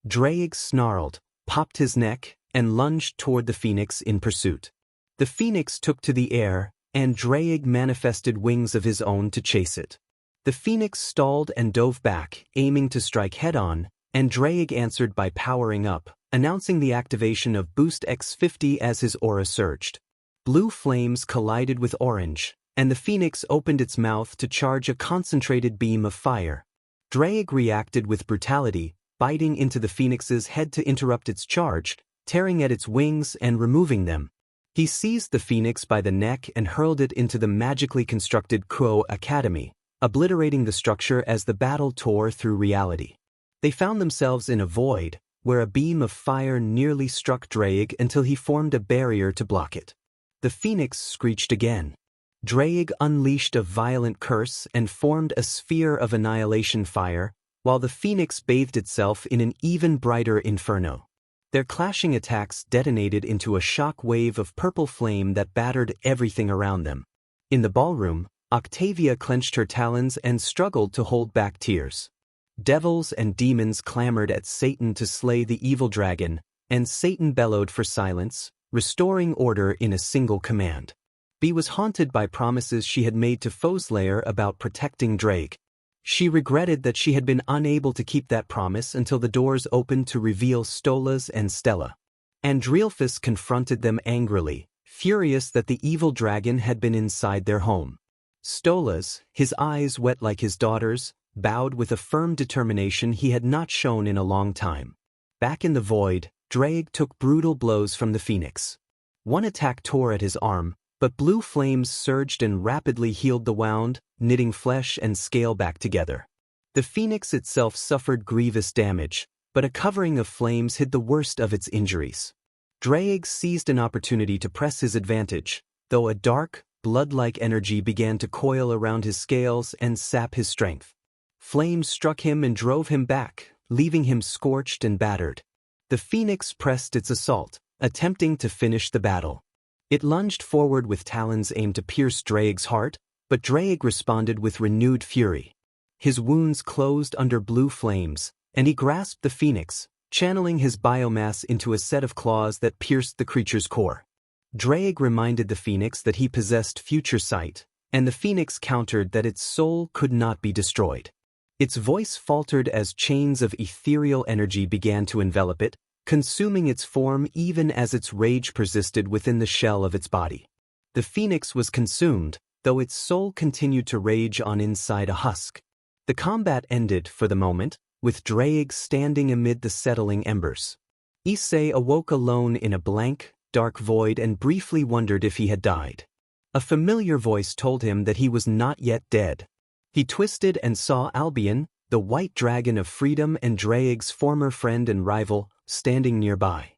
Drake snarled, popped his neck, and lunged toward the phoenix in pursuit. The phoenix took to the air, and Drake manifested wings of his own to chase it. The phoenix stalled and dove back, aiming to strike head-on, and Drake answered by powering up, announcing the activation of Boost X50 as his aura surged. Blue flames collided with orange, and the phoenix opened its mouth to charge a concentrated beam of fire. Drake reacted with brutality, biting into the phoenix's head to interrupt its charge, tearing at its wings and removing them. He seized the phoenix by the neck and hurled it into the magically constructed Crow Academy, obliterating the structure as the battle tore through reality. They found themselves in a void, where a beam of fire nearly struck Drake until he formed a barrier to block it. The phoenix screeched again. Drake unleashed a violent curse and formed a sphere of annihilation fire, while the phoenix bathed itself in an even brighter inferno. Their clashing attacks detonated into a shock wave of purple flame that battered everything around them. In the ballroom, Octavia clenched her talons and struggled to hold back tears. Devils and demons clamored at Satan to slay the evil dragon, and Satan bellowed for silence, restoring order in a single command. Bee was haunted by promises she had made to Foeslayer about protecting Drake. She regretted that she had been unable to keep that promise until the doors opened to reveal Stolas and Stella. Andrealphus confronted them angrily, furious that the evil dragon had been inside their home. Stolas, his eyes wet like his daughter's, bowed with a firm determination he had not shown in a long time. Back in the void, Drake took brutal blows from the phoenix. One attack tore at his arm, but blue flames surged and rapidly healed the wound, knitting flesh and scale back together. The phoenix itself suffered grievous damage, but a covering of flames hid the worst of its injuries. Drake seized an opportunity to press his advantage, though a dark, blood-like energy began to coil around his scales and sap his strength. Flames struck him and drove him back, leaving him scorched and battered. The phoenix pressed its assault, attempting to finish the battle. It lunged forward with talons aimed to pierce Drake's heart, but Drake responded with renewed fury. His wounds closed under blue flames, and he grasped the phoenix, channeling his biomass into a set of claws that pierced the creature's core. Drake reminded the phoenix that he possessed future sight, and the phoenix countered that its soul could not be destroyed. Its voice faltered as chains of ethereal energy began to envelop it, consuming its form even as its rage persisted within the shell of its body. The phoenix was consumed, though its soul continued to rage on inside a husk. The combat ended for the moment, with Drake standing amid the settling embers. Issei awoke alone in a blank, dark void and briefly wondered if he had died. A familiar voice told him that he was not yet dead. He twisted and saw Albion, the white dragon of freedom and Draig's former friend and rival, standing nearby.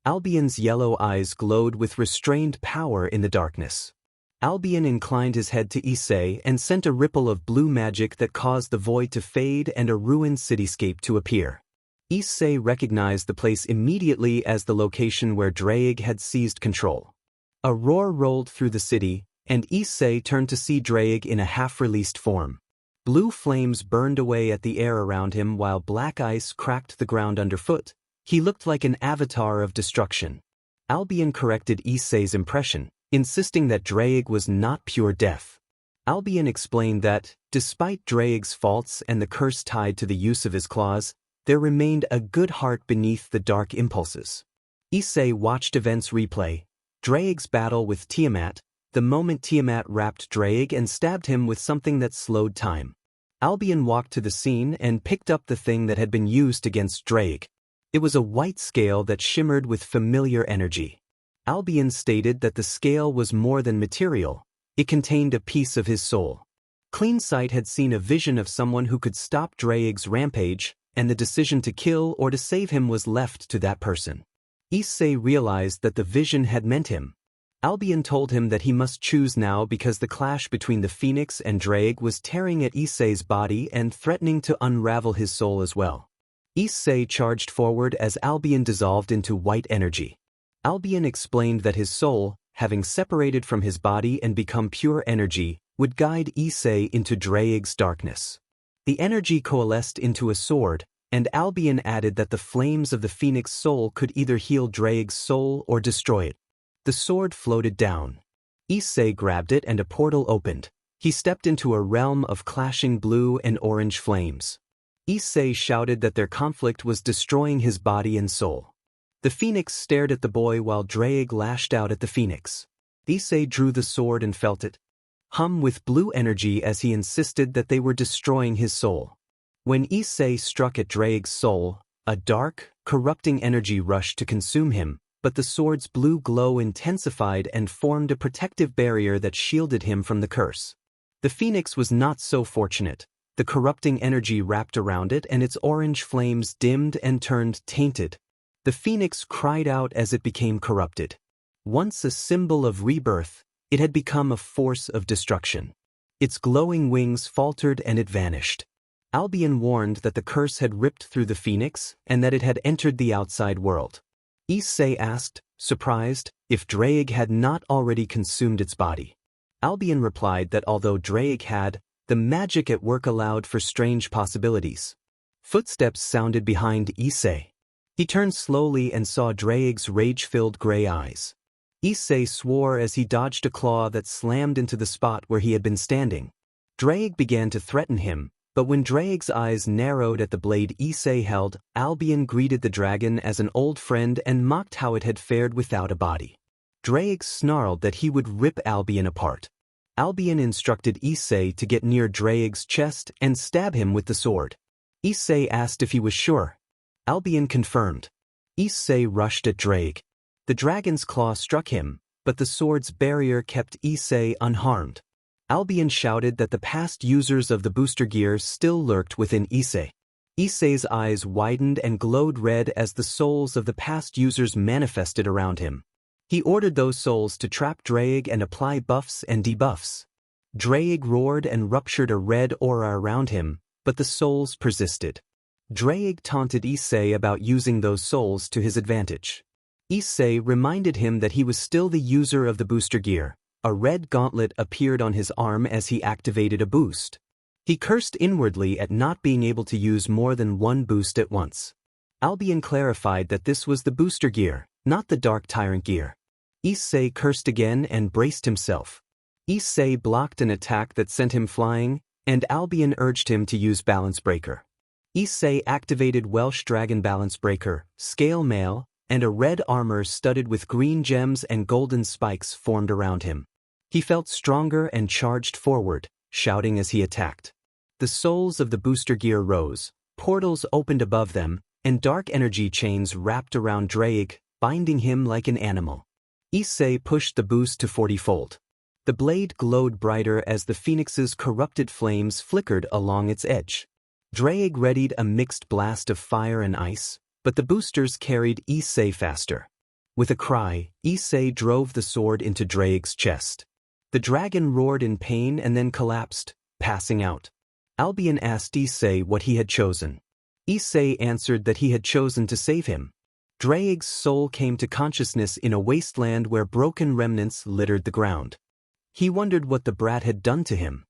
Albion's yellow eyes glowed with restrained power in the darkness. Albion inclined his head to Issei and sent a ripple of blue magic that caused the void to fade and a ruined cityscape to appear. Issei recognized the place immediately as the location where Draig had seized control. A roar rolled through the city, and Issei turned to see Draig in a half-released form. Blue flames burned away at the air around him while black ice cracked the ground underfoot. He looked like an avatar of destruction. Albion corrected Issei's impression, insisting that Draig was not pure death. Albion explained that, despite Draig's faults and the curse tied to the use of his claws, there remained a good heart beneath the dark impulses. Issei watched events replay, Draig's battle with Tiamat, the moment Tiamat wrapped Draig and stabbed him with something that slowed time. Albion walked to the scene and picked up the thing that had been used against Draig. It was a white scale that shimmered with familiar energy. Albion stated that the scale was more than material, it contained a piece of his soul. Clean Sight had seen a vision of someone who could stop Draig's rampage, and the decision to kill or to save him was left to that person. Issei realized that the vision had meant him. Albion told him that he must choose now because the clash between the Phoenix and Draig was tearing at Issei's body and threatening to unravel his soul as well. Issei charged forward as Albion dissolved into white energy. Albion explained that his soul, having separated from his body and become pure energy, would guide Issei into Draig's darkness. The energy coalesced into a sword, and Albion added that the flames of the Phoenix soul could either heal Draig's soul or destroy it. The sword floated down. Issei grabbed it and a portal opened. He stepped into a realm of clashing blue and orange flames. Issei shouted that their conflict was destroying his body and soul. The Phoenix stared at the boy while Draig lashed out at the Phoenix. Issei drew the sword and felt it hum with blue energy as he insisted that they were destroying his soul. When Issei struck at Draig's soul, a dark, corrupting energy rushed to consume him, but the sword's blue glow intensified and formed a protective barrier that shielded him from the curse. The Phoenix was not so fortunate. The corrupting energy wrapped around it and its orange flames dimmed and turned tainted. The Phoenix cried out as it became corrupted. Once a symbol of rebirth, it had become a force of destruction. Its glowing wings faltered and it vanished. Albion warned that the curse had ripped through the Phoenix and that it had entered the outside world. Issei asked, surprised, if Draig had not already consumed its body. Albion replied that although Draig had, the magic at work allowed for strange possibilities. Footsteps sounded behind Issei. He turned slowly and saw Draig's rage-filled gray eyes. Issei swore as he dodged a claw that slammed into the spot where he had been standing. Draig began to threaten him, but when Draig's eyes narrowed at the blade Issei held, Albion greeted the dragon as an old friend and mocked how it had fared without a body. Draig snarled that he would rip Albion apart. Albion instructed Issei to get near Draig's chest and stab him with the sword. Issei asked if he was sure. Albion confirmed. Issei rushed at Draig. The dragon's claw struck him, but the sword's barrier kept Issei unharmed. Albion shouted that the past users of the booster gear still lurked within Issei. Issei's eyes widened and glowed red as the souls of the past users manifested around him. He ordered those souls to trap Draig and apply buffs and debuffs. Draig roared and ruptured a red aura around him, but the souls persisted. Draig taunted Issei about using those souls to his advantage. Issei reminded him that he was still the user of the booster gear. A red gauntlet appeared on his arm as he activated a boost. He cursed inwardly at not being able to use more than one boost at once. Albion clarified that this was the booster gear, not the Dark Tyrant gear. Issei cursed again and braced himself. Issei blocked an attack that sent him flying, and Albion urged him to use Balance Breaker. Issei activated Welsh Dragon Balance Breaker, Scale Mail, and a red armor studded with green gems and golden spikes formed around him. He felt stronger and charged forward, shouting as he attacked. The souls of the booster gear rose, portals opened above them, and dark energy chains wrapped around Draig, binding him like an animal. Issei pushed the boost to 40-fold. The blade glowed brighter as the phoenix's corrupted flames flickered along its edge. Drake readied a mixed blast of fire and ice, but the boosters carried Issei faster. With a cry, Issei drove the sword into Drake's chest. The dragon roared in pain and then collapsed, passing out. Albion asked Issei what he had chosen. Issei answered that he had chosen to save him. Drake's soul came to consciousness in a wasteland where broken remnants littered the ground. He wondered what the brat had done to him.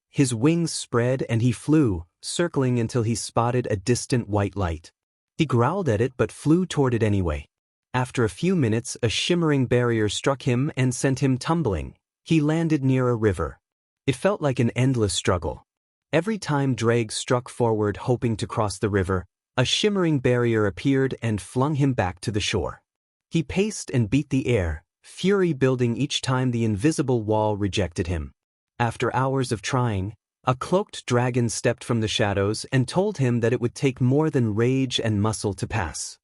His wings spread and he flew, circling until he spotted a distant white light. He growled at it but flew toward it anyway. After a few minutes, a shimmering barrier struck him and sent him tumbling. He landed near a river. It felt like an endless struggle. Every time Drake struck forward hoping to cross the river, a shimmering barrier appeared and flung him back to the shore. He paced and beat the air, fury building each time the invisible wall rejected him. After hours of trying, a cloaked dragon stepped from the shadows and told him that it would take more than rage and muscle to pass.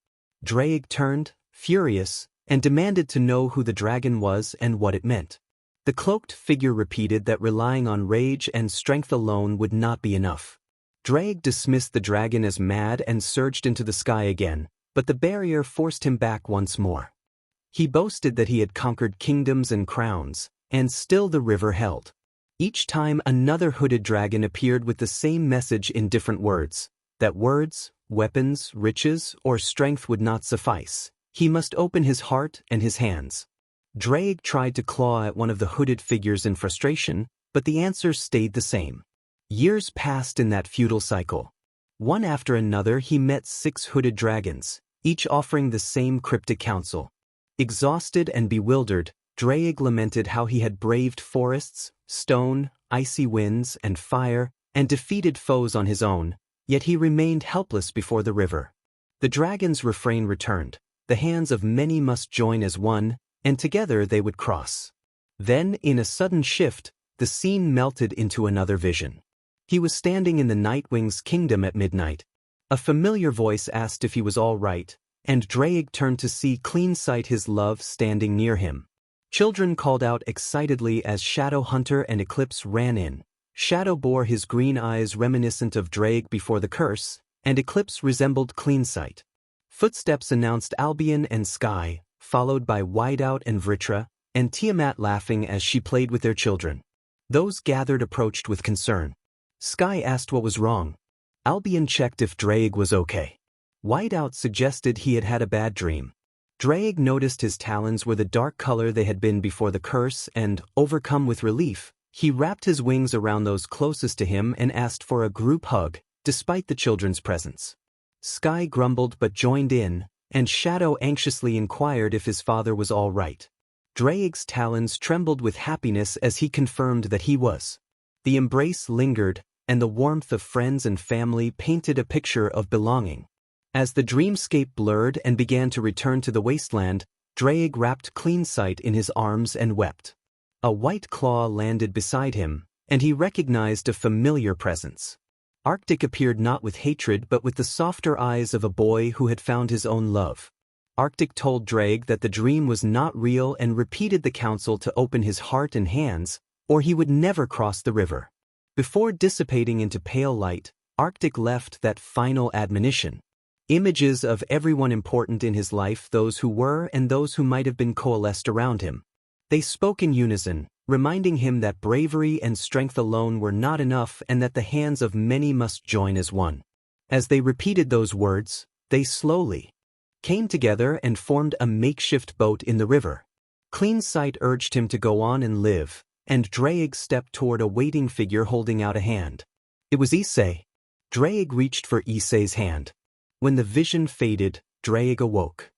Drake turned, furious, and demanded to know who the dragon was and what it meant. The cloaked figure repeated that relying on rage and strength alone would not be enough. Drake dismissed the dragon as mad and surged into the sky again, but the barrier forced him back once more. He boasted that he had conquered kingdoms and crowns, and still the river held. Each time another hooded dragon appeared with the same message in different words, that words, weapons, riches, or strength would not suffice. He must open his heart and his hands. Drake tried to claw at one of the hooded figures in frustration, but the answer stayed the same. Years passed in that futile cycle. One after another he met 6 hooded dragons, each offering the same cryptic counsel. Exhausted and bewildered, Drake lamented how he had braved forests, stone, icy winds, and fire, and defeated foes on his own, yet he remained helpless before the river. The dragon's refrain returned, the hands of many must join as one, and together they would cross. Then, in a sudden shift, the scene melted into another vision. He was standing in the Nightwing's kingdom at midnight. A familiar voice asked if he was all right, and Drake turned to see Cleansight, his love, standing near him. Children called out excitedly as Shadow Hunter and Eclipse ran in. Shadow bore his green eyes reminiscent of Drake before the curse, and Eclipse resembled Cleansight. Footsteps announced Albion and Sky, followed by Whiteout and Vritra, and Tiamat laughing as she played with their children. Those gathered approached with concern. Sky asked what was wrong. Albion checked if Drake was okay. Whiteout suggested he had had a bad dream. Drake noticed his talons were the dark color they had been before the curse and, overcome with relief, he wrapped his wings around those closest to him and asked for a group hug, despite the children's presence. Sky grumbled but joined in, and Shadow anxiously inquired if his father was all right. Drake's talons trembled with happiness as he confirmed that he was. The embrace lingered, and the warmth of friends and family painted a picture of belonging. As the dreamscape blurred and began to return to the wasteland, Drake wrapped Cleansight in his arms and wept. A white claw landed beside him, and he recognized a familiar presence. Arctic appeared not with hatred but with the softer eyes of a boy who had found his own love. Arctic told Drake that the dream was not real and repeated the counsel to open his heart and hands, or he would never cross the river. Before dissipating into pale light, Arctic left that final admonition. Images of everyone important in his life, those who were and those who might have been, coalesced around him. They spoke in unison, reminding him that bravery and strength alone were not enough and that the hands of many must join as one. As they repeated those words, they slowly came together and formed a makeshift boat in the river. Cleansight urged him to go on and live, and Drake stepped toward a waiting figure holding out a hand. It was Issei. Drake reached for Issei's hand. When the vision faded, Drake awoke.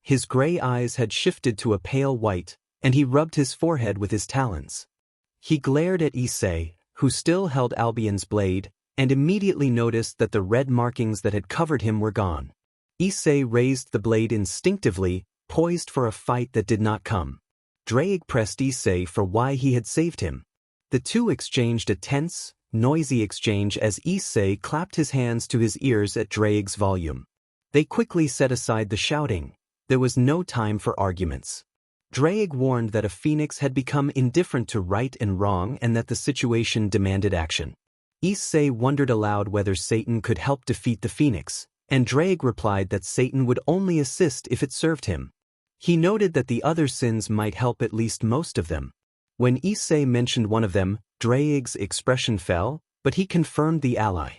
His gray eyes had shifted to a pale white, and he rubbed his forehead with his talons. He glared at Issei, who still held Albion's blade, and immediately noticed that the red markings that had covered him were gone. Issei raised the blade instinctively, poised for a fight that did not come. Drake pressed Issei for why he had saved him. The two exchanged a tense, noisy exchange as Issei clapped his hands to his ears at Drake's volume. They quickly set aside the shouting. There was no time for arguments. Draig warned that a phoenix had become indifferent to right and wrong and that the situation demanded action. Issei wondered aloud whether Satan could help defeat the phoenix, and Draig replied that Satan would only assist if it served him. He noted that the other sins might help at least most of them. When Issei mentioned one of them, Draig's expression fell, but he confirmed the ally.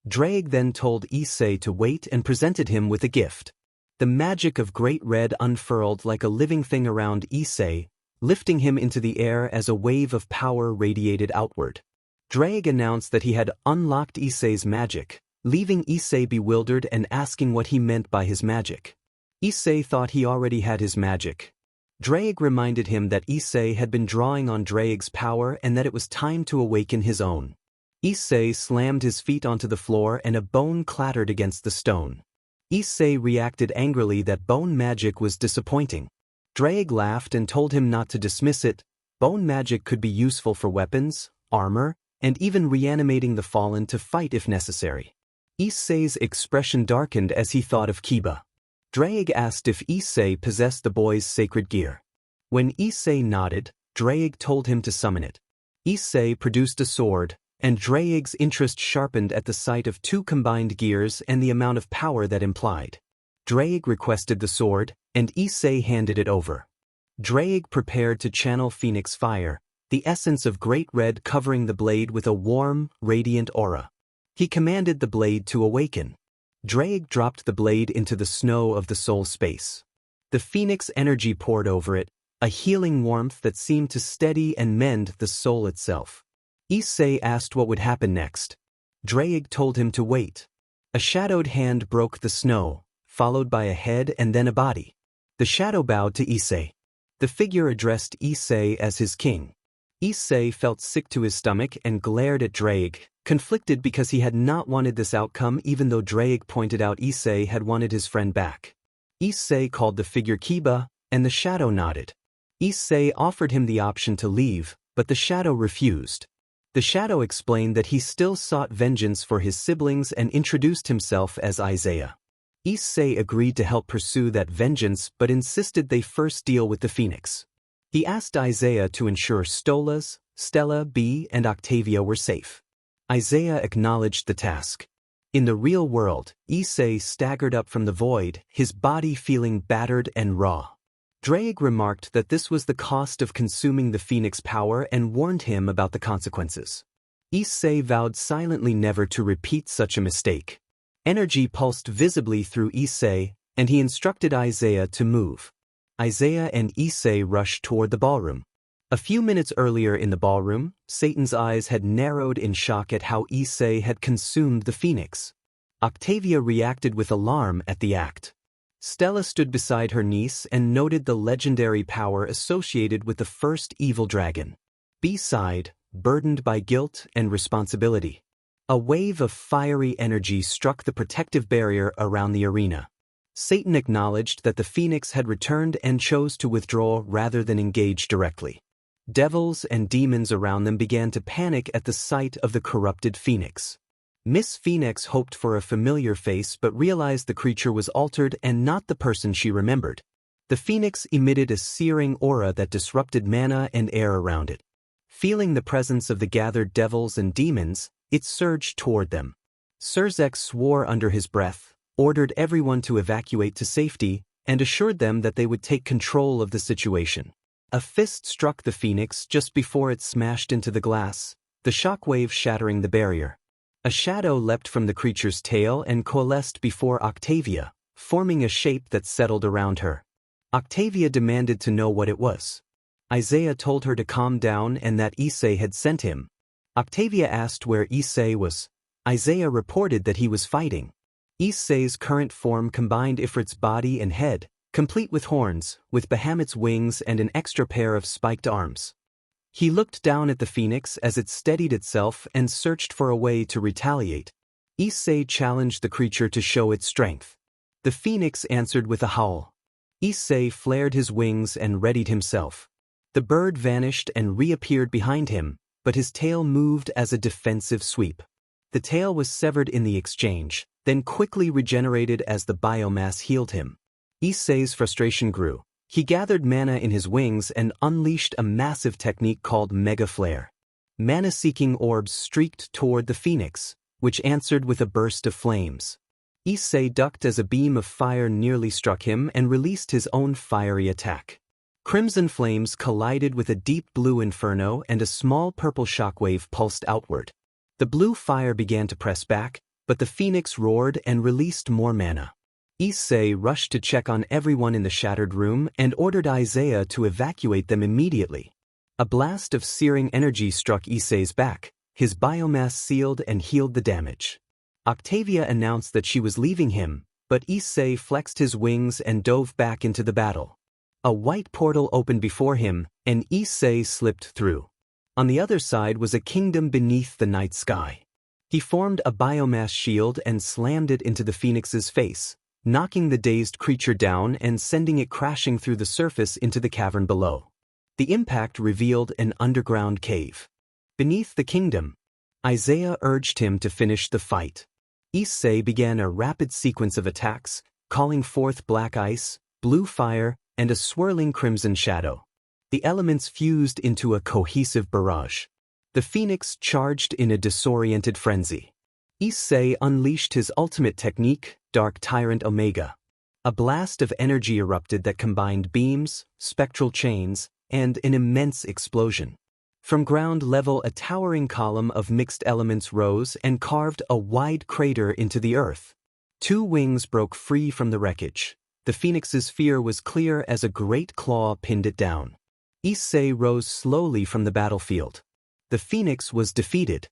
Draig then told Issei to wait and presented him with a gift. The magic of Great Red unfurled like a living thing around Issei, lifting him into the air as a wave of power radiated outward. Draig announced that he had unlocked Issei's magic, leaving Issei bewildered and asking what he meant by his magic. Issei thought he already had his magic. Draig reminded him that Issei had been drawing on Draig's power and that it was time to awaken his own. Issei slammed his feet onto the floor and a bone clattered against the stone. Issei reacted angrily that bone magic was disappointing. Draig laughed and told him not to dismiss it. Bone magic could be useful for weapons, armor, and even reanimating the fallen to fight if necessary. Issei's expression darkened as he thought of Kiba. Draig asked if Issei possessed the boy's sacred gear. When Issei nodded, Draig told him to summon it. Issei produced a sword, and Draig's interest sharpened at the sight of two combined gears and the amount of power that implied. Draig requested the sword, and Issei handed it over. Draig prepared to channel Phoenix Fire, the essence of Great Red covering the blade with a warm, radiant aura. He commanded the blade to awaken. Draig dropped the blade into the snow of the soul space. The Phoenix energy poured over it, a healing warmth that seemed to steady and mend the soul itself. Issei asked what would happen next. Draig told him to wait. A shadowed hand broke the snow, followed by a head and then a body. The shadow bowed to Issei. The figure addressed Issei as his king. Issei felt sick to his stomach and glared at Draig, conflicted because he had not wanted this outcome even though Draig pointed out Issei had wanted his friend back. Issei called the figure Kiba, and the shadow nodded. Issei offered him the option to leave, but the shadow refused. The shadow explained that he still sought vengeance for his siblings and introduced himself as Isaiah. Issei agreed to help pursue that vengeance but insisted they first deal with the phoenix. He asked Isaiah to ensure Stella, B, and Octavia were safe. Isaiah acknowledged the task. In the real world, Issei staggered up from the void, his body feeling battered and raw. Draig remarked that this was the cost of consuming the phoenix power and warned him about the consequences. Issei vowed silently never to repeat such a mistake. Energy pulsed visibly through Issei, and he instructed Isaiah to move. Isaiah and Issei rushed toward the ballroom. A few minutes earlier in the ballroom, Satan's eyes had narrowed in shock at how Issei had consumed the phoenix. Octavia reacted with alarm at the act. Stella stood beside her niece and noted the legendary power associated with the first evil dragon. B sighed, burdened by guilt and responsibility. A wave of fiery energy struck the protective barrier around the arena. Satan acknowledged that the phoenix had returned and chose to withdraw rather than engage directly. Devils and demons around them began to panic at the sight of the corrupted phoenix. Miss Phoenix hoped for a familiar face but realized the creature was altered and not the person she remembered. The phoenix emitted a searing aura that disrupted mana and air around it. Feeling the presence of the gathered devils and demons, it surged toward them. Surzek swore under his breath, ordered everyone to evacuate to safety, and assured them that they would take control of the situation. A fist struck the phoenix just before it smashed into the glass, the shockwave shattering the barrier. A shadow leapt from the creature's tail and coalesced before Octavia, forming a shape that settled around her. Octavia demanded to know what it was. Isaiah told her to calm down and that Issei had sent him. Octavia asked where Issei was. Isaiah reported that he was fighting. Issei's current form combined Ifrit's body and head, complete with horns, with Bahamut's wings and an extra pair of spiked arms. He looked down at the phoenix as it steadied itself and searched for a way to retaliate. Issei challenged the creature to show its strength. The phoenix answered with a howl. Issei flared his wings and readied himself. The bird vanished and reappeared behind him, but his tail moved as a defensive sweep. The tail was severed in the exchange, then quickly regenerated as the biomass healed him. Issei's frustration grew. He gathered mana in his wings and unleashed a massive technique called Mega Flare. Mana-seeking orbs streaked toward the phoenix, which answered with a burst of flames. Issei ducked as a beam of fire nearly struck him and released his own fiery attack. Crimson flames collided with a deep blue inferno and a small purple shockwave pulsed outward. The blue fire began to press back, but the phoenix roared and released more mana. Issei rushed to check on everyone in the shattered room and ordered Isaiah to evacuate them immediately. A blast of searing energy struck Issei's back, his biomass sealed and healed the damage. Octavia announced that she was leaving him, but Issei flexed his wings and dove back into the battle. A white portal opened before him, and Issei slipped through. On the other side was a kingdom beneath the night sky. He formed a biomass shield and slammed it into the phoenix's face, knocking the dazed creature down and sending it crashing through the surface into the cavern below. The impact revealed an underground cave. Beneath the kingdom, Isaiah urged him to finish the fight. Issei began a rapid sequence of attacks, calling forth black ice, blue fire, and a swirling crimson shadow. The elements fused into a cohesive barrage. The phoenix charged in a disoriented frenzy. Issei unleashed his ultimate technique, Dark Tyrant Omega. A blast of energy erupted that combined beams, spectral chains, and an immense explosion. From ground level, a towering column of mixed elements rose and carved a wide crater into the earth. Two wings broke free from the wreckage. The phoenix's fear was clear as a great claw pinned it down. Issei rose slowly from the battlefield. The phoenix was defeated.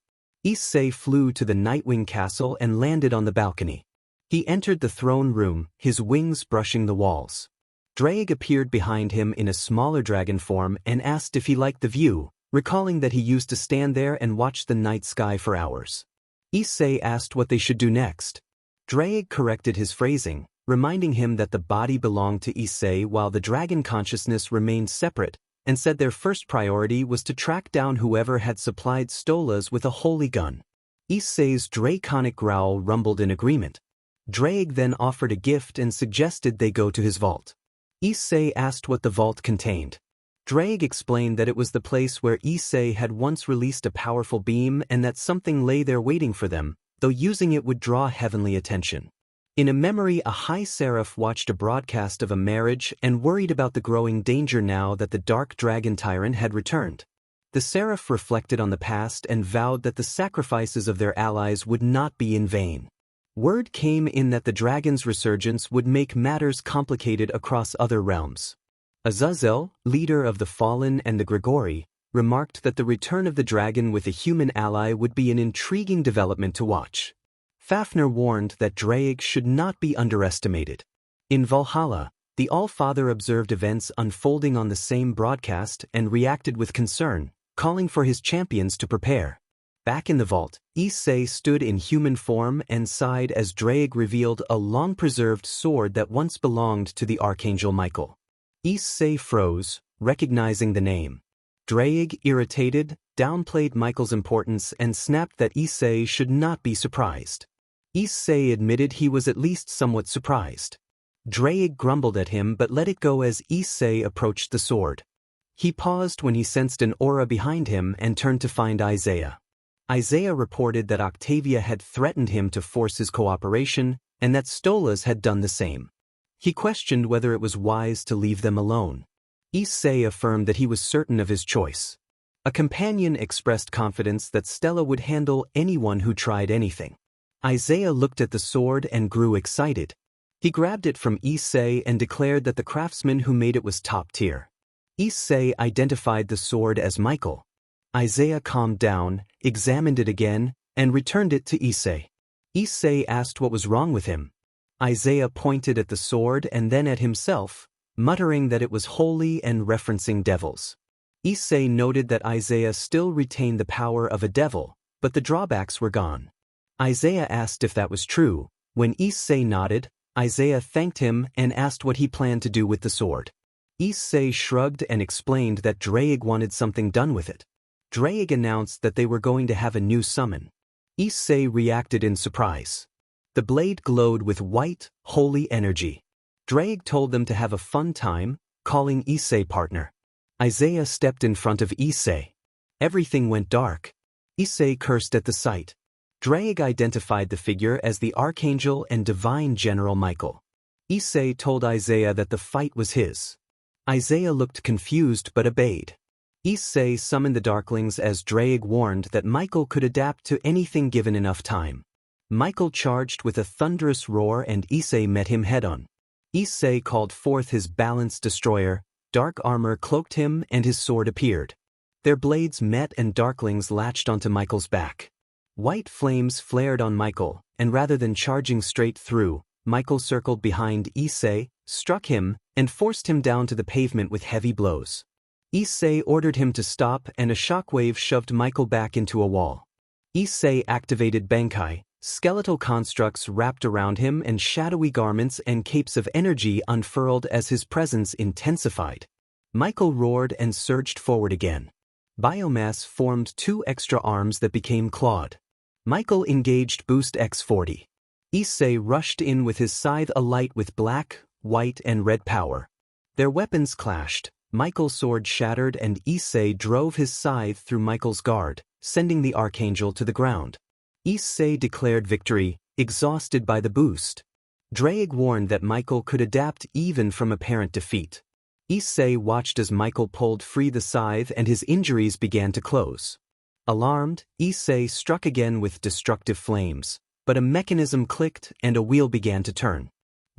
Issei flew to the Nightwing castle and landed on the balcony. He entered the throne room, his wings brushing the walls. Drake appeared behind him in a smaller dragon form and asked if he liked the view, recalling that he used to stand there and watch the night sky for hours. Issei asked what they should do next. Drake corrected his phrasing, reminding him that the body belonged to Issei while the dragon consciousness remained separate, and said their first priority was to track down whoever had supplied Stolas with a holy gun. Issei's draconic growl rumbled in agreement. Drake then offered a gift and suggested they go to his vault. Issei asked what the vault contained. Drake explained that it was the place where Issei had once released a powerful beam and that something lay there waiting for them, though using it would draw heavenly attention. In a memory, a high seraph watched a broadcast of a marriage and worried about the growing danger now that the dark dragon tyrant had returned. The seraph reflected on the past and vowed that the sacrifices of their allies would not be in vain. Word came in that the dragon's resurgence would make matters complicated across other realms. Azazel, leader of the Fallen and the Grigori, remarked that the return of the dragon with a human ally would be an intriguing development to watch. Fafnir warned that Drake should not be underestimated. In Valhalla, the All-Father observed events unfolding on the same broadcast and reacted with concern, calling for his champions to prepare. Back in the vault, Issei stood in human form and sighed as Drake revealed a long-preserved sword that once belonged to the Archangel Michael. Issei froze, recognizing the name. Drake, irritated, downplayed Michael's importance and snapped that Issei should not be surprised. Issei admitted he was at least somewhat surprised. Drake grumbled at him but let it go as Issei approached the sword. He paused when he sensed an aura behind him and turned to find Isaiah. Isaiah reported that Octavia had threatened him to force his cooperation and that Stolas had done the same. He questioned whether it was wise to leave them alone. Issei affirmed that he was certain of his choice. A companion expressed confidence that Stella would handle anyone who tried anything. Isaiah looked at the sword and grew excited. He grabbed it from Issei and declared that the craftsman who made it was top tier. Issei identified the sword as Michael. Isaiah calmed down, examined it again, and returned it to Issei. Issei asked what was wrong with him. Isaiah pointed at the sword and then at himself, muttering that it was holy and referencing devils. Issei noted that Isaiah still retained the power of a devil, but the drawbacks were gone. Isaiah asked if that was true. When Issei nodded, Isaiah thanked him and asked what he planned to do with the sword. Issei shrugged and explained that Drake wanted something done with it. Drake announced that they were going to have a new summon. Issei reacted in surprise. The blade glowed with white, holy energy. Drake told them to have a fun time, calling Issei partner. Isaiah stepped in front of Issei. Everything went dark. Issei cursed at the sight. Drag identified the figure as the Archangel and Divine General Michael. Issei told Isaiah that the fight was his. Isaiah looked confused but obeyed. Issei summoned the Darklings as Drag warned that Michael could adapt to anything given enough time. Michael charged with a thunderous roar and Issei met him head-on. Issei called forth his balanced destroyer, dark armor cloaked him and his sword appeared. Their blades met and Darklings latched onto Michael's back. White flames flared on Michael, and rather than charging straight through, Michael circled behind Issei, struck him, and forced him down to the pavement with heavy blows. Issei ordered him to stop and a shockwave shoved Michael back into a wall. Issei activated Bankai, skeletal constructs wrapped around him and shadowy garments and capes of energy unfurled as his presence intensified. Michael roared and surged forward again. Biomass formed 2 extra arms that became clawed. Michael engaged Boost X40. Issei rushed in with his scythe alight with black, white and red power. Their weapons clashed, Michael's sword shattered and Issei drove his scythe through Michael's guard, sending the Archangel to the ground. Issei declared victory, exhausted by the boost. Drag warned that Michael could adapt even from apparent defeat. Issei watched as Michael pulled free the scythe and his injuries began to close. Alarmed, Issei struck again with destructive flames, but a mechanism clicked and a wheel began to turn.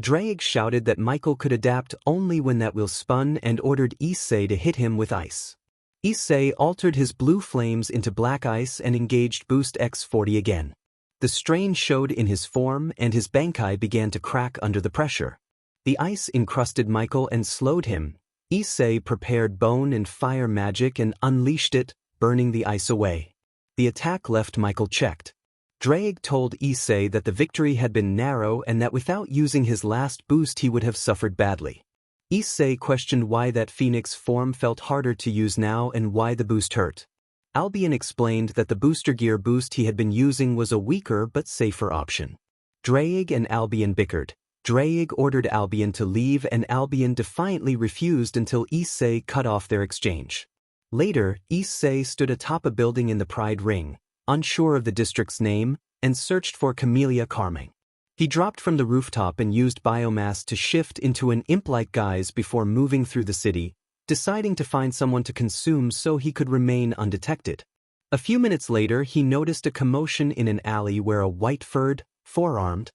Drag shouted that Michael could adapt only when that wheel spun and ordered Issei to hit him with ice. Issei altered his blue flames into black ice and engaged Boost X40 again. The strain showed in his form and his Bankai began to crack under the pressure. The ice encrusted Michael and slowed him. Issei prepared bone and fire magic and unleashed it, burning the ice away. The attack left Michael checked. Drag told Issei that the victory had been narrow and that without using his last boost he would have suffered badly. Issei questioned why that Phoenix form felt harder to use now and why the boost hurt. Albion explained that the booster gear boost he had been using was a weaker but safer option. Drag and Albion bickered. Drag ordered Albion to leave and Albion defiantly refused until Issei cut off their exchange. Later, Issei stood atop a building in the Pride Ring, unsure of the district's name, and searched for Camellia Carmine. He dropped from the rooftop and used biomass to shift into an imp-like guise before moving through the city, deciding to find someone to consume so he could remain undetected. A few minutes later he noticed a commotion in an alley where a white-furred, four-armed,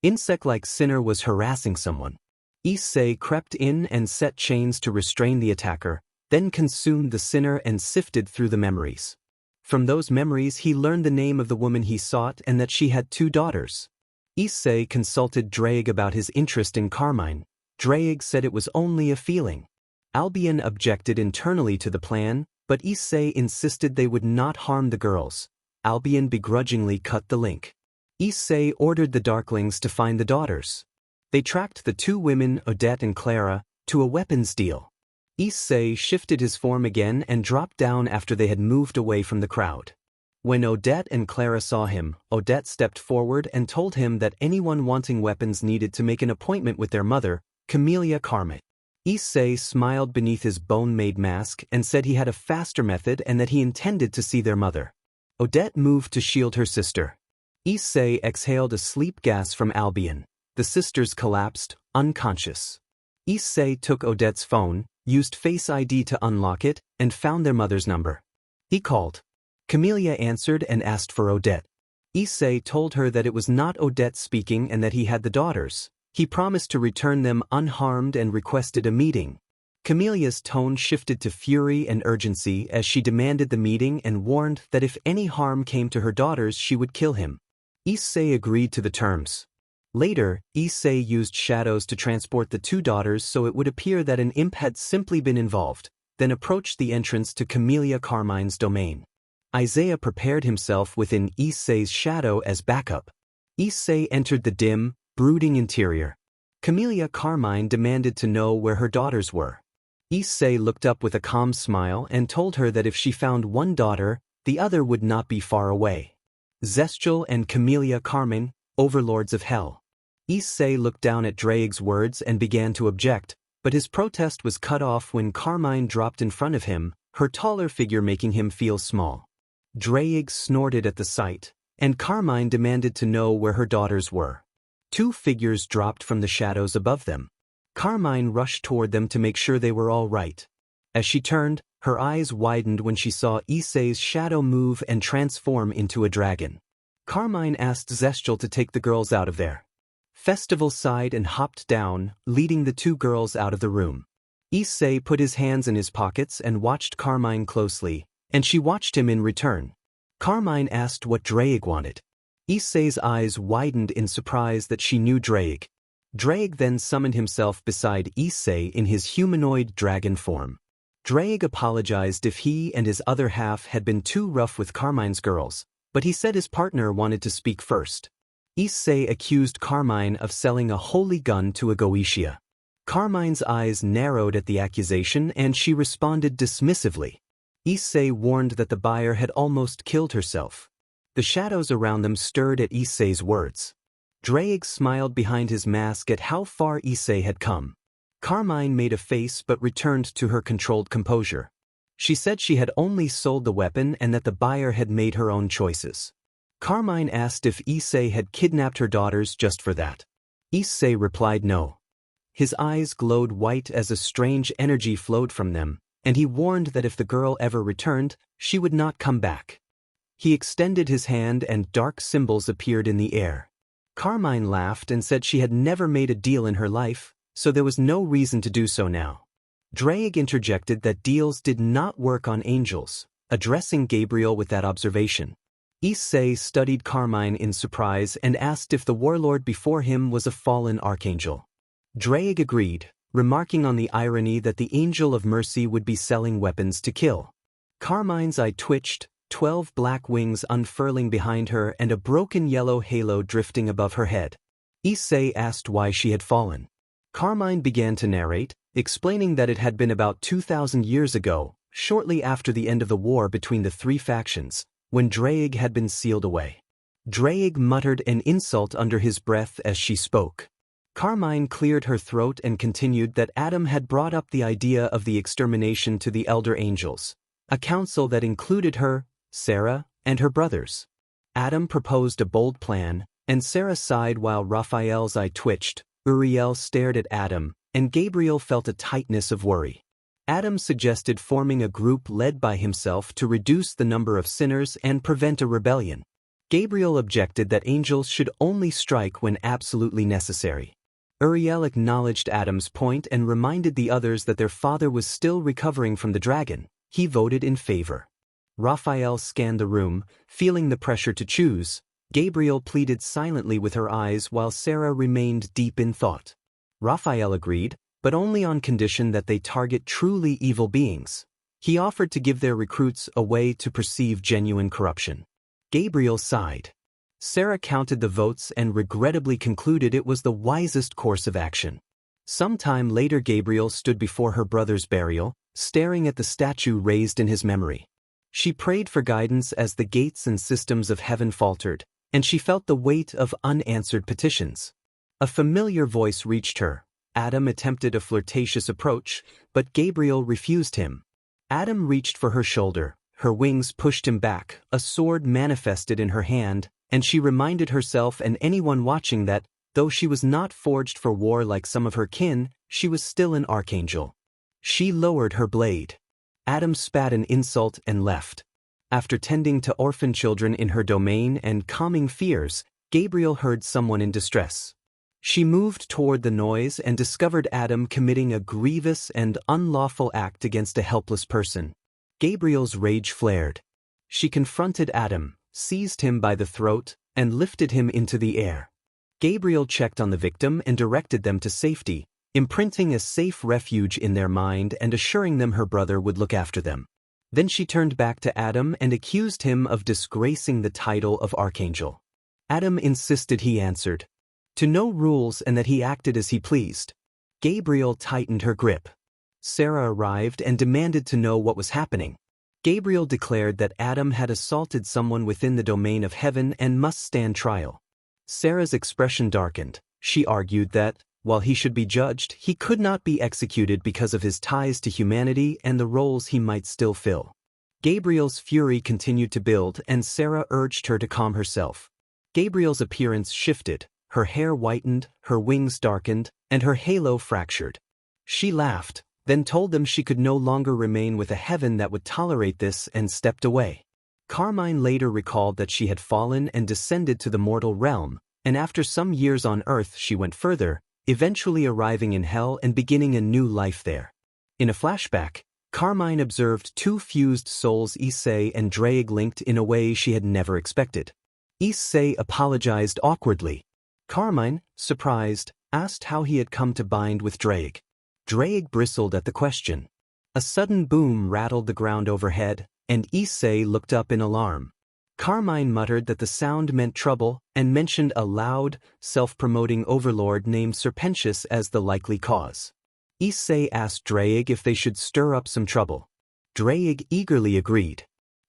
insect-like sinner was harassing someone. Issei crept in and set chains to restrain the attacker, then consumed the sinner and sifted through the memories. From those memories he learned the name of the woman he sought and that she had 2 daughters. Issei consulted Drag about his interest in Carmine. Drag said it was only a feeling. Albion objected internally to the plan, but Issei insisted they would not harm the girls. Albion begrudgingly cut the link. Issei ordered the Darklings to find the daughters. They tracked the 2 women, Odette and Clara, to a weapons deal. Issei shifted his form again and dropped down after they had moved away from the crowd. When Odette and Clara saw him, Odette stepped forward and told him that anyone wanting weapons needed to make an appointment with their mother, Camellia Carmine. Issei smiled beneath his bone-made mask and said he had a faster method and that he intended to see their mother. Odette moved to shield her sister. Issei exhaled a sleep gas from Albion. The sisters collapsed, unconscious. Issei took Odette's phone, used Face ID to unlock it, and found their mother's number. He called. Camellia answered and asked for Odette. Issei told her that it was not Odette speaking and that he had the daughters. He promised to return them unharmed and requested a meeting. Camellia's tone shifted to fury and urgency as she demanded the meeting and warned that if any harm came to her daughters she would kill him. Issei agreed to the terms. Later, Issei used shadows to transport the 2 daughters so it would appear that an imp had simply been involved, then approached the entrance to Camellia Carmine's domain. Isaiah prepared himself within Issei's shadow as backup. Issei entered the dim, brooding interior. Camellia Carmine demanded to know where her daughters were. Issei looked up with a calm smile and told her that if she found one daughter, the other would not be far away. Zestial and Camellia Carmine, overlords of hell. Issei looked down at Drag's words and began to object, But his protest was cut off when Carmine dropped in front of him, her taller figure making him feel small. Drake snorted at the sight, and Carmine demanded to know where her daughters were. Two figures dropped from the shadows above them. Carmine rushed toward them to make sure they were all right. As she turned, her eyes widened when she saw Issei's shadow move and transform into a dragon. Carmine asked Zestial to take the girls out of there. Festival sighed and hopped down, leading the two girls out of the room. Issei put his hands in his pockets and watched Carmine closely, and she watched him in return. Carmine asked what Drake wanted. Issei's eyes widened in surprise that she knew Drake. Drake then summoned himself beside Issei in his humanoid dragon form. Drake apologized if he and his other half had been too rough with Carmine's girls, but he said his partner wanted to speak first. Issei accused Carmine of selling a holy gun to a Goetia. Carmine's eyes narrowed at the accusation and she responded dismissively. Issei warned that the buyer had almost killed herself. The shadows around them stirred at Issei's words. Drake smiled behind his mask at how far Issei had come. Carmine made a face but returned to her controlled composure. She said she had only sold the weapon and that the buyer had made her own choices. Carmine asked if Issei had kidnapped her daughters just for that. Issei replied no. His eyes glowed white as a strange energy flowed from them, and he warned that if the girl ever returned, she would not come back. He extended his hand and dark symbols appeared in the air. Carmine laughed and said she had never made a deal in her life, so there was no reason to do so now. Drake interjected that deals did not work on angels, addressing Gabriel with that observation. Issei studied Carmine in surprise and asked if the warlord before him was a fallen archangel. Drake agreed, remarking on the irony that the angel of mercy would be selling weapons to kill. Carmine's eye twitched, 12 black wings unfurling behind her and a broken yellow halo drifting above her head. Issei asked why she had fallen. Carmine began to narrate, explaining that it had been about 2,000 years ago, shortly after the end of the war between the three factions, when Drake had been sealed away. Drake muttered an insult under his breath as she spoke. Carmine cleared her throat and continued that Adam had brought up the idea of the extermination to the elder angels, a council that included her, Sarah, and her brothers. Adam proposed a bold plan, and Sarah sighed while Raphael's eye twitched. Uriel stared at Adam, and Gabriel felt a tightness of worry. Adam suggested forming a group led by himself to reduce the number of sinners and prevent a rebellion. Gabriel objected that angels should only strike when absolutely necessary. Uriel acknowledged Adam's point and reminded the others that their father was still recovering from the dragon. He voted in favor. Raphael scanned the room, feeling the pressure to choose. Gabriel pleaded silently with her eyes while Sarah remained deep in thought. Raphael agreed, but only on condition that they target truly evil beings. He offered to give their recruits a way to perceive genuine corruption. Gabriel sighed. Sarah counted the votes and regrettably concluded it was the wisest course of action. Sometime later Gabriel stood before her brother's burial, staring at the statue raised in his memory. She prayed for guidance as the gates and systems of heaven faltered, and she felt the weight of unanswered petitions. A familiar voice reached her. Adam attempted a flirtatious approach, but Gabriel refused him. Adam reached for her shoulder, her wings pushed him back, a sword manifested in her hand, and she reminded herself and anyone watching that, though she was not forged for war like some of her kin, she was still an archangel. She lowered her blade. Adam spat an insult and left. After tending to orphan children in her domain and calming fears, Gabriel heard someone in distress. She moved toward the noise and discovered Adam committing a grievous and unlawful act against a helpless person. Gabriel's rage flared. She confronted Adam, seized him by the throat, and lifted him into the air. Gabriel checked on the victim and directed them to safety, imprinting a safe refuge in their mind and assuring them her brother would look after them. Then she turned back to Adam and accused him of disgracing the title of Archangel. Adam insisted he answered to no rules and that he acted as he pleased. Gabriel tightened her grip. Sarah arrived and demanded to know what was happening. Gabriel declared that Adam had assaulted someone within the domain of heaven and must stand trial. Sarah's expression darkened. She argued that, While he should be judged, he could not be executed because of his ties to humanity and the roles he might still fill. Gabriel's fury continued to build, and Sarah urged her to calm herself. Gabriel's appearance shifted, her hair whitened, her wings darkened, and her halo fractured. She laughed, then told them she could no longer remain with a heaven that would tolerate this, and stepped away. Carmine later recalled that she had fallen and descended to the mortal realm, and after some years on Earth she went further, eventually arriving in Hell and beginning a new life there. In a flashback, Carmine observed two fused souls, Issei and Drake, linked in a way she had never expected. Issei apologized awkwardly. Carmine, surprised, asked how he had come to bind with Drake. Drake bristled at the question. A sudden boom rattled the ground overhead, and Issei looked up in alarm. Carmine muttered that the sound meant trouble and mentioned a loud, self-promoting overlord named Serpentius as the likely cause. Issei asked Drake if they should stir up some trouble. Drake eagerly agreed.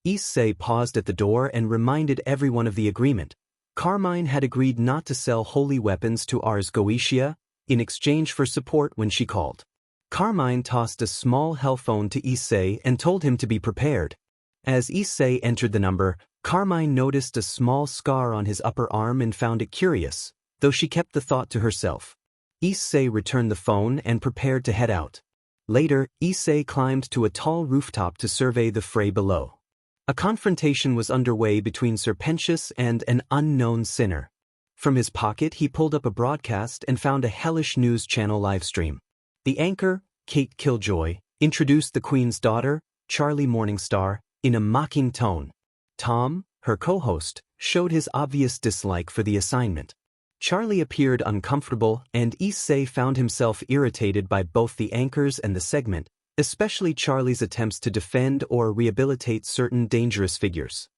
Issei paused at the door and reminded everyone of the agreement. Carmine had agreed not to sell holy weapons to Ars Goetia in exchange for support when she called. Carmine tossed a small hell phone to Issei and told him to be prepared. As Issei entered the number, Carmine noticed a small scar on his upper arm and found it curious, though she kept the thought to herself. Issei returned the phone and prepared to head out. Later, Issei climbed to a tall rooftop to survey the fray below. A confrontation was underway between Serpentius and an unknown sinner. From his pocket he pulled up a broadcast and found a hellish news channel livestream. The anchor, Kate Killjoy, introduced the Queen's daughter, Charlie Morningstar, in a mocking tone. Tom, her co-host, showed his obvious dislike for the assignment. Charlie appeared uncomfortable, and Issei found himself irritated by both the anchors and the segment, especially Charlie's attempts to defend or rehabilitate certain dangerous figures.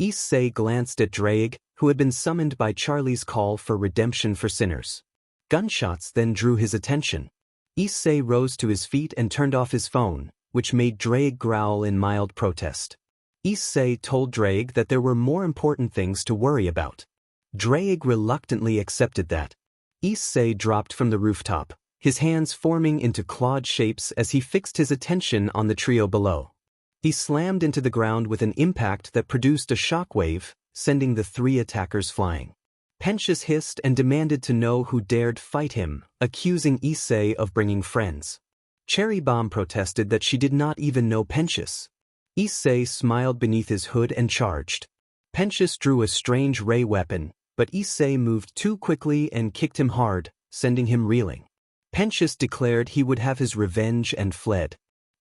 Issei glanced at Drake, who had been summoned by Charlie's call for redemption for sinners. Gunshots then drew his attention. Issei rose to his feet and turned off his phone, which made Drake growl in mild protest. Issei told Drake that there were more important things to worry about. Drake reluctantly accepted that. Issei dropped from the rooftop, his hands forming into clawed shapes as he fixed his attention on the trio below. He slammed into the ground with an impact that produced a shockwave, sending the three attackers flying. Pensius hissed and demanded to know who dared fight him, accusing Issei of bringing friends. Cherry Bomb protested that she did not even know Pensius. Issei smiled beneath his hood and charged. Pensius drew a strange ray weapon, but Issei moved too quickly and kicked him hard, sending him reeling. Pensius declared he would have his revenge and fled.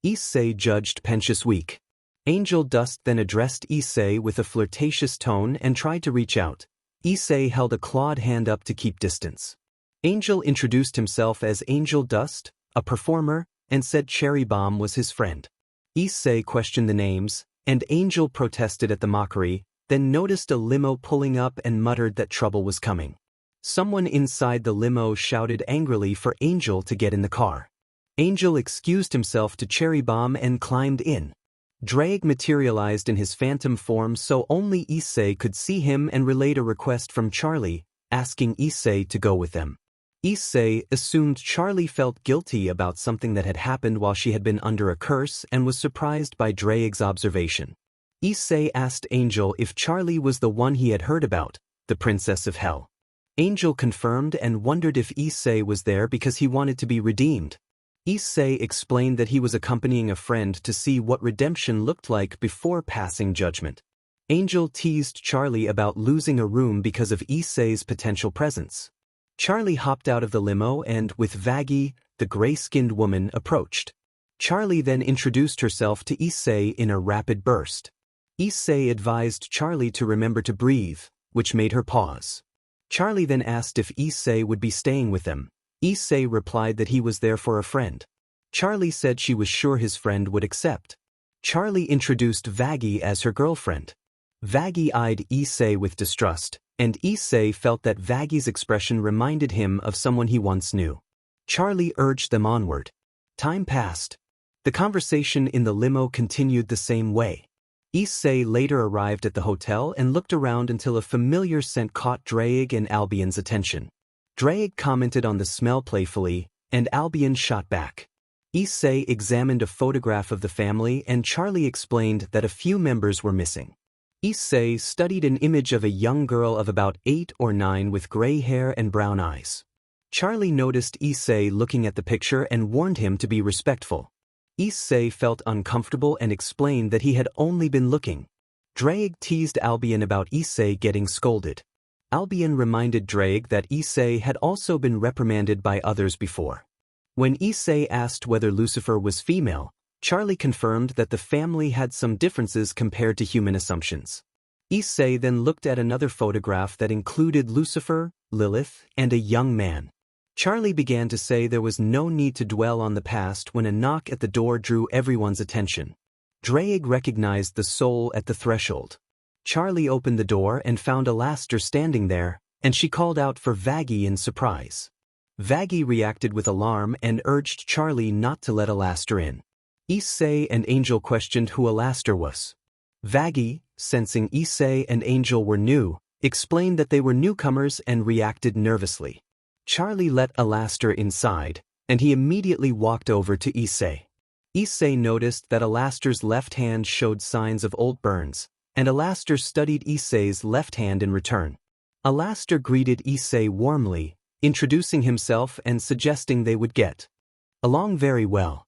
Issei judged Pensius weak. Angel Dust then addressed Issei with a flirtatious tone and tried to reach out. Issei held a clawed hand up to keep distance. Angel introduced himself as Angel Dust, a performer, and said Cherry Bomb was his friend. Issei questioned the names, and Angel protested at the mockery, then noticed a limo pulling up and muttered that trouble was coming. Someone inside the limo shouted angrily for Angel to get in the car. Angel excused himself to Cherry Bomb and climbed in. Drake materialized in his phantom form so only Issei could see him and relayed a request from Charlie, asking Issei to go with them. Issei assumed Charlie felt guilty about something that had happened while she had been under a curse and was surprised by Drake's observation. Issei asked Angel if Charlie was the one he had heard about, the Princess of Hell. Angel confirmed and wondered if Issei was there because he wanted to be redeemed. Issei explained that he was accompanying a friend to see what redemption looked like before passing judgment. Angel teased Charlie about losing a room because of Issei's potential presence. Charlie hopped out of the limo and, with Vaggie, the gray-skinned woman, approached. Charlie then introduced herself to Issei in a rapid burst. Issei advised Charlie to remember to breathe, which made her pause. Charlie then asked if Issei would be staying with them. Issei replied that he was there for a friend. Charlie said she was sure his friend would accept. Charlie introduced Vaggie as her girlfriend. Vaggie eyed Issei with distrust, and Issei felt that Vaggie's expression reminded him of someone he once knew. Charlie urged them onward. Time passed. The conversation in the limo continued the same way. Issei later arrived at the hotel and looked around until a familiar scent caught Drake and Albion's attention. Drake commented on the smell playfully, and Albion shot back. Issei examined a photograph of the family and Charlie explained that a few members were missing. Issei studied an image of a young girl of about 8 or 9 with gray hair and brown eyes. Charlie noticed Issei looking at the picture and warned him to be respectful. Issei felt uncomfortable and explained that he had only been looking. Drake teased Albion about Issei getting scolded. Albion reminded Drake that Issei had also been reprimanded by others before. When Issei asked whether Lucifer was female, Charlie confirmed that the family had some differences compared to human assumptions. Issei then looked at another photograph that included Lucifer, Lilith, and a young man. Charlie began to say there was no need to dwell on the past when a knock at the door drew everyone's attention. Drake recognized the soul at the threshold. Charlie opened the door and found Alastair standing there, and she called out for Vaggie in surprise. Vaggie reacted with alarm and urged Charlie not to let Alastair in. Issei and Angel questioned who Alastair was. Vaggie, sensing Issei and Angel were new, explained that they were newcomers and reacted nervously. Charlie let Alastair inside, and he immediately walked over to Issei. Issei noticed that Alastair's left hand showed signs of old burns, and Alastair studied Issei's left hand in return. Alastair greeted Issei warmly, introducing himself and suggesting they would get along very well.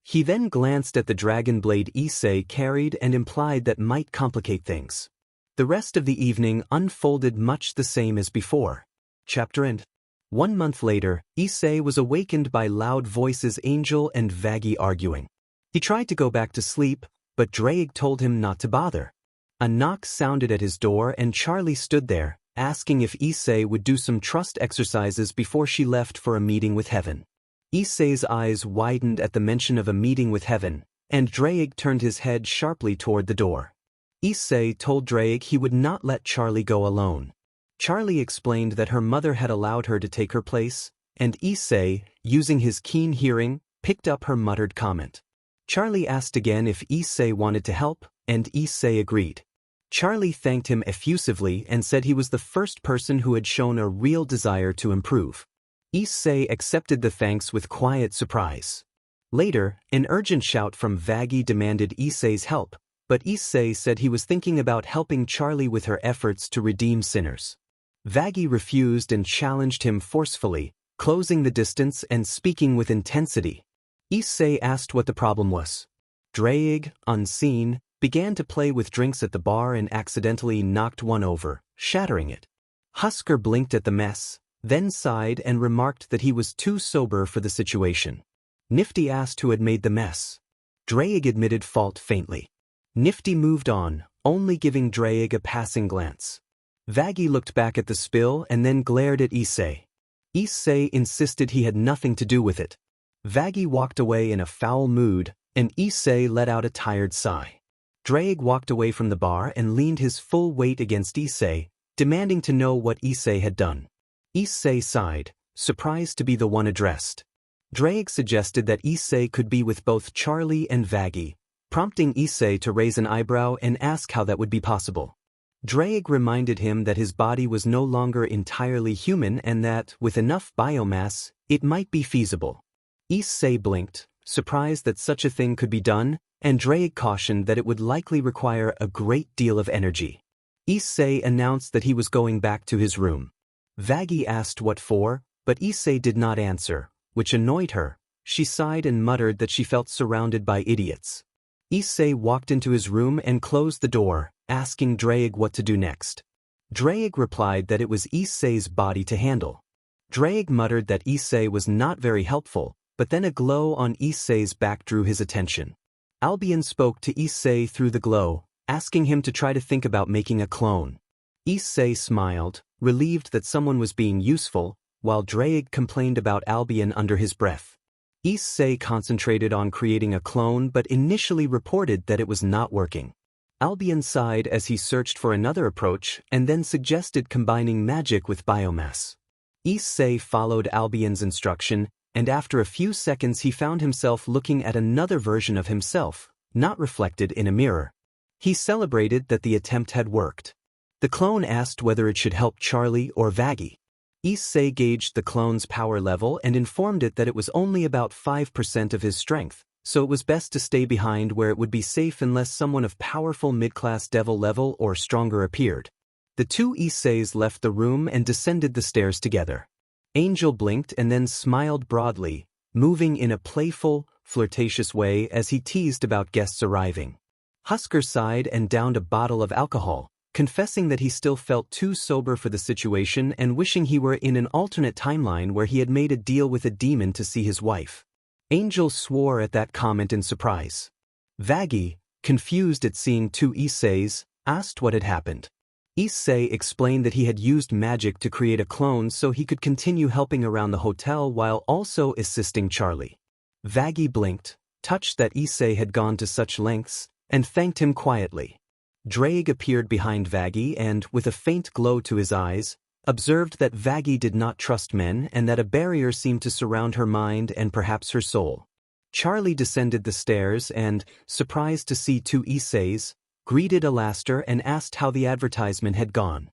He then glanced at the dragon blade Issei carried and implied that might complicate things. The rest of the evening unfolded much the same as before. Chapter end. 1 month later, Issei was awakened by loud voices, Angel and Vaggie arguing. He tried to go back to sleep, but Drake told him not to bother. A knock sounded at his door and Charlie stood there, asking if Issei would do some trust exercises before she left for a meeting with heaven. Issei's eyes widened at the mention of a meeting with heaven, and Drake turned his head sharply toward the door. Issei told Drake he would not let Charlie go alone. Charlie explained that her mother had allowed her to take her place, and Issei, using his keen hearing, picked up her muttered comment. Charlie asked again if Issei wanted to help, and Issei agreed. Charlie thanked him effusively and said he was the first person who had shown a real desire to improve. Issei accepted the thanks with quiet surprise. Later, an urgent shout from Vaggie demanded Issei's help, but Issei said he was thinking about helping Charlie with her efforts to redeem sinners. Vaggie refused and challenged him forcefully, closing the distance and speaking with intensity. Issei asked what the problem was. Drake, unseen, began to play with drinks at the bar and accidentally knocked one over, shattering it. Husker blinked at the mess, then sighed and remarked that he was too sober for the situation. Nifty asked who had made the mess. Drake admitted fault faintly. Nifty moved on, only giving Drake a passing glance. Vaggie looked back at the spill and then glared at Issei. Issei insisted he had nothing to do with it. Vaggie walked away in a foul mood, and Issei let out a tired sigh. Drake walked away from the bar and leaned his full weight against Issei, demanding to know what Issei had done. Issei sighed, surprised to be the one addressed. Drake suggested that Issei could be with both Charlie and Vaggie, prompting Issei to raise an eyebrow and ask how that would be possible. Drake reminded him that his body was no longer entirely human and that, with enough biomass, it might be feasible. Issei blinked, surprised that such a thing could be done, and Drake cautioned that it would likely require a great deal of energy. Issei announced that he was going back to his room. Vaggie asked what for, but Issei did not answer, which annoyed her. She sighed and muttered that she felt surrounded by idiots. Issei walked into his room and closed the door, asking Drake what to do next. Drake replied that it was Issei's body to handle. Drake muttered that Issei was not very helpful, but then a glow on Issei's back drew his attention. Albion spoke to Issei through the glow, asking him to try to think about making a clone. Issei smiled, relieved that someone was being useful, while Drake complained about Albion under his breath. Issei concentrated on creating a clone but initially reported that it was not working. Albion sighed as he searched for another approach and then suggested combining magic with biomass. Issei followed Albion's instruction, and after a few seconds he found himself looking at another version of himself, not reflected in a mirror. He celebrated that the attempt had worked. The clone asked whether it should help Charlie or Vaggie. Issei gauged the clone's power level and informed it that it was only about 5% of his strength, so it was best to stay behind where it would be safe unless someone of powerful mid-class devil level or stronger appeared. The two Isseis left the room and descended the stairs together. Angel blinked and then smiled broadly, moving in a playful, flirtatious way as he teased about guests arriving. Husker sighed and downed a bottle of alcohol, confessing that he still felt too sober for the situation and wishing he were in an alternate timeline where he had made a deal with a demon to see his wife. Angel swore at that comment in surprise. Vaggie, confused at seeing two Isseis, asked what had happened. Issei explained that he had used magic to create a clone so he could continue helping around the hotel while also assisting Charlie. Vaggie blinked, touched that Issei had gone to such lengths, and thanked him quietly. Drake appeared behind Vaggie and, with a faint glow to his eyes, observed that Vaggie did not trust men and that a barrier seemed to surround her mind and perhaps her soul. Charlie descended the stairs and, surprised to see two Isseis, greeted Alastair and asked how the advertisement had gone.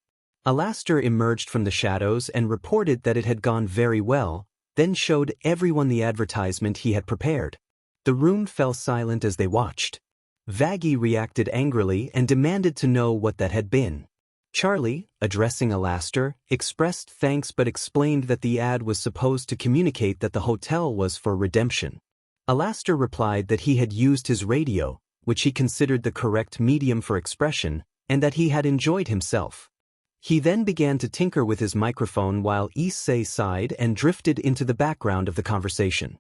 Alastair emerged from the shadows and reported that it had gone very well, then showed everyone the advertisement he had prepared. The room fell silent as they watched. Vaggie reacted angrily and demanded to know what that had been. Charlie, addressing Alastair, expressed thanks but explained that the ad was supposed to communicate that the hotel was for redemption. Alastair replied that he had used his radio, which he considered the correct medium for expression, and that he had enjoyed himself. He then began to tinker with his microphone while Issei sighed and drifted into the background of the conversation.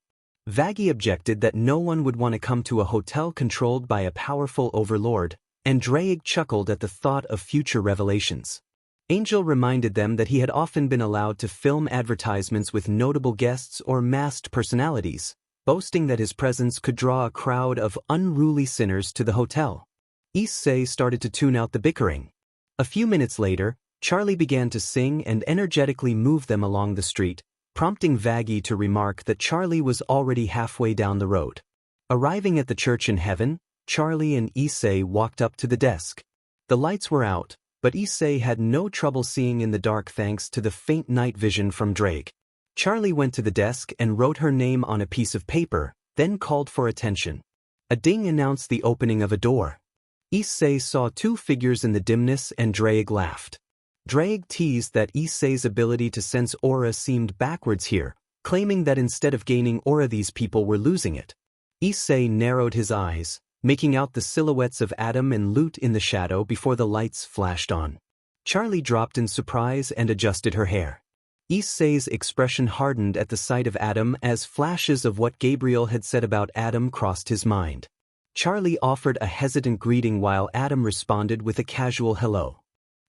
Vaggie objected that no one would want to come to a hotel controlled by a powerful overlord, and Drake chuckled at the thought of future revelations. Angel reminded them that he had often been allowed to film advertisements with notable guests or masked personalities, boasting that his presence could draw a crowd of unruly sinners to the hotel. Issei started to tune out the bickering. A few minutes later, Charlie began to sing and energetically move them along the street, prompting Vaggie to remark that Charlie was already halfway down the road. Arriving at the church in heaven, Charlie and Issei walked up to the desk. The lights were out, but Issei had no trouble seeing in the dark thanks to the faint night vision from Drake. Charlie went to the desk and wrote her name on a piece of paper, then called for attention. A ding announced the opening of a door. Issei saw two figures in the dimness and Drake laughed. Drake teased that Issei's ability to sense aura seemed backwards here, claiming that instead of gaining aura these people were losing it. Issei narrowed his eyes, making out the silhouettes of Adam and Lute in the shadow before the lights flashed on. Charlie dropped in surprise and adjusted her hair. Issei's expression hardened at the sight of Adam as flashes of what Gabriel had said about Adam crossed his mind. Charlie offered a hesitant greeting while Adam responded with a casual hello.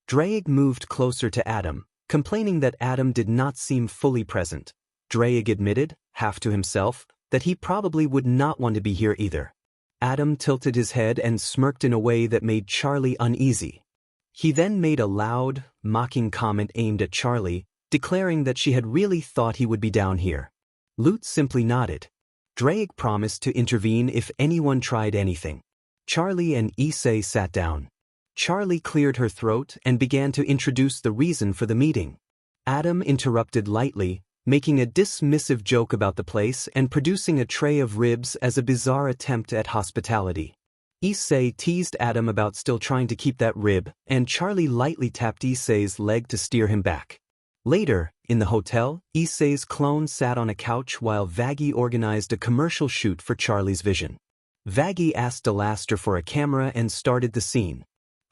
Drake moved closer to Adam, complaining that Adam did not seem fully present. Drake admitted, half to himself, that he probably would not want to be here either. Adam tilted his head and smirked in a way that made Charlie uneasy. He then made a loud, mocking comment aimed at Charlie, declaring that she had really thought he would be down here. Lute simply nodded. Drake promised to intervene if anyone tried anything. Charlie and Issei sat down. Charlie cleared her throat and began to introduce the reason for the meeting. Adam interrupted lightly, making a dismissive joke about the place and producing a tray of ribs as a bizarre attempt at hospitality. Issei teased Adam about still trying to keep that rib, and Charlie lightly tapped Issei's leg to steer him back. Later, in the hotel, Issei's clone sat on a couch while Vaggie organized a commercial shoot for Charlie's vision. Vaggie asked Alastair for a camera and started the scene.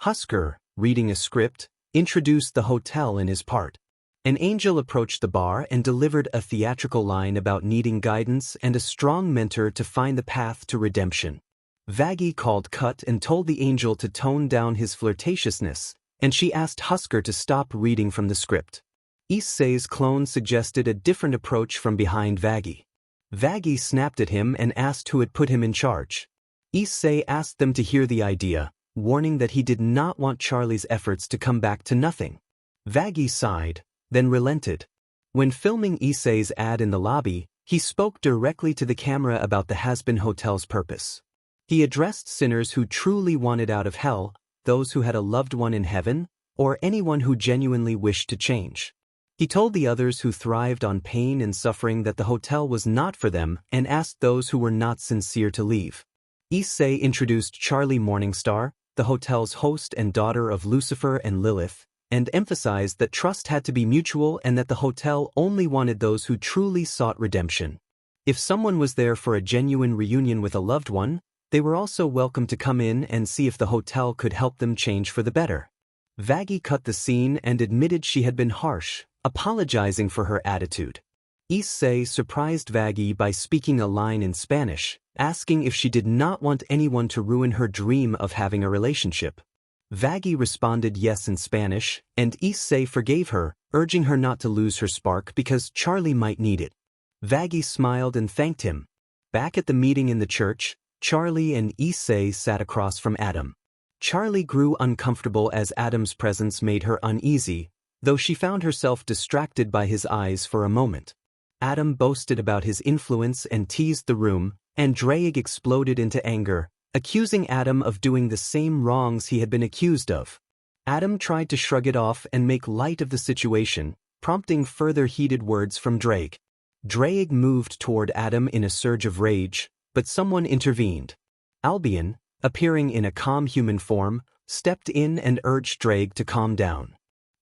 Husker, reading a script, introduced the hotel in his part. An angel approached the bar and delivered a theatrical line about needing guidance and a strong mentor to find the path to redemption. Vaggie called cut and told the angel to tone down his flirtatiousness, and she asked Husker to stop reading from the script. Issei's clone suggested a different approach from behind Vaggie. Vaggie snapped at him and asked who had put him in charge. Issei asked them to hear the idea, warning that he did not want Charlie's efforts to come back to nothing. Vaggie sighed, then relented. When filming Issei's ad in the lobby, he spoke directly to the camera about the Has-Been Hotel's purpose. He addressed sinners who truly wanted out of hell, those who had a loved one in heaven, or anyone who genuinely wished to change. He told the others who thrived on pain and suffering that the hotel was not for them and asked those who were not sincere to leave. Issei introduced Charlie Morningstar, the hotel's host and daughter of Lucifer and Lilith, and emphasized that trust had to be mutual and that the hotel only wanted those who truly sought redemption. If someone was there for a genuine reunion with a loved one, they were also welcome to come in and see if the hotel could help them change for the better. Vaggie cut the scene and admitted she had been harsh, apologizing for her attitude. Issei surprised Vaggie by speaking a line in Spanish, asking if she did not want anyone to ruin her dream of having a relationship. Vaggie responded yes in Spanish, and Issei forgave her, urging her not to lose her spark because Charlie might need it. Vaggie smiled and thanked him. Back at the meeting in the church, Charlie and Issei sat across from Adam. Charlie grew uncomfortable as Adam's presence made her uneasy, though she found herself distracted by his eyes for a moment. Adam boasted about his influence and teased the room, and Drake exploded into anger, accusing Adam of doing the same wrongs he had been accused of. Adam tried to shrug it off and make light of the situation, prompting further heated words from Drake. Drake moved toward Adam in a surge of rage, but someone intervened. Albion, appearing in a calm human form, stepped in and urged Drake to calm down.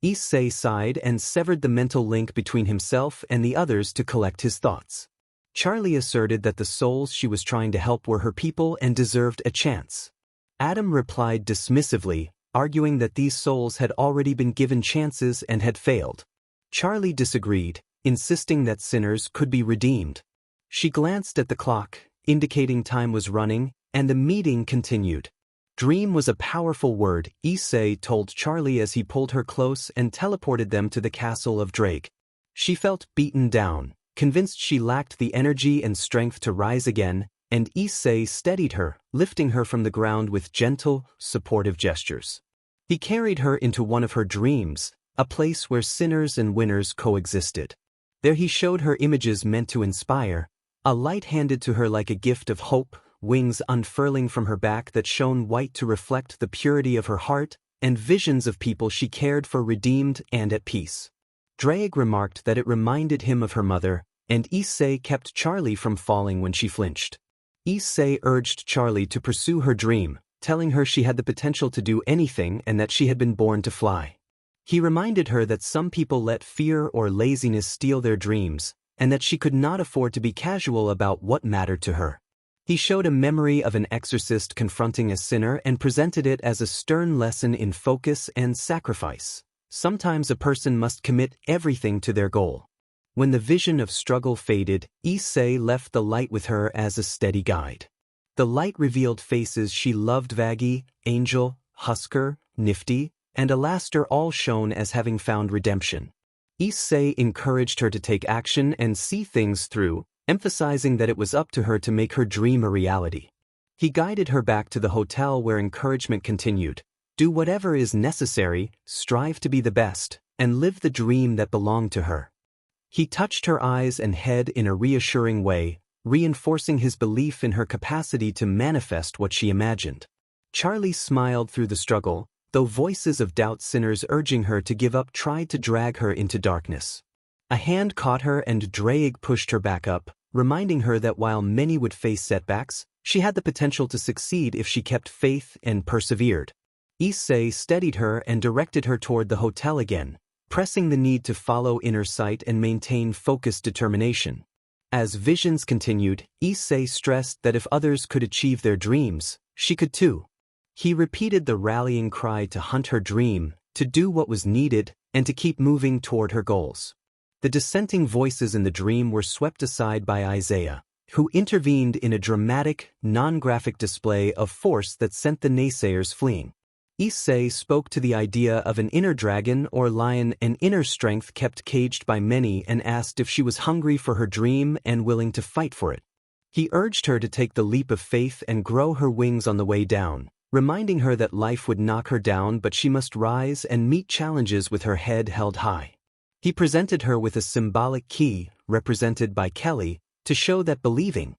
Issei sighed and severed the mental link between himself and the others to collect his thoughts. Charlie asserted that the souls she was trying to help were her people and deserved a chance. Adam replied dismissively, arguing that these souls had already been given chances and had failed. Charlie disagreed, insisting that sinners could be redeemed. She glanced at the clock, indicating time was running, and the meeting continued. Dream was a powerful word, Issei told Charlie as he pulled her close and teleported them to the castle of Drake. She felt beaten down, convinced she lacked the energy and strength to rise again, and Issei steadied her, lifting her from the ground with gentle, supportive gestures. He carried her into one of her dreams, a place where sinners and winners coexisted. There he showed her images meant to inspire, a light handed to her like a gift of hope, wings unfurling from her back that shone white to reflect the purity of her heart, and visions of people she cared for redeemed and at peace. Drake remarked that it reminded him of her mother, and Issei kept Charlie from falling when she flinched. Issei urged Charlie to pursue her dream, telling her she had the potential to do anything and that she had been born to fly. He reminded her that some people let fear or laziness steal their dreams, and that she could not afford to be casual about what mattered to her. He showed a memory of an exorcist confronting a sinner and presented it as a stern lesson in focus and sacrifice. Sometimes a person must commit everything to their goal. When the vision of struggle faded, Issei left the light with her as a steady guide. The light revealed faces she loved: Vaggie, Angel, Husker, Nifty, and Alastair, all shown as having found redemption. Issei encouraged her to take action and see things through, emphasizing that it was up to her to make her dream a reality. He guided her back to the hotel where encouragement continued. Do whatever is necessary, strive to be the best, and live the dream that belonged to her. He touched her eyes and head in a reassuring way, reinforcing his belief in her capacity to manifest what she imagined. Charlie smiled through the struggle, though voices of doubt, sinners urging her to give up, tried to drag her into darkness. A hand caught her and Drake pushed her back up, reminding her that while many would face setbacks, she had the potential to succeed if she kept faith and persevered. Issei steadied her and directed her toward the hotel again, pressing the need to follow inner sight and maintain focused determination. As visions continued, Issei stressed that if others could achieve their dreams, she could too. He repeated the rallying cry to hunt her dream, to do what was needed, and to keep moving toward her goals. The dissenting voices in the dream were swept aside by Isaiah, who intervened in a dramatic, non-graphic display of force that sent the naysayers fleeing. Issei spoke to the idea of an inner dragon or lion, an inner strength kept caged by many, and asked if she was hungry for her dream and willing to fight for it. He urged her to take the leap of faith and grow her wings on the way down, reminding her that life would knock her down but she must rise and meet challenges with her head held high. He presented her with a symbolic key, represented by Kelly, to show that believing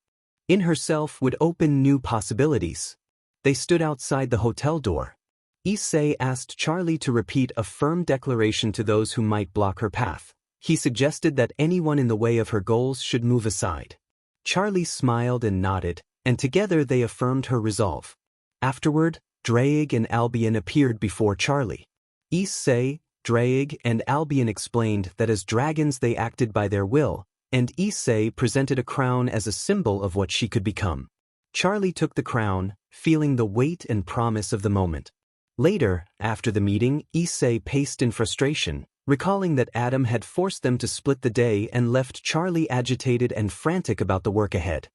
in herself would open new possibilities. They stood outside the hotel door. Issei asked Charlie to repeat a firm declaration to those who might block her path. He suggested that anyone in the way of her goals should move aside. Charlie smiled and nodded, and together they affirmed her resolve. Afterward, Draig and Albion appeared before Charlie. Issei, Draig, and Albion explained that as dragons they acted by their will, and Issei presented a crown as a symbol of what she could become. Charlie took the crown, feeling the weight and promise of the moment. Later, after the meeting, Issei paced in frustration, recalling that Adam had forced them to split the day and left Charlie agitated and frantic about the work ahead.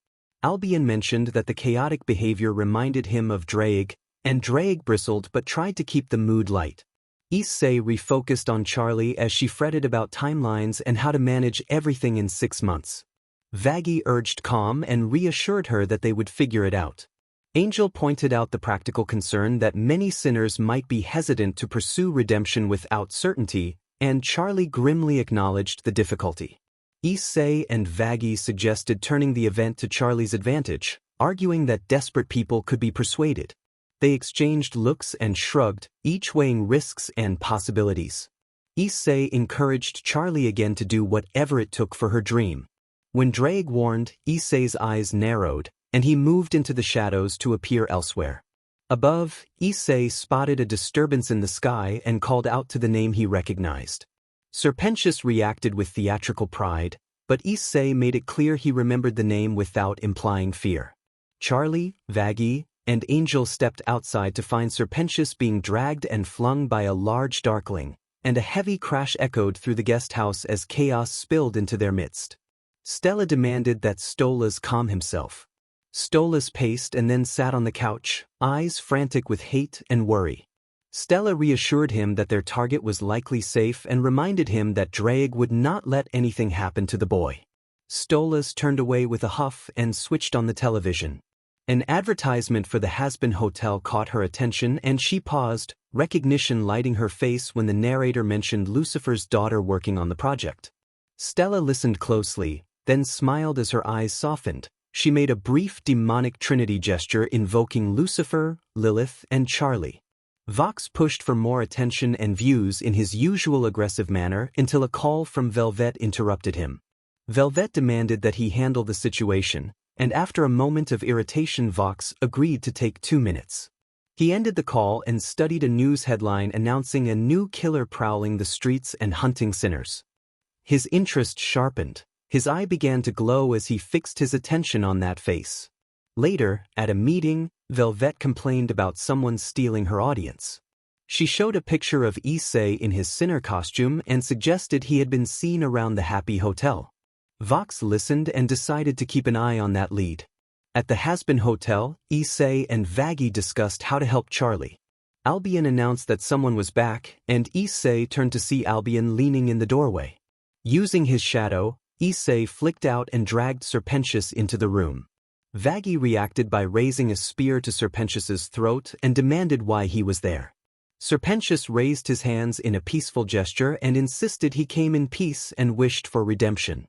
Albion mentioned that the chaotic behavior reminded him of Draig, and Draig bristled but tried to keep the mood light. Issei refocused on Charlie as she fretted about timelines and how to manage everything in 6 months. Vaggie urged calm and reassured her that they would figure it out. Angel pointed out the practical concern that many sinners might be hesitant to pursue redemption without certainty, and Charlie grimly acknowledged the difficulty. Issei and Vaggie suggested turning the event to Charlie's advantage, arguing that desperate people could be persuaded. They exchanged looks and shrugged, each weighing risks and possibilities. Issei encouraged Charlie again to do whatever it took for her dream. When Draig warned, Issei's eyes narrowed, and he moved into the shadows to appear elsewhere. Above, Issei spotted a disturbance in the sky and called out to the name he recognized. Serpentius reacted with theatrical pride, but Issei made it clear he remembered the name without implying fear. Charlie, Vaggie, and Angel stepped outside to find Serpentius being dragged and flung by a large darkling, and a heavy crash echoed through the guest house as chaos spilled into their midst. Stella demanded that Stolas calm himself. Stolas paced and then sat on the couch, eyes frantic with hate and worry. Stella reassured him that their target was likely safe and reminded him that Draig would not let anything happen to the boy. Stolas turned away with a huff and switched on the television. An advertisement for the Has-Been Hotel caught her attention and she paused, recognition lighting her face when the narrator mentioned Lucifer's daughter working on the project. Stella listened closely, then smiled as her eyes softened. She made a brief demonic trinity gesture invoking Lucifer, Lilith, and Charlie. Vox pushed for more attention and views in his usual aggressive manner until a call from Velvet interrupted him. Velvet demanded that he handle the situation, and after a moment of irritation Vox agreed to take 2 minutes. He ended the call and studied a news headline announcing a new killer prowling the streets and hunting sinners. His interest sharpened. His eye began to glow as he fixed his attention on that face. Later, at a meeting, Velvet complained about someone stealing her audience. She showed a picture of Issei in his sinner costume and suggested he had been seen around the Happy Hotel. Vox listened and decided to keep an eye on that lead. At the Has-Been Hotel, Issei and Vaggie discussed how to help Charlie. Albion announced that someone was back, and Issei turned to see Albion leaning in the doorway. Using his shadow, Issei flicked out and dragged Serpentius into the room. Vaggie reacted by raising a spear to Serpentius's throat and demanded why he was there. Serpentius raised his hands in a peaceful gesture and insisted he came in peace and wished for redemption.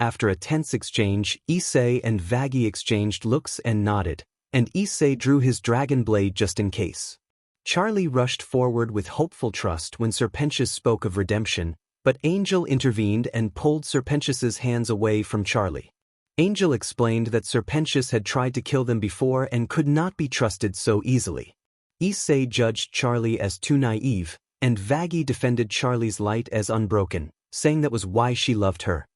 After a tense exchange, Issei and Vaggie exchanged looks and nodded, and Issei drew his dragon blade just in case. Charlie rushed forward with hopeful trust when Serpentius spoke of redemption, but Angel intervened and pulled Serpentius's hands away from Charlie. Angel explained that Serpentius had tried to kill them before and could not be trusted so easily. Issei judged Charlie as too naive, and Vaggie defended Charlie's light as unbroken, saying that was why she loved her.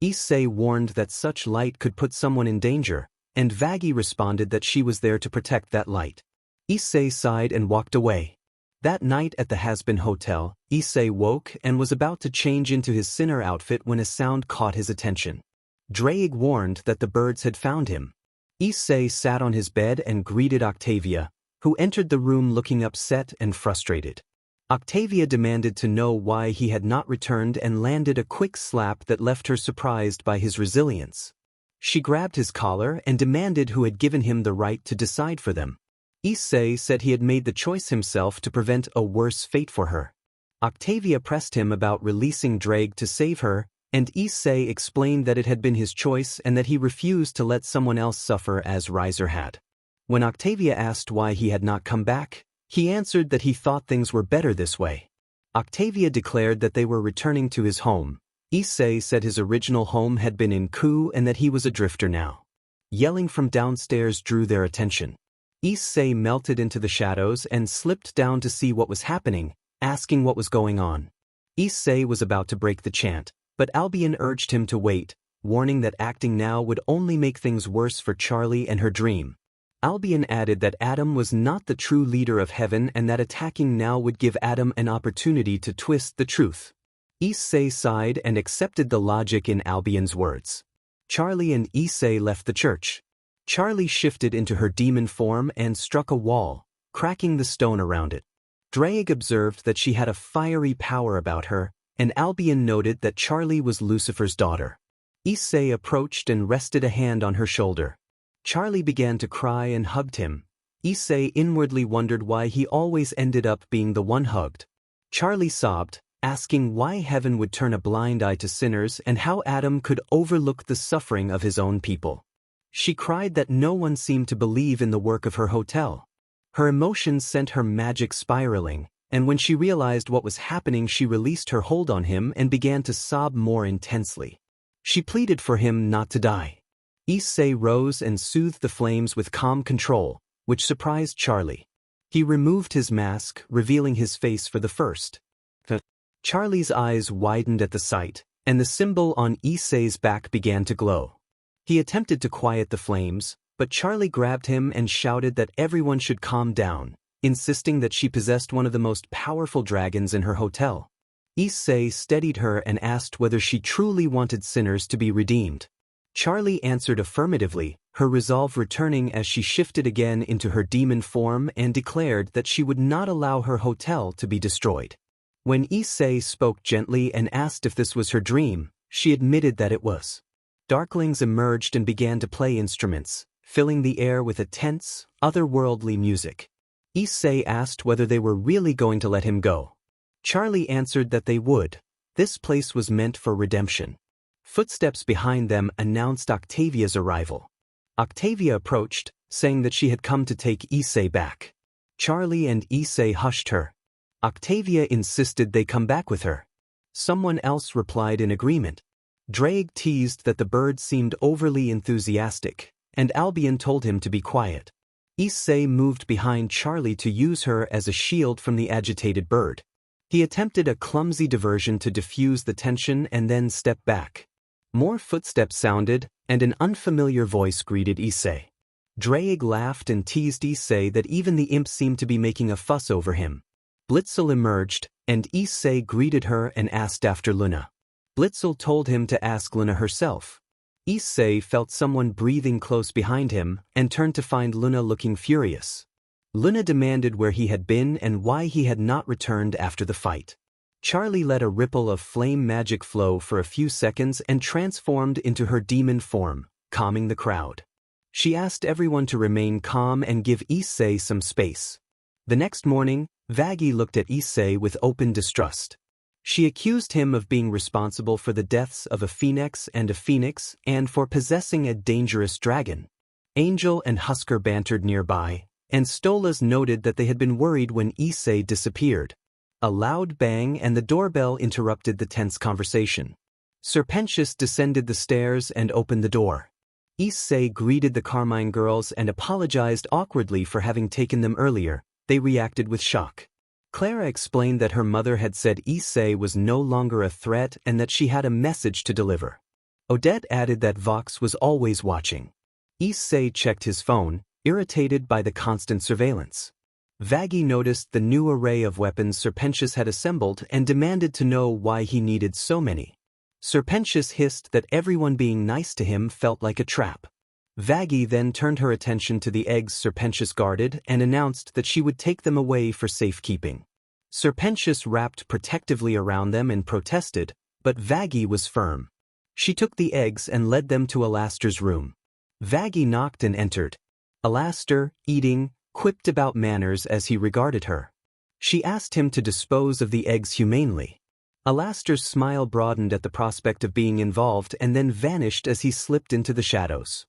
Issei warned that such light could put someone in danger, and Vaggie responded that she was there to protect that light. Issei sighed and walked away. That night at the Has-Been Hotel, Issei woke and was about to change into his sinner outfit when a sound caught his attention. Draig warned that the birds had found him. Issei sat on his bed and greeted Octavia, who entered the room looking upset and frustrated. Octavia demanded to know why he had not returned and landed a quick slap that left her surprised by his resilience. She grabbed his collar and demanded who had given him the right to decide for them. Issei said he had made the choice himself to prevent a worse fate for her. Octavia pressed him about releasing Draig to save her, and Issei explained that it had been his choice and that he refused to let someone else suffer as Riser had. When Octavia asked why he had not come back, he answered that he thought things were better this way. Octavia declared that they were returning to his home. Issei said his original home had been in Ku and that he was a drifter now. Yelling from downstairs drew their attention. Issei melted into the shadows and slipped down to see what was happening, asking what was going on. Issei was about to break the chant, but Albion urged him to wait, warning that acting now would only make things worse for Charlie and her dream. Albion added that Adam was not the true leader of heaven and that attacking now would give Adam an opportunity to twist the truth. Issei sighed and accepted the logic in Albion's words. Charlie and Issei left the church. Charlie shifted into her demon form and struck a wall, cracking the stone around it. Drake observed that she had a fiery power about her, and Albion noted that Charlie was Lucifer's daughter. Issei approached and rested a hand on her shoulder. Charlie began to cry and hugged him. Issei inwardly wondered why he always ended up being the one hugged. Charlie sobbed, asking why heaven would turn a blind eye to sinners and how Adam could overlook the suffering of his own people. She cried that no one seemed to believe in the work of her hotel. Her emotions sent her magic spiraling, and when she realized what was happening, she released her hold on him and began to sob more intensely. She pleaded for him not to die. Issei rose and soothed the flames with calm control, which surprised Charlie. He removed his mask, revealing his face for the first. Charlie's eyes widened at the sight, and the symbol on Issei's back began to glow. He attempted to quiet the flames, but Charlie grabbed him and shouted that everyone should calm down, insisting that she possessed one of the most powerful dragons in her hotel. Issei steadied her and asked whether she truly wanted sinners to be redeemed. Charlie answered affirmatively, her resolve returning as she shifted again into her demon form and declared that she would not allow her hotel to be destroyed. When Issei spoke gently and asked if this was her dream, she admitted that it was. Darklings emerged and began to play instruments, filling the air with a tense, otherworldly music. Issei asked whether they were really going to let him go. Charlie answered that they would. This place was meant for redemption. Footsteps behind them announced Octavia's arrival. Octavia approached, saying that she had come to take Issei back. Charlie and Issei hushed her. Octavia insisted they come back with her. Someone else replied in agreement. Drake teased that the bird seemed overly enthusiastic, and Albion told him to be quiet. Issei moved behind Charlie to use her as a shield from the agitated bird. He attempted a clumsy diversion to diffuse the tension and then stepped back. More footsteps sounded, and an unfamiliar voice greeted Issei. Drake laughed and teased Issei that even the imp seemed to be making a fuss over him. Blitzel emerged, and Issei greeted her and asked after Luna. Blitzel told him to ask Luna herself. Issei felt someone breathing close behind him and turned to find Luna looking furious. Luna demanded where he had been and why he had not returned after the fight. Charlie let a ripple of flame magic flow for a few seconds and transformed into her demon form, calming the crowd. She asked everyone to remain calm and give Issei some space. The next morning, Vaggie looked at Issei with open distrust. She accused him of being responsible for the deaths of a phoenix and for possessing a dangerous dragon. Angel and Husker bantered nearby, and Stolas noted that they had been worried when Issei disappeared. A loud bang and the doorbell interrupted the tense conversation. Serpentius descended the stairs and opened the door. Issei greeted the Carmine girls and apologized awkwardly for having taken them earlier. They reacted with shock. Clara explained that her mother had said Issei was no longer a threat and that she had a message to deliver. Odette added that Vox was always watching. Issei checked his phone, irritated by the constant surveillance. Vaggie noticed the new array of weapons Serpentius had assembled and demanded to know why he needed so many. Serpentius hissed that everyone being nice to him felt like a trap. Vaggie then turned her attention to the eggs Serpentius guarded and announced that she would take them away for safekeeping. Serpentius wrapped protectively around them and protested, but Vaggie was firm. She took the eggs and led them to Alastair's room. Vaggie knocked and entered. Alastair, eating, quipped about manners as he regarded her. She asked him to dispose of the eggs humanely. Alastair's smile broadened at the prospect of being involved and then vanished as he slipped into the shadows.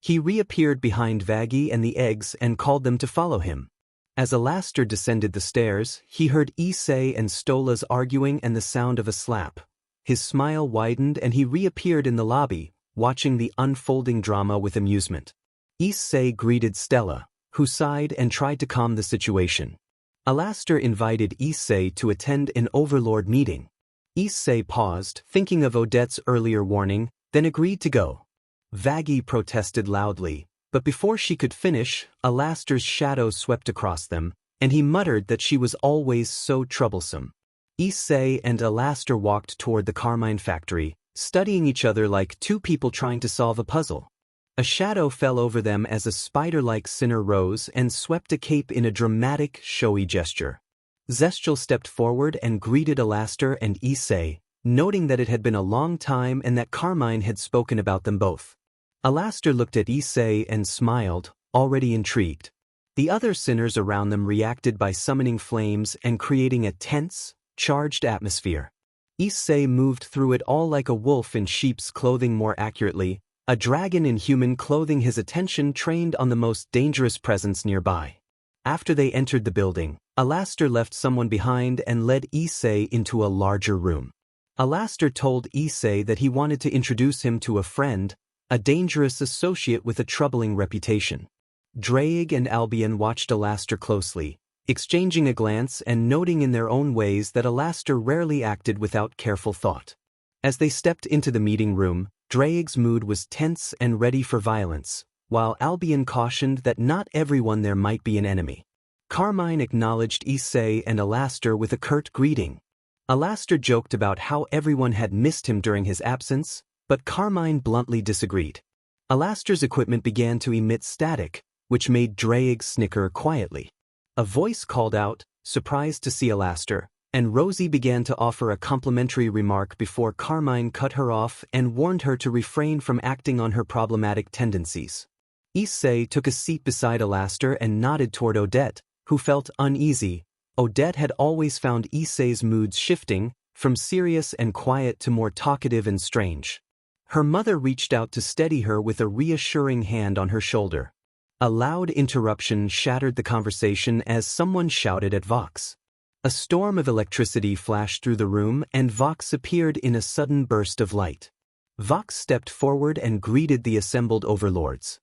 He reappeared behind Vaggie and the eggs and called them to follow him. As Alastair descended the stairs, he heard Issei and Stolas arguing and the sound of a slap. His smile widened and he reappeared in the lobby, watching the unfolding drama with amusement. Issei greeted Stella, who sighed and tried to calm the situation. Alastor invited Issei to attend an overlord meeting. Issei paused, thinking of Odette's earlier warning, then agreed to go. Vaggie protested loudly, but before she could finish, Alastor's shadow swept across them, and he muttered that she was always so troublesome. Issei and Alastor walked toward the Carmine factory, studying each other like two people trying to solve a puzzle. A shadow fell over them as a spider-like sinner rose and swept a cape in a dramatic, showy gesture. Zestial stepped forward and greeted Alastor and Issei, noting that it had been a long time and that Carmine had spoken about them both. Alastor looked at Issei and smiled, already intrigued. The other sinners around them reacted by summoning flames and creating a tense, charged atmosphere. Issei moved through it all like a wolf in sheep's clothing, more accurately, a dragon in human clothing, his attention trained on the most dangerous presence nearby. After they entered the building, Alastor left someone behind and led Issei into a larger room. Alastor told Issei that he wanted to introduce him to a friend, a dangerous associate with a troubling reputation. Draig and Albion watched Alastor closely, exchanging a glance and noting in their own ways that Alastor rarely acted without careful thought. As they stepped into the meeting room, Draig's mood was tense and ready for violence, while Albion cautioned that not everyone there might be an enemy. Carmine acknowledged Issei and Alastor with a curt greeting. Alastor joked about how everyone had missed him during his absence, but Carmine bluntly disagreed. Alastor's equipment began to emit static, which made Draig snicker quietly. A voice called out, surprised to see Alastor, and Rosie began to offer a complimentary remark before Carmine cut her off and warned her to refrain from acting on her problematic tendencies. Issei took a seat beside Alastor and nodded toward Odette, who felt uneasy. Odette had always found Issei's moods shifting, from serious and quiet to more talkative and strange. Her mother reached out to steady her with a reassuring hand on her shoulder. A loud interruption shattered the conversation as someone shouted at Vox. A storm of electricity flashed through the room and Vox appeared in a sudden burst of light. Vox stepped forward and greeted the assembled overlords.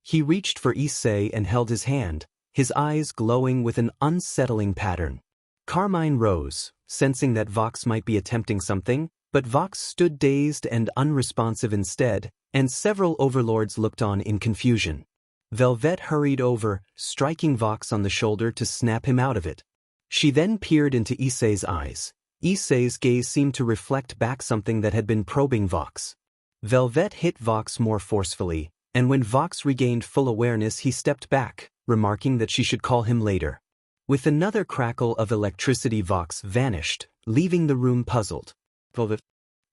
He reached for Issei and held his hand, his eyes glowing with an unsettling pattern. Carmine rose, sensing that Vox might be attempting something, but Vox stood dazed and unresponsive instead, and several overlords looked on in confusion. Velvet hurried over, striking Vox on the shoulder to snap him out of it. She then peered into Issei's eyes. Issei's gaze seemed to reflect back something that had been probing Vox. Velvet hit Vox more forcefully, and when Vox regained full awareness he stepped back, remarking that she should call him later. With another crackle of electricity, Vox vanished, leaving the room puzzled. Velvet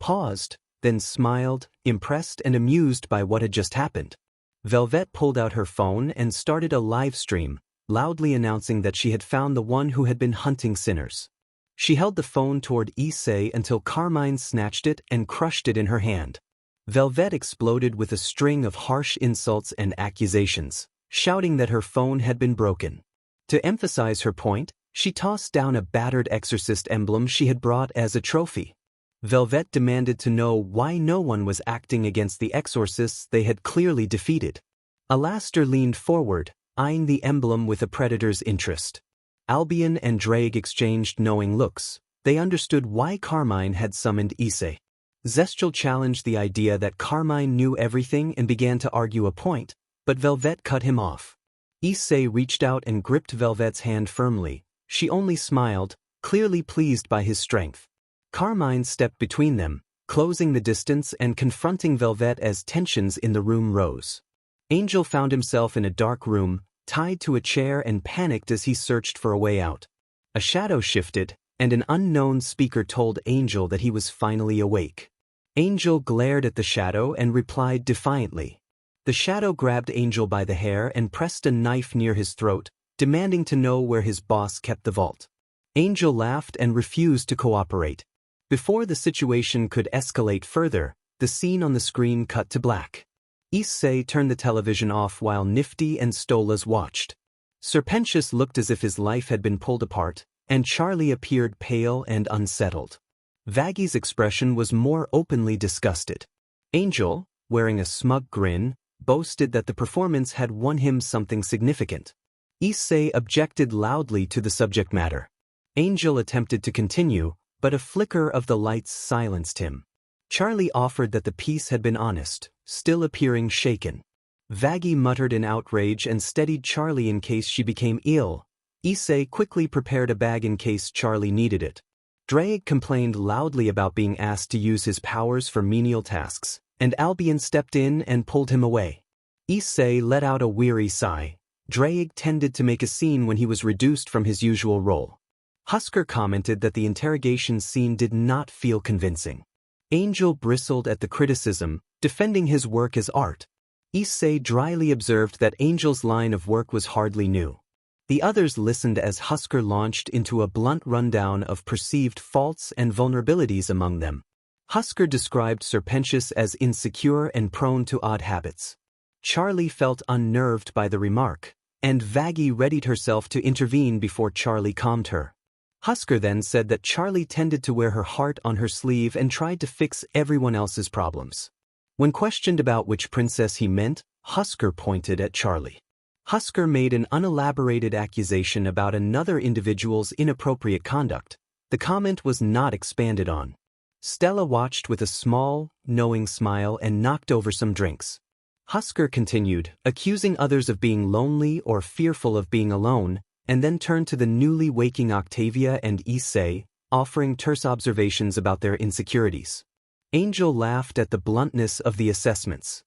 paused, then smiled, impressed and amused by what had just happened. Velvet pulled out her phone and started a live stream, loudly announcing that she had found the one who had been hunting sinners. She held the phone toward Issei until Carmine snatched it and crushed it in her hand. Velvet exploded with a string of harsh insults and accusations, shouting that her phone had been broken. To emphasize her point, she tossed down a battered exorcist emblem she had brought as a trophy. Velvet demanded to know why no one was acting against the exorcists they had clearly defeated. Alastor leaned forward, eyeing the emblem with a predator's interest. Albion and Draig exchanged knowing looks. They understood why Carmine had summoned Issei. Zestial challenged the idea that Carmine knew everything and began to argue a point, but Velvet cut him off. Issei reached out and gripped Velvet's hand firmly. She only smiled, clearly pleased by his strength. Carmine stepped between them, closing the distance and confronting Velvet as tensions in the room rose. Angel found himself in a dark room, tied to a chair and panicked as he searched for a way out. A shadow shifted, and an unknown speaker told Angel that he was finally awake. Angel glared at the shadow and replied defiantly. The shadow grabbed Angel by the hair and pressed a knife near his throat, demanding to know where his boss kept the vault. Angel laughed and refused to cooperate. Before the situation could escalate further, the scene on the screen cut to black. Issei turned the television off while Nifty and Stolas watched. Serpentius looked as if his life had been pulled apart, and Charlie appeared pale and unsettled. Vaggy's expression was more openly disgusted. Angel, wearing a smug grin, boasted that the performance had won him something significant. Issei objected loudly to the subject matter. Angel attempted to continue, but a flicker of the lights silenced him. Charlie offered that the piece had been honest, still appearing shaken. Vaggy muttered in outrage and steadied Charlie in case she became ill. Issei quickly prepared a bag in case Charlie needed it. Drake complained loudly about being asked to use his powers for menial tasks, and Albion stepped in and pulled him away. Issei let out a weary sigh. Drake tended to make a scene when he was reduced from his usual role. Husker commented that the interrogation scene did not feel convincing. Angel bristled at the criticism, defending his work as art. Issei dryly observed that Angel's line of work was hardly new. The others listened as Husker launched into a blunt rundown of perceived faults and vulnerabilities among them. Husker described Serpentius as insecure and prone to odd habits. Charlie felt unnerved by the remark, and Vaggy readied herself to intervene before Charlie calmed her. Husker then said that Charlie tended to wear her heart on her sleeve and tried to fix everyone else's problems. When questioned about which princess he meant, Husker pointed at Charlie. Husker made an unelaborated accusation about another individual's inappropriate conduct. The comment was not expanded on. Stella watched with a small, knowing smile and knocked over some drinks. Husker continued, accusing others of being lonely or fearful of being alone, and then turned to the newly waking Octavia and Issei, offering terse observations about their insecurities. Angel laughed at the bluntness of the assessments.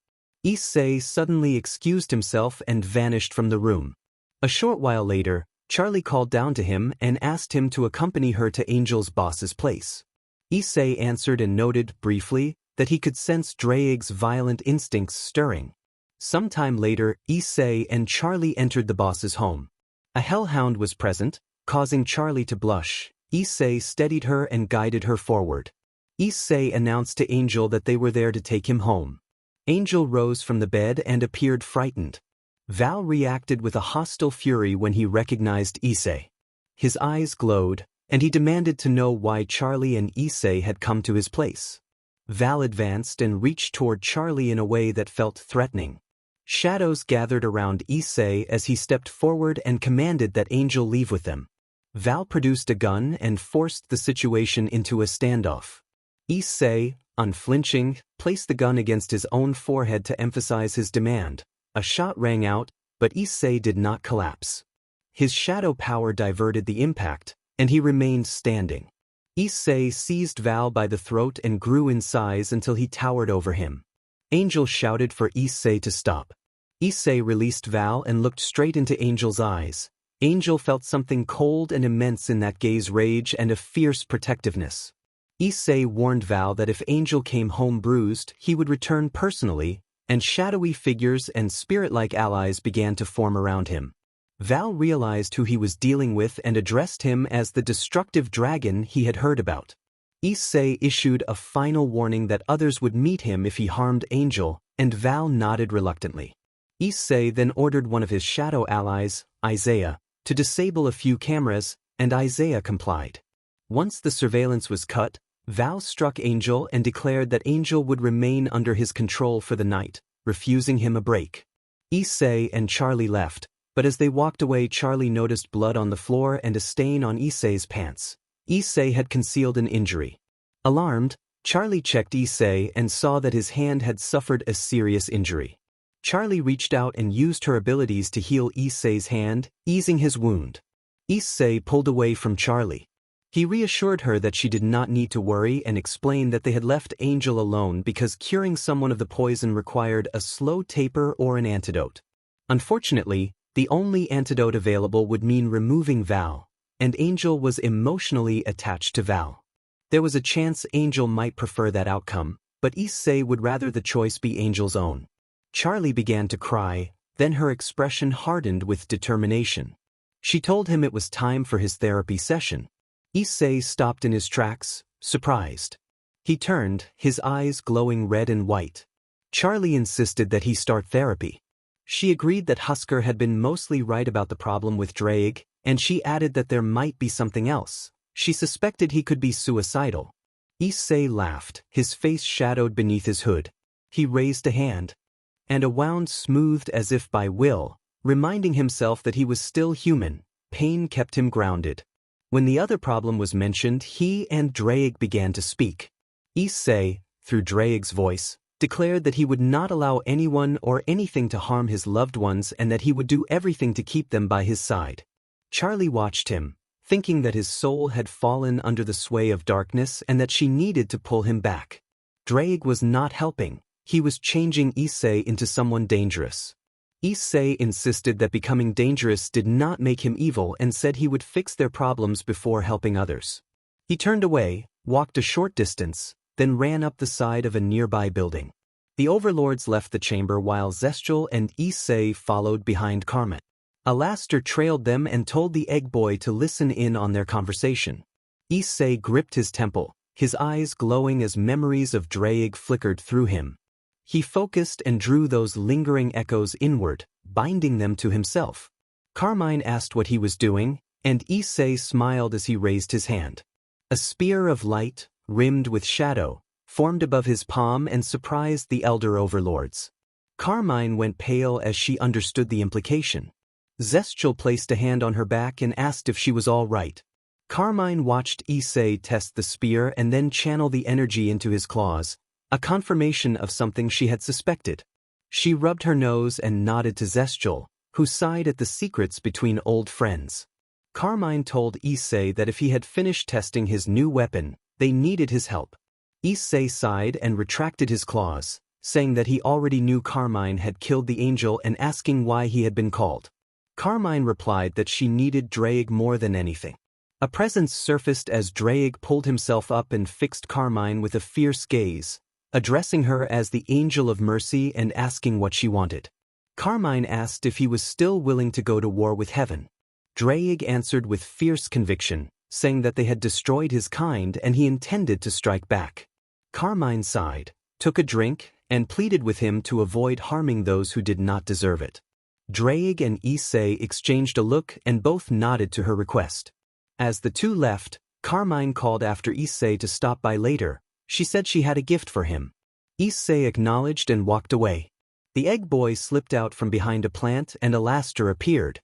Issei suddenly excused himself and vanished from the room. A short while later, Charlie called down to him and asked him to accompany her to Angel's boss's place. Issei answered and noted, briefly, that he could sense Drake's violent instincts stirring. Sometime later, Issei and Charlie entered the boss's home. A hellhound was present, causing Charlie to blush. Issei steadied her and guided her forward. Issei announced to Angel that they were there to take him home. Angel rose from the bed and appeared frightened. Val reacted with a hostile fury when he recognized Issei. His eyes glowed, and he demanded to know why Charlie and Issei had come to his place. Val advanced and reached toward Charlie in a way that felt threatening. Shadows gathered around Issei as he stepped forward and commanded that Angel leave with them. Val produced a gun and forced the situation into a standoff. Issei, unflinching, placed the gun against his own forehead to emphasize his demand. A shot rang out, but Issei did not collapse. His shadow power diverted the impact, and he remained standing. Issei seized Val by the throat and grew in size until he towered over him. Angel shouted for Issei to stop. Issei released Val and looked straight into Angel's eyes. Angel felt something cold and immense in that gaze, rage and a fierce protectiveness. Issei warned Val that if Angel came home bruised, he would return personally, and shadowy figures and spirit-like allies began to form around him. Val realized who he was dealing with and addressed him as the destructive dragon he had heard about. Issei issued a final warning that others would meet him if he harmed Angel, and Val nodded reluctantly. Issei then ordered one of his shadow allies, Isaiah, to disable a few cameras, and Isaiah complied. Once the surveillance was cut, Val struck Angel and declared that Angel would remain under his control for the night, refusing him a break. Issei and Charlie left, but as they walked away, Charlie noticed blood on the floor and a stain on Issei's pants. Issei had concealed an injury. Alarmed, Charlie checked Issei and saw that his hand had suffered a serious injury. Charlie reached out and used her abilities to heal Issei's hand, easing his wound. Issei pulled away from Charlie. He reassured her that she did not need to worry and explained that they had left Angel alone because curing someone of the poison required a slow taper or an antidote. Unfortunately, the only antidote available would mean removing Val, and Angel was emotionally attached to Val. There was a chance Angel might prefer that outcome, but Issei would rather the choice be Angel's own. Charlie began to cry, then her expression hardened with determination. She told him it was time for his therapy session. Issei stopped in his tracks, surprised. He turned, his eyes glowing red and white. Charlie insisted that he start therapy. She agreed that Husker had been mostly right about the problem with Drake, and she added that there might be something else. She suspected he could be suicidal. Issei laughed, his face shadowed beneath his hood. He raised a hand, and a wound smoothed as if by will, reminding himself that he was still human. Pain kept him grounded. When the other problem was mentioned, he and Drake began to speak. Issei, through Drake's voice, declared that he would not allow anyone or anything to harm his loved ones and that he would do everything to keep them by his side. Charlie watched him, thinking that his soul had fallen under the sway of darkness and that she needed to pull him back. Drake was not helping. He was changing Issei into someone dangerous. Issei insisted that becoming dangerous did not make him evil and said he would fix their problems before helping others. He turned away, walked a short distance, then ran up the side of a nearby building. The overlords left the chamber while Zestial and Issei followed behind Carmen. Alastair trailed them and told the egg boy to listen in on their conversation. Issei gripped his temple, his eyes glowing as memories of Drake flickered through him. He focused and drew those lingering echoes inward, binding them to himself. Carmine asked what he was doing, and Issei smiled as he raised his hand. A spear of light, rimmed with shadow, formed above his palm and surprised the elder overlords. Carmine went pale as she understood the implication. Zestial placed a hand on her back and asked if she was all right. Carmine watched Issei test the spear and then channel the energy into his claws, a confirmation of something she had suspected. She rubbed her nose and nodded to Zestial, who sighed at the secrets between old friends. Carmine told Issei that if he had finished testing his new weapon, they needed his help. Issei sighed and retracted his claws, saying that he already knew Carmine had killed the angel and asking why he had been called. Carmine replied that she needed Drake more than anything. A presence surfaced as Drake pulled himself up and fixed Carmine with a fierce gaze, addressing her as the Angel of Mercy and asking what she wanted. Carmine asked if he was still willing to go to war with heaven. Drake answered with fierce conviction, saying that they had destroyed his kind and he intended to strike back. Carmine sighed, took a drink, and pleaded with him to avoid harming those who did not deserve it. Drake and Issei exchanged a look and both nodded to her request. As the two left, Carmine called after Issei to stop by later. She said she had a gift for him. Issei acknowledged and walked away. The egg boy slipped out from behind a plant and Alastair appeared.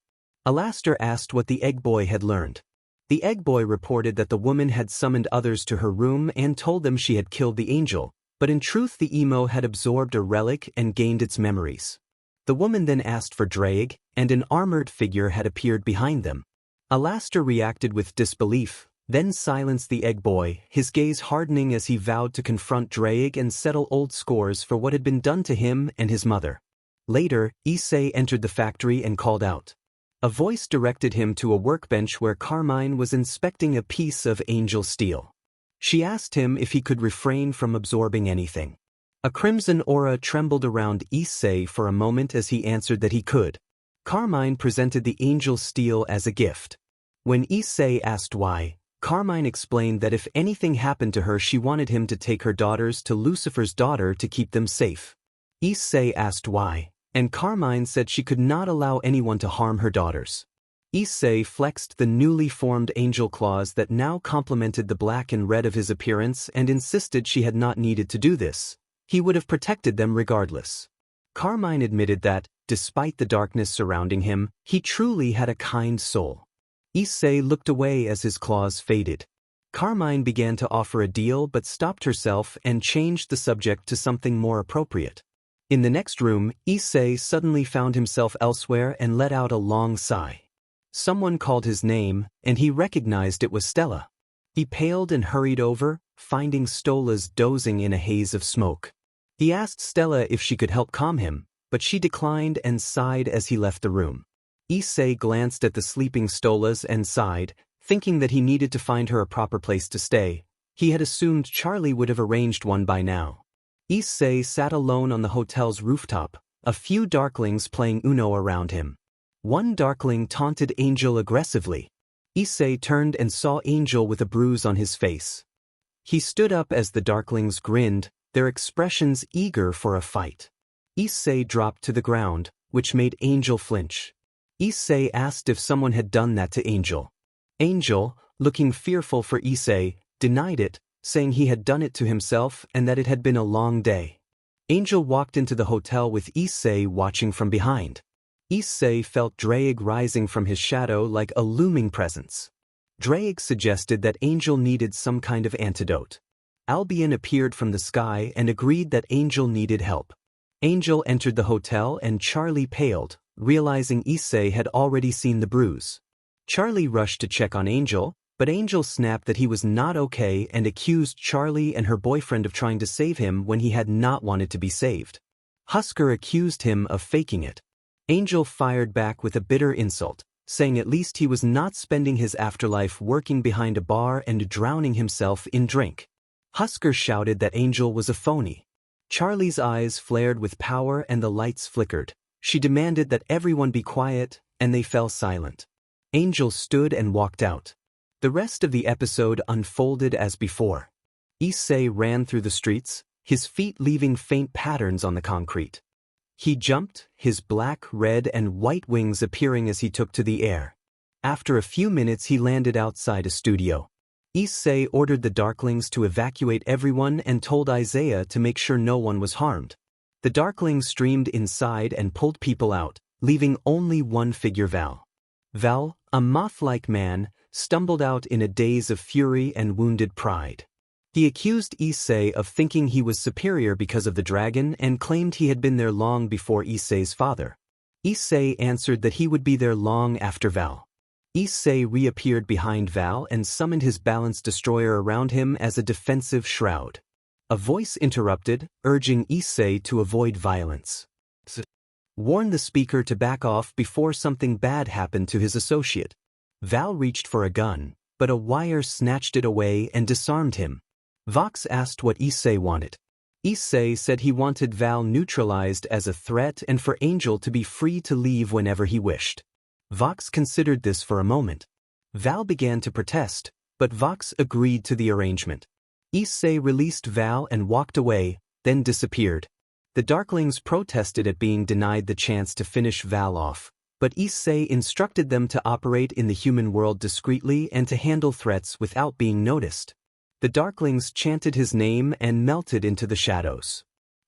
Alastair asked what the egg boy had learned. The egg boy reported that the woman had summoned others to her room and told them she had killed the angel, but in truth the emo had absorbed a relic and gained its memories. The woman then asked for Drake, and an armored figure had appeared behind them. Alastair reacted with disbelief, then silenced the egg boy, his gaze hardening as he vowed to confront Drake and settle old scores for what had been done to him and his mother. Later, Issei entered the factory and called out. A voice directed him to a workbench where Carmine was inspecting a piece of angel steel. She asked him if he could refrain from absorbing anything. A crimson aura trembled around Issei for a moment as he answered that he could. Carmine presented the angel steel as a gift. When Issei asked why, Carmine explained that if anything happened to her she wanted him to take her daughters to Lucifer's daughter to keep them safe. Issei asked why, and Carmine said she could not allow anyone to harm her daughters. Issei flexed the newly formed angel claws that now complemented the black and red of his appearance and insisted she had not needed to do this. He would have protected them regardless. Carmine admitted that, despite the darkness surrounding him, he truly had a kind soul. Issei looked away as his claws faded. Carmine began to offer a deal but stopped herself and changed the subject to something more appropriate. In the next room, Issei suddenly found himself elsewhere and let out a long sigh. Someone called his name, and he recognized it was Stella. He paled and hurried over, finding Stola's dozing in a haze of smoke. He asked Stella if she could help calm him, but she declined and sighed as he left the room. Issei glanced at the sleeping Stolas and sighed, thinking that he needed to find her a proper place to stay. He had assumed Charlie would have arranged one by now. Issei sat alone on the hotel's rooftop, a few darklings playing Uno around him. One darkling taunted Angel aggressively. Issei turned and saw Angel with a bruise on his face. He stood up as the darklings grinned, their expressions eager for a fight. Issei dropped to the ground, which made Angel flinch. Issei asked if someone had done that to Angel. Angel, looking fearful for Issei, denied it, saying he had done it to himself and that it had been a long day. Angel walked into the hotel with Issei watching from behind. Issei felt Drake rising from his shadow like a looming presence. Drake suggested that Angel needed some kind of antidote. Albion appeared from the sky and agreed that Angel needed help. Angel entered the hotel and Charlie paled, realizing Issei had already seen the bruise. Charlie rushed to check on Angel, but Angel snapped that he was not okay and accused Charlie and her boyfriend of trying to save him when he had not wanted to be saved. Husker accused him of faking it. Angel fired back with a bitter insult, saying at least he was not spending his afterlife working behind a bar and drowning himself in drink. Husker shouted that Angel was a phony. Charlie's eyes flared with power and the lights flickered. She demanded that everyone be quiet, and they fell silent. Angel stood and walked out. The rest of the episode unfolded as before. Issei ran through the streets, his feet leaving faint patterns on the concrete. He jumped, his black, red, and white wings appearing as he took to the air. After a few minutes he landed outside a studio. Issei ordered the Darklings to evacuate everyone and told Isaiah to make sure no one was harmed. The Darklings streamed inside and pulled people out, leaving only one figure, Val. Val, a moth-like man, stumbled out in a daze of fury and wounded pride. He accused Issei of thinking he was superior because of the dragon and claimed he had been there long before Issei's father. Issei answered that he would be there long after Val. Issei reappeared behind Val and summoned his balance destroyer around him as a defensive shroud. A voice interrupted, urging Issei to avoid violence. Warn the speaker to back off before something bad happened to his associate. Val reached for a gun, but a wire snatched it away and disarmed him. Vox asked what Issei wanted. Issei said he wanted Val neutralized as a threat and for Angel to be free to leave whenever he wished. Vox considered this for a moment. Val began to protest, but Vox agreed to the arrangement. Issei released Val and walked away, then disappeared. The Darklings protested at being denied the chance to finish Val off, but Issei instructed them to operate in the human world discreetly and to handle threats without being noticed. The Darklings chanted his name and melted into the shadows.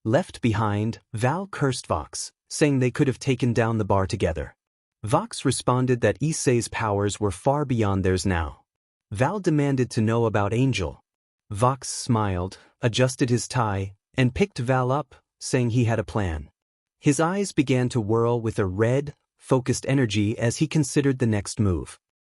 Left behind, Val cursed Vox, saying they could have taken down the bar together. Vox responded that Issei's powers were far beyond theirs now. Val demanded to know about Angel. Vox smiled, adjusted his tie, and picked Val up, saying he had a plan. His eyes began to whirl with a red, focused energy as he considered the next move.